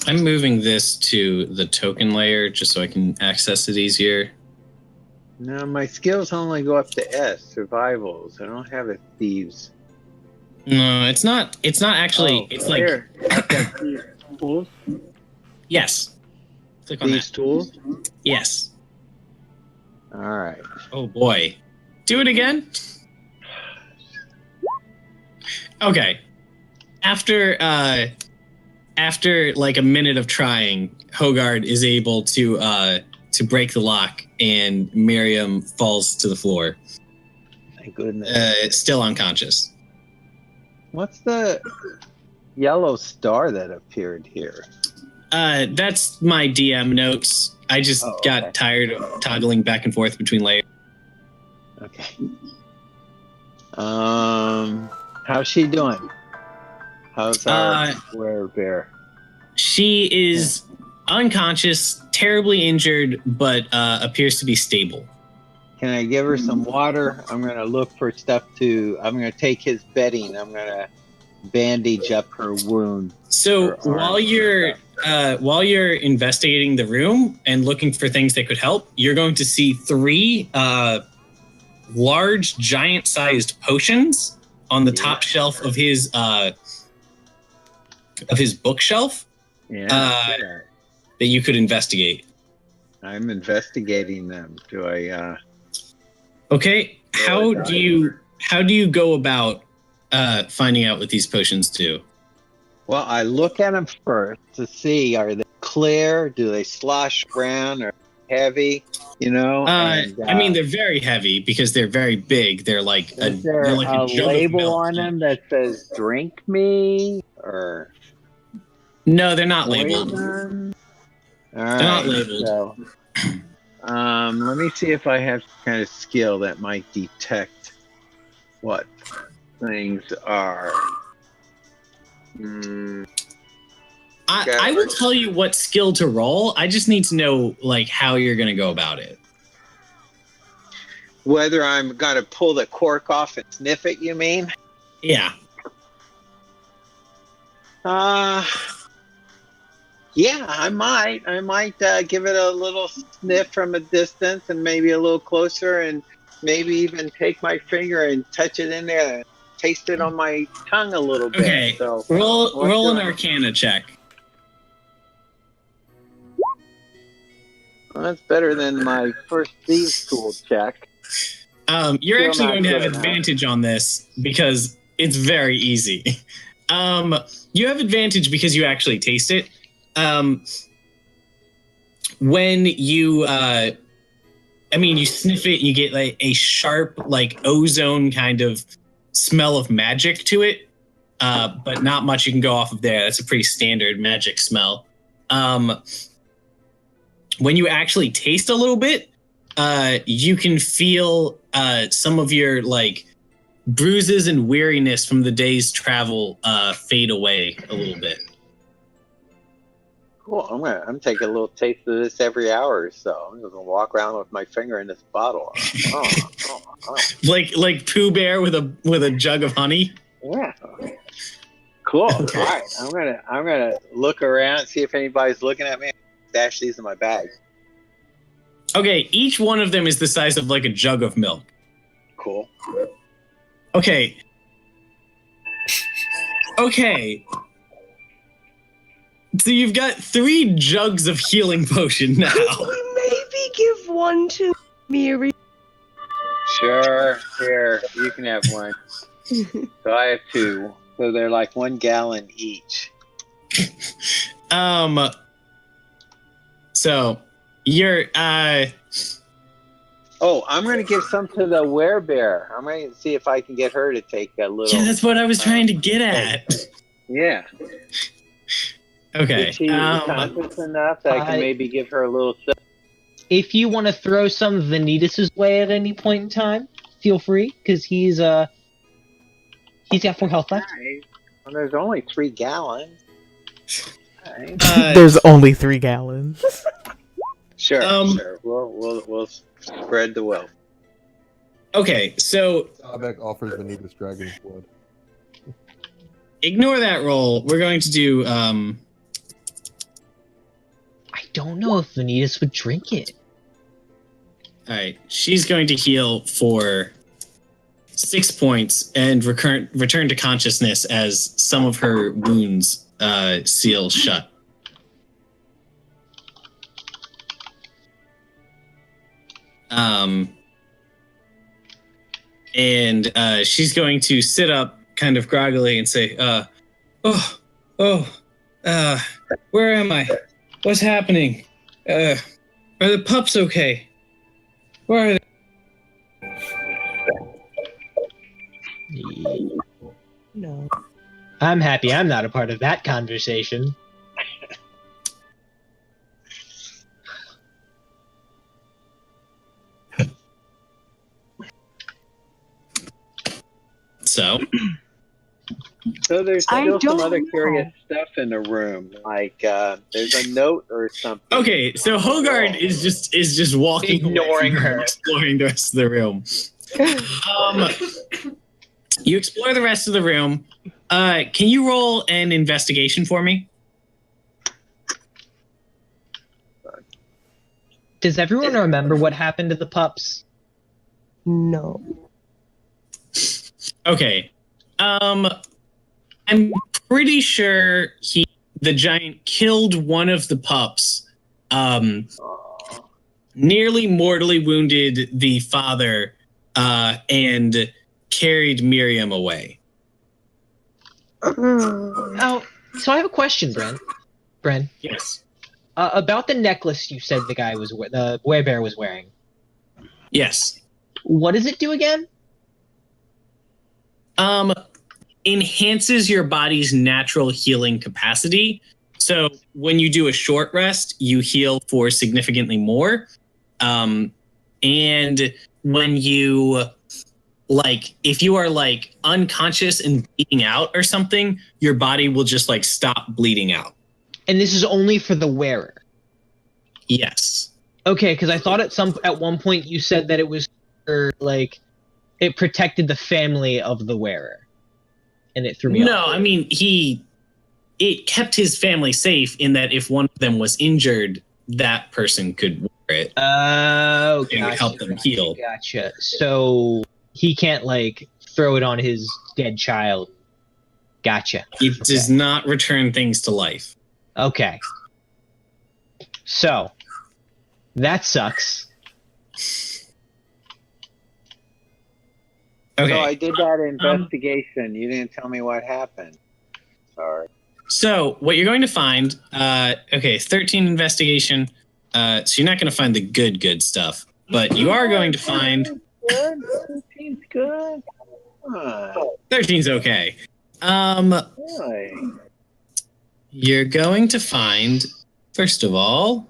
I'm moving this to the token layer just so I can access it easier. No, my skills only go up to S, survivals. I don't have a thieves. No, it's not. It's not actually. It's like here. I've got thieves tools. yes. Click on Thieves that. tools. Yes. All right. Oh boy. Do it again. Okay. After like a minute of trying, Hogard is able to break the lock, and Miriam falls to the floor. Thank goodness. Still unconscious. What's the yellow star that appeared here? That's my DM notes. I just got tired of toggling back and forth between layers. Okay. How's she doing? How's our werebear? She is unconscious, terribly injured, but appears to be stable. Can I give her some water? I'm gonna look for stuff I'm gonna take his bedding. I'm gonna bandage up her wound. So while you're investigating the room and looking for things that could help, you're going to see 3 large, giant-sized potions on the top shelf of his bookshelf. That you could investigate. I'm investigating them. Do I? Okay. How do you go about finding out what these potions do? Well, I look at them first to see, are they clear? Do they slosh around or heavy? You know? I mean, they're very heavy because they're very big. They're like is there a jug of label milk. on them that says "drink me" or? No, they're not labeled. Poison. All They're not right, labeled. so, let me see if I have some kind of skill that might detect what things are. I will tell you what skill to roll. I just need to know like how you're gonna go about it. Whether I'm gonna pull the cork off and sniff it, you mean? Yeah. Yeah, I might. I might give it a little sniff from a distance and maybe a little closer, and maybe even take my finger and touch it in there and taste it on my tongue a little bit. Okay. So Roll an Arcana check. Well, that's better than my first thieves tool check. You're Still actually not going to have good, huh? advantage on this because it's very easy. You have advantage because you actually taste it. When you, you sniff it, you get like a sharp, like ozone kind of smell of magic to it, but not much you can go off of there. That's a pretty standard magic smell. When you actually taste a little bit, you can feel some of your like bruises and weariness from the day's travel fade away a little bit. Cool. I'm taking a little taste of this every hour or so. I'm just gonna walk around with my finger in this bottle. Oh. Like Pooh Bear with a jug of honey. Yeah. Cool. Okay. All right. I'm gonna look around, see if anybody's looking at me. Stash these in my bag. Okay, each one of them is the size of like a jug of milk. Cool. Okay. So you've got 3 jugs of healing potion now. Could we maybe give one to Miri? Sure. Here, you can have one. So I have 2. So they're like 1 gallon each. So you're Oh, I'm gonna give some to the werebear. I'm gonna see if I can get her to take a little. Yeah, that's what I was trying to get at. Yeah. Okay. Is she conscious enough that I can maybe give her a little sip? If you want to throw some of Vanitas' way at any point in time, feel free, because he's got 4 health left. Right. Well, there's only 3 gallons. Right. There's only 3 gallons. Sure. We'll spread the wealth. Okay, so Sabek offers Vanitas Dragon's Blood. Ignore that roll. We're going to do I don't know if Vanitas would drink it. Alright, she's going to heal for 6 points and return to consciousness as some of her wounds seal shut. And she's going to sit up kind of groggily and say, where am I? What's happening? Are the pups okay? Where are they? No. I'm happy I'm not a part of that conversation. So there's still some other know. curious stuff in the room, like there's a note or something. okay, so Hogard is just walking, ignoring her, exploring the rest of the room. You explore the rest of the room. Can you roll an investigation for me? Does everyone remember what happened to the pups? No. Okay. I'm pretty sure the giant killed one of the pups. Nearly mortally wounded the father, and carried Miriam away. Oh, so I have a question, Bren. Yes. About the necklace you said the werebear was wearing. Yes. What does it do again? Enhances your body's natural healing capacity So when you do a short rest, you heal for significantly more. And when you if you are unconscious and bleeding out or something, your body will just stop bleeding out. And this is only for the wearer. Yes. Okay, because I thought at one point you said that it was for, it protected the family of the wearer, and it threw me off. No, I mean it kept his family safe in that if one of them was injured, that person could wear it. Oh, it would help them heal. Gotcha. So he can't throw it on his dead child. Gotcha. It does not return things to life. Okay. So that sucks. Okay. So I did that investigation. You didn't tell me what happened. Sorry. So what you're going to find, 13 investigation. So you're not going to find the good stuff, but you are going to find. Good. 13's good. 13's okay. Really? You're going to find, first of all.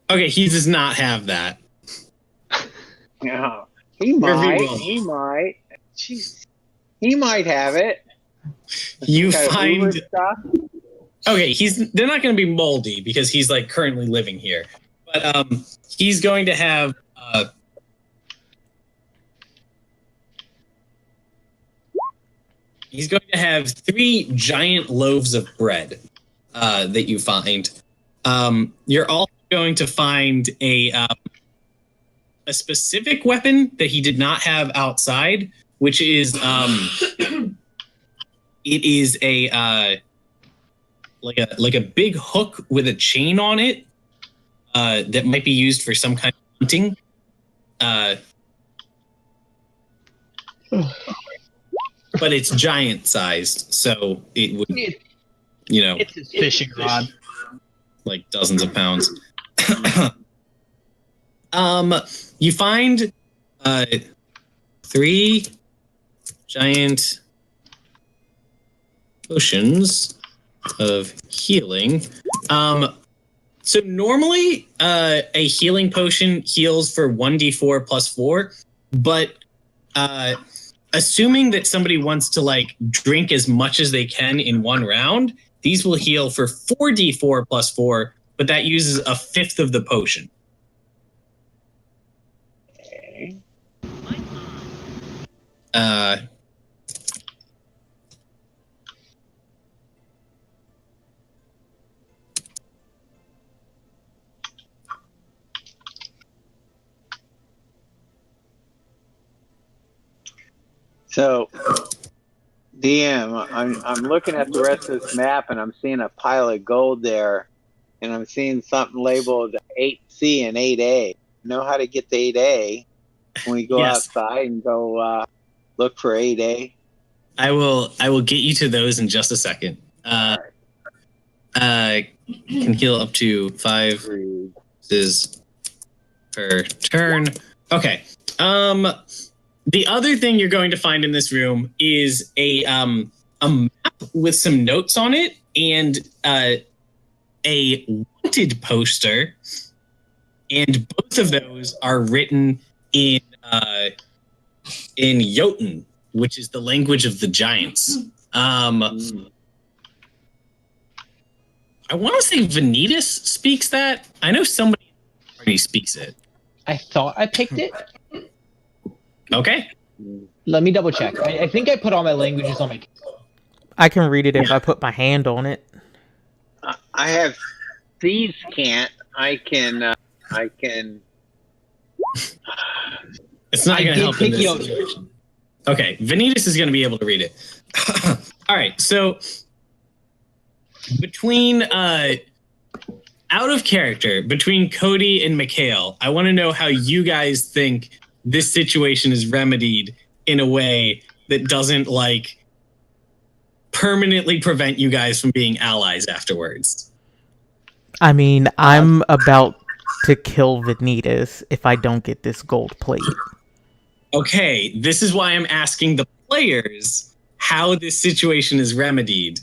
Okay, he does not have that. Yeah, he might. He might. Jeez. He might have it. You find. Okay, they're not going to be moldy because he's currently living here, but he's going to have. He's going to have 3 giant loaves of bread that you find. You're also going to find a specific weapon that he did not have outside, which is it is a like a big hook with a chain on it that might be used for some kind of hunting. But it's giant sized, so it would, it's his fishing rod, dozens of pounds. You find 3 giant potions of healing. So normally a healing potion heals for 1d4 plus 4, but assuming that somebody wants to drink as much as they can in one round, these will heal for 4d4 plus 4, but that uses a fifth of the potion. Okay. So, DM, I'm looking at the rest of this map and I'm seeing a pile of gold there, and I'm seeing something labeled 8C and 8A. Know how to get to 8A? When we go outside and go look for 8A. I will get you to those in just a second. Can heal up to 5 per turn. Okay. The other thing you're going to find in this room is a map with some notes on it and a wanted poster, and both of those are written in Jotun, which is the language of the giants. I want to say Vanitas speaks that. I know somebody already speaks it. I thought I picked it. Okay. Let me double check. I think I put all my languages on my. I can read it if I put my hand on it. I have thieves can't. I can. It's not going to help in this situation. Okay, Vanitas is going to be able to read it. All right, so between out of character between Cody and Mikhail, I want to know how you guys think this situation is remedied in a way that doesn't permanently prevent you guys from being allies afterwards. I mean, I'm about to kill Vanitas if I don't get this gold plate. Okay, this is why I'm asking the players how this situation is remedied.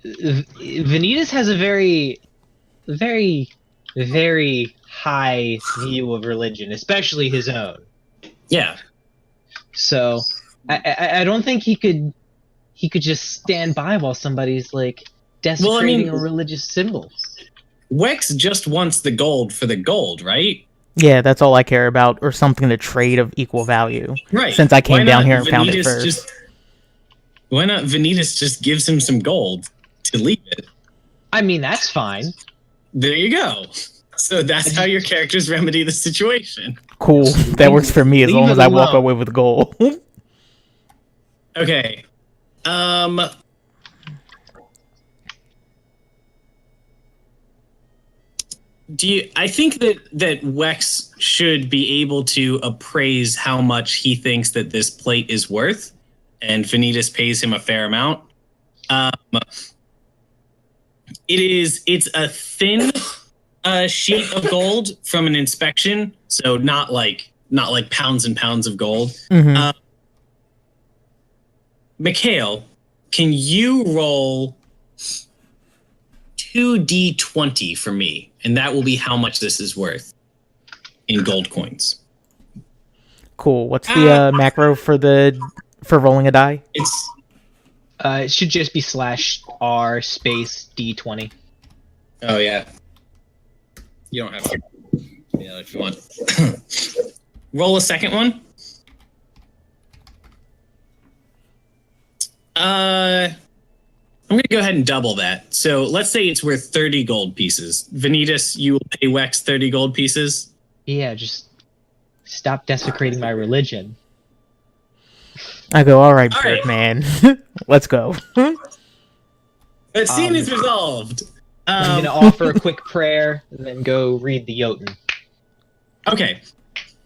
Vanitas has a very, very, very high view of religion, especially his own. Yeah. So I don't think he could just stand by while somebody's like desecrating a religious symbol. Wex just wants the gold for the gold, right? Yeah, that's all I care about, or something to trade of equal value. Right. Since I came down here and found it first. Why not Vanitas just gives him some gold to leave it? I mean, that's fine. There you go. So that's how your characters remedy the situation. Cool. That works for me as long as I walk away with gold. Okay. I think that Wex should be able to appraise how much he thinks that this plate is worth, and Vanitas pays him a fair amount. It's a thin sheet of gold from an inspection, so not like pounds and pounds of gold. Mm-hmm. Mikhail, can you roll 2d20 for me, and that will be how much this is worth in gold coins. Cool. What's the macro for rolling a die? It should just be /r space d20. Oh yeah. You don't have to. Yeah, if you want. Roll a second one. I'm going to go ahead and double that. So let's say it's worth 30 gold pieces. Vanitas, you will pay Wex 30 gold pieces? Yeah, just stop desecrating my religion. I go, all right, man. Let's go. The scene is resolved. I'm going to offer a quick prayer and then go read the Jotun. Okay.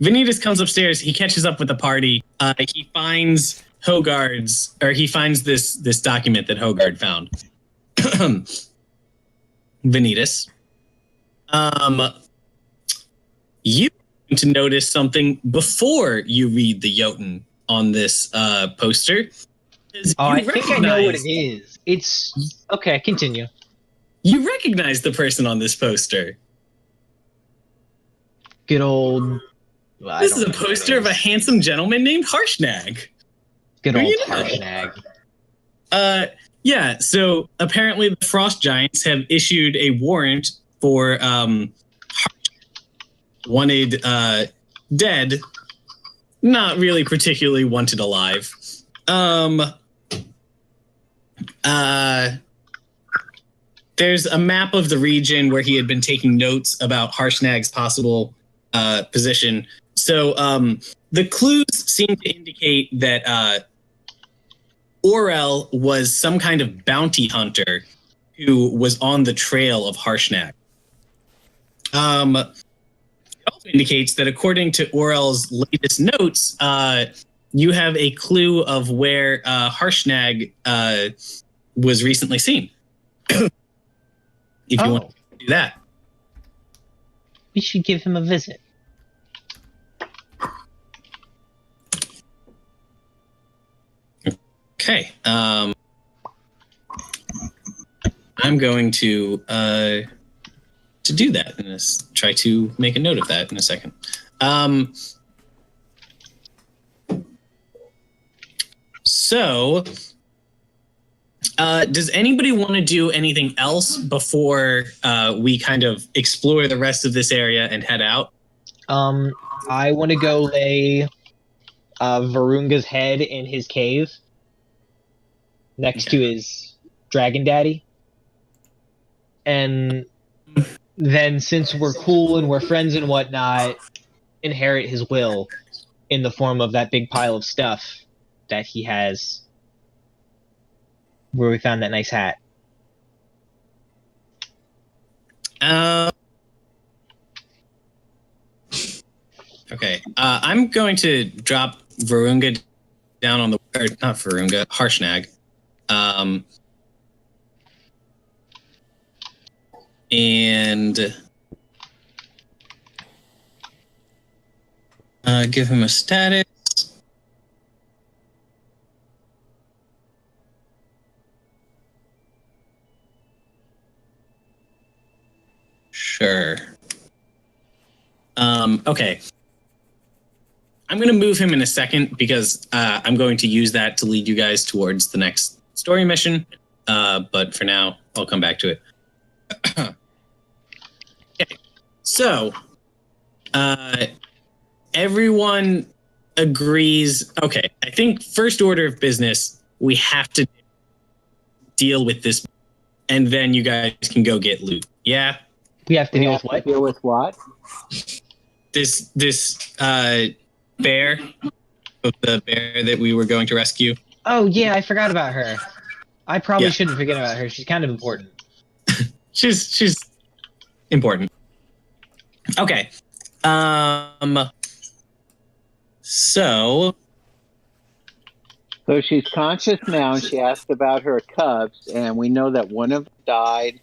Vanitas comes upstairs. He catches up with the party. He finds he finds this document that Hogard found. Vanitas, you need to notice something before you read the Jotun on this poster. I think I know what it is. It's okay. Continue. You recognize the person on this poster. Good old. This is a poster of a handsome gentleman named Harshnag. Good old Harshnag. Yeah, so apparently the Frost Giants have issued a warrant for wanted dead, not really particularly wanted alive. There's a map of the region where he had been taking notes about Harshnag's possible position. So the clues seem to indicate that Aurel was some kind of bounty hunter who was on the trail of Harshnag. It also indicates that according to Aurel's latest notes, you have a clue of where Harshnag was recently seen. If you want to do that. We should give him a visit. Okay. I'm going to do that and try to make a note of that in a second. So, does anybody want to do anything else before we kind of explore the rest of this area and head out? I want to go lay Varunga's head in his cave next to his dragon daddy. And then, since we're cool and we're friends and whatnot, inherit his will in the form of that big pile of stuff that he has where we found that nice hat. Okay. I'm going to drop Varunga down on the... Or not Varunga, Harshnag. And give him a status. Sure. Okay. I'm going to move him in a second because I'm going to use that to lead you guys towards the next story mission. But for now, I'll come back to it. Okay. So, everyone agrees. Okay, I think first order of business, we have to deal with this, and then you guys can go get loot. Yeah? We have to deal with what? Deal with what? This bear, the bear that we were going to rescue. Oh yeah, I forgot about her. I probably Yeah. shouldn't forget about her. She's kind of important. She's important. Okay. So she's conscious now, and she asked about her cubs, and we know that one of them died,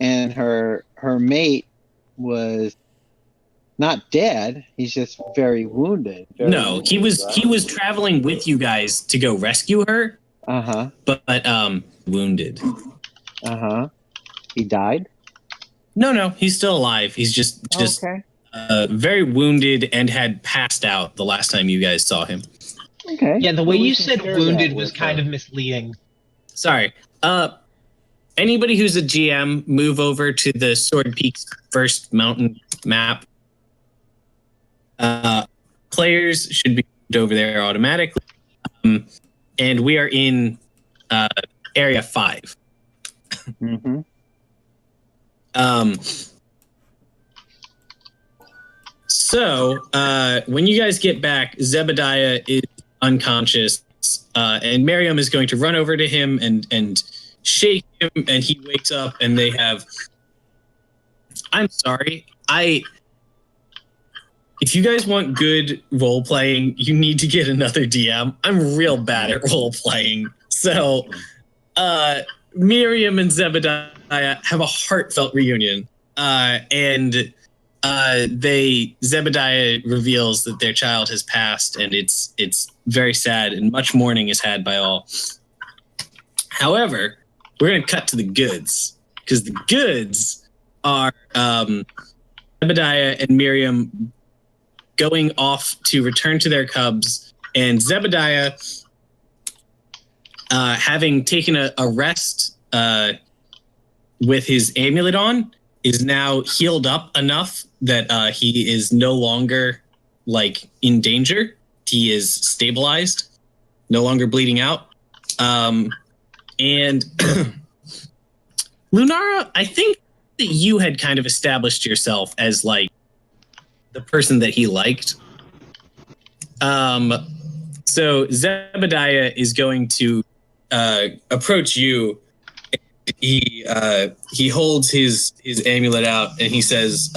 and her mate was not dead. He's just very wounded. no, he was traveling with you guys to go rescue her. But wounded. He died? No, he's still alive. He's just okay. Very wounded and had passed out the last time you guys saw him. Okay. Yeah, the way we you can said share wounded that was with kind her. of misleading. Sorry. Anybody who's a GM, move over to the Sword Peaks first mountain map. Players should be moved over there automatically. And we are in area 5. Mm-hmm. So when you guys get back, Zebediah is unconscious, and Miriam is going to run over to him and shake him, and he wakes up, and they have. I'm sorry, if you guys want good role playing, you need to get another DM. I'm real bad at role playing, so Miriam and Zebediah have a heartfelt reunion, and Zebediah reveals that their child has passed, and it's very sad, and much mourning is had by all. However, we're going to cut to the goods, because the goods are Zebediah and Miriam going off to return to their cubs, and Zebediah, having taken a rest with his amulet on, is now healed up enough that he is no longer in danger. He is stabilized, no longer bleeding out. And Lunara, I think that you had kind of established yourself as the person that he liked. So Zebediah is going to approach you. He holds his amulet out and he says,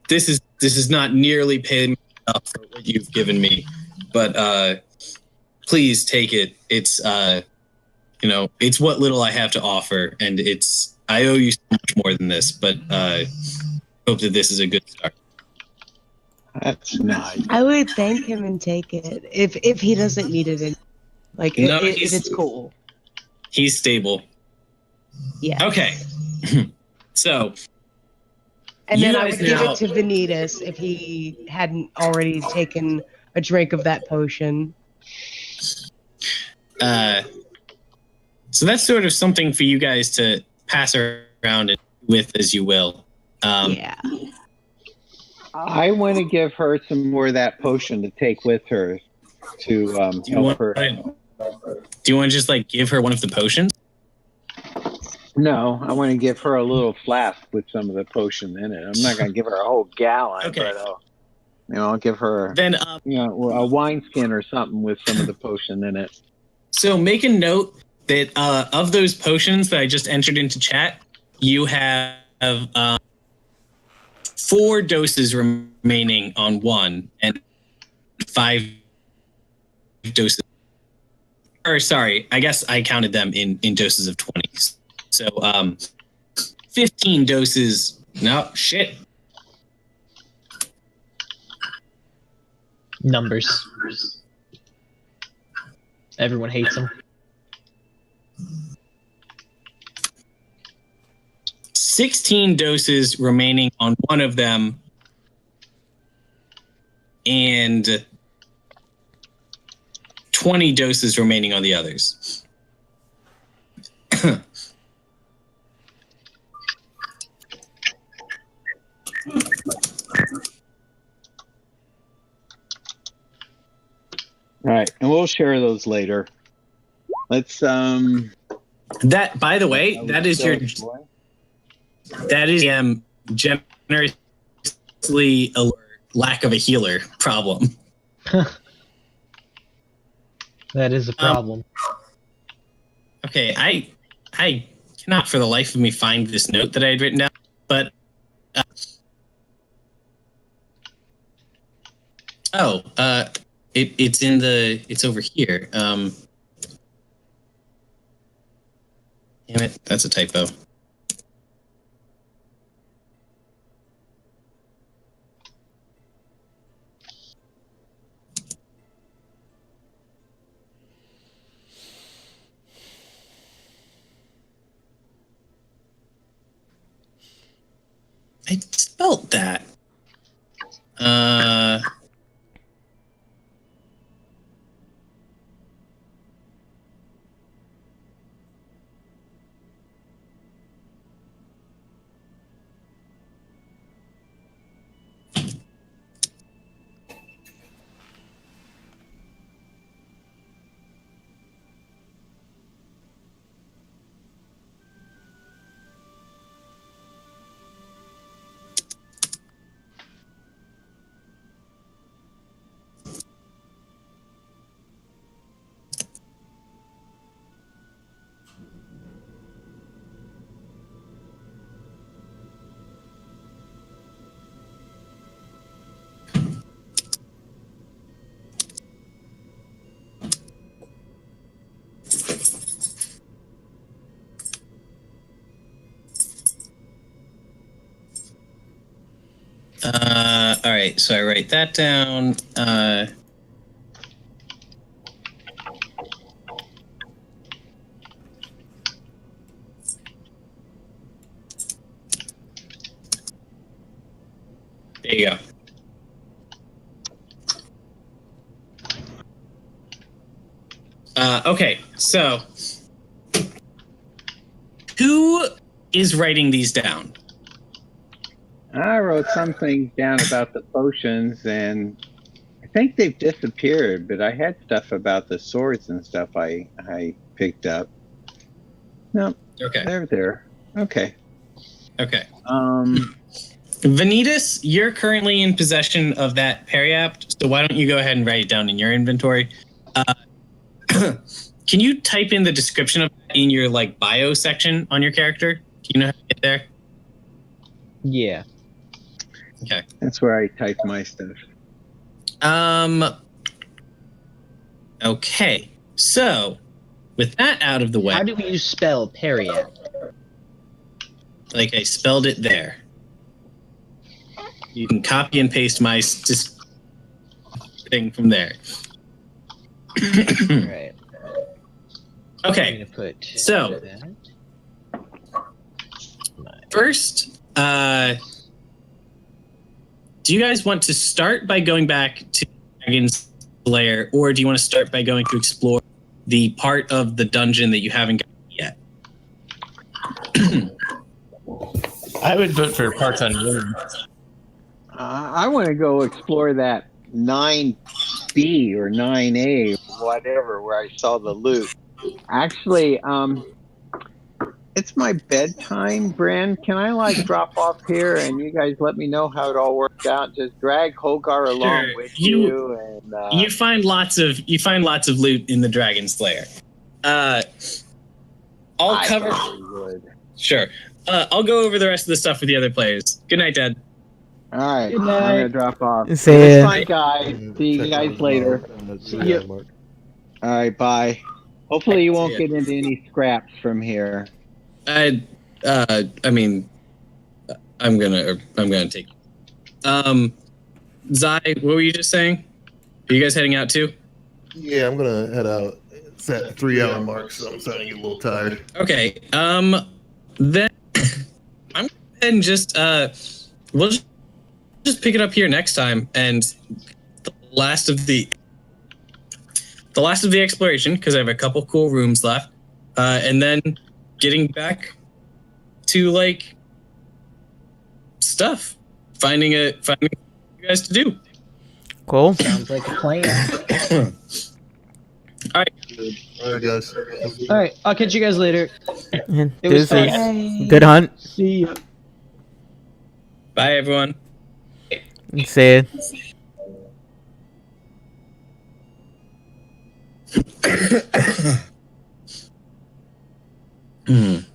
this is not nearly paid enough for what you've given me, but please take it. It's it's what little I have to offer, and I owe you so much more than this, but hope that this is a good start. That's nice. I would thank him and take it if he doesn't need it. If it's cool. He's stable. Yeah. Okay. So. And then I guys would give now- it to Vanitas if he hadn't already taken a drink of that potion. So that's sort of something for you guys to pass around with as you will. Yeah. I want to give her some more of that potion to take with her to help her. Do you want to just give her one of the potions? No, I want to give her a little flask with some of the potion in it. I'm not going to give her a whole gallon, Okay. but I'll give her Then a wineskin or something with some of the potion in it. So make a note that of those potions that I just entered into chat, you have 4 doses remaining on one and 5 doses. Or sorry, I guess I counted them in doses of 20. So 15 doses. No, shit. Numbers. Everyone hates them. 16 doses remaining on one of them, and 20 doses remaining on the others. All right, and we'll share those later. Let's That, by the way, that is your generously a lack of a healer problem. That is a problem. Okay, I cannot for the life of me find this note that I had written down, but it's over here. Damn it, that's a typo. I spelled that. All right, so I write that down. There you go. Okay, so who is writing these down? I wrote something down about the potions, and I think they've disappeared, but I had stuff about the swords and stuff I picked up. No, Okay. they're there. Okay. Okay. Vanitas, you're currently in possession of that periapt, so why don't you go ahead and write it down in your inventory? Can you type in the description of that in your like bio section on your character? Do you know how to get there? Yeah. Okay. That's where I type my stuff. Okay. So, with that out of the way, How do you spell periapt? like I spelled it there. You can copy and paste my thing from there. Right. Okay. I'm gonna put So, that. first, do you guys want to start by going back to Dragon's Lair, or do you want to start by going to explore the part of the dungeon that you haven't gotten yet? I would vote for parts unknown. I want to go explore that 9B or 9A, whatever, where I saw the loot. Actually, it's my bedtime, Bran. Can I like drop off here and you guys let me know how it all worked out? Just drag Holgar along Sure. with you, and You find lots of loot in the Dragon's Lair. I'll cover. Sure. I'll go over the rest of the stuff with the other players. Good night, Dad. All right, Good I'm night. gonna drop off. See It was ya. fun, guys. See you guys later. See ya. Mark. All right, bye. Hopefully you won't See ya. get into any scraps from here. I mean, I'm gonna take. Zai, what were you just saying? Are you guys heading out too? Yeah, I'm gonna head out. It's that 3 hour mark, so I'm starting to get a little tired. Okay. Then I'm ahead and just we'll just pick it up here next time, and the last of the exploration, because I have a couple cool rooms left, and then getting back to like stuff, finding you guys to do. Cool. Sounds like a plan. All right. All right, guys. All right, I'll catch you guys later. And It was deuces. fun. Good hunt. See ya. Bye, everyone. See ya.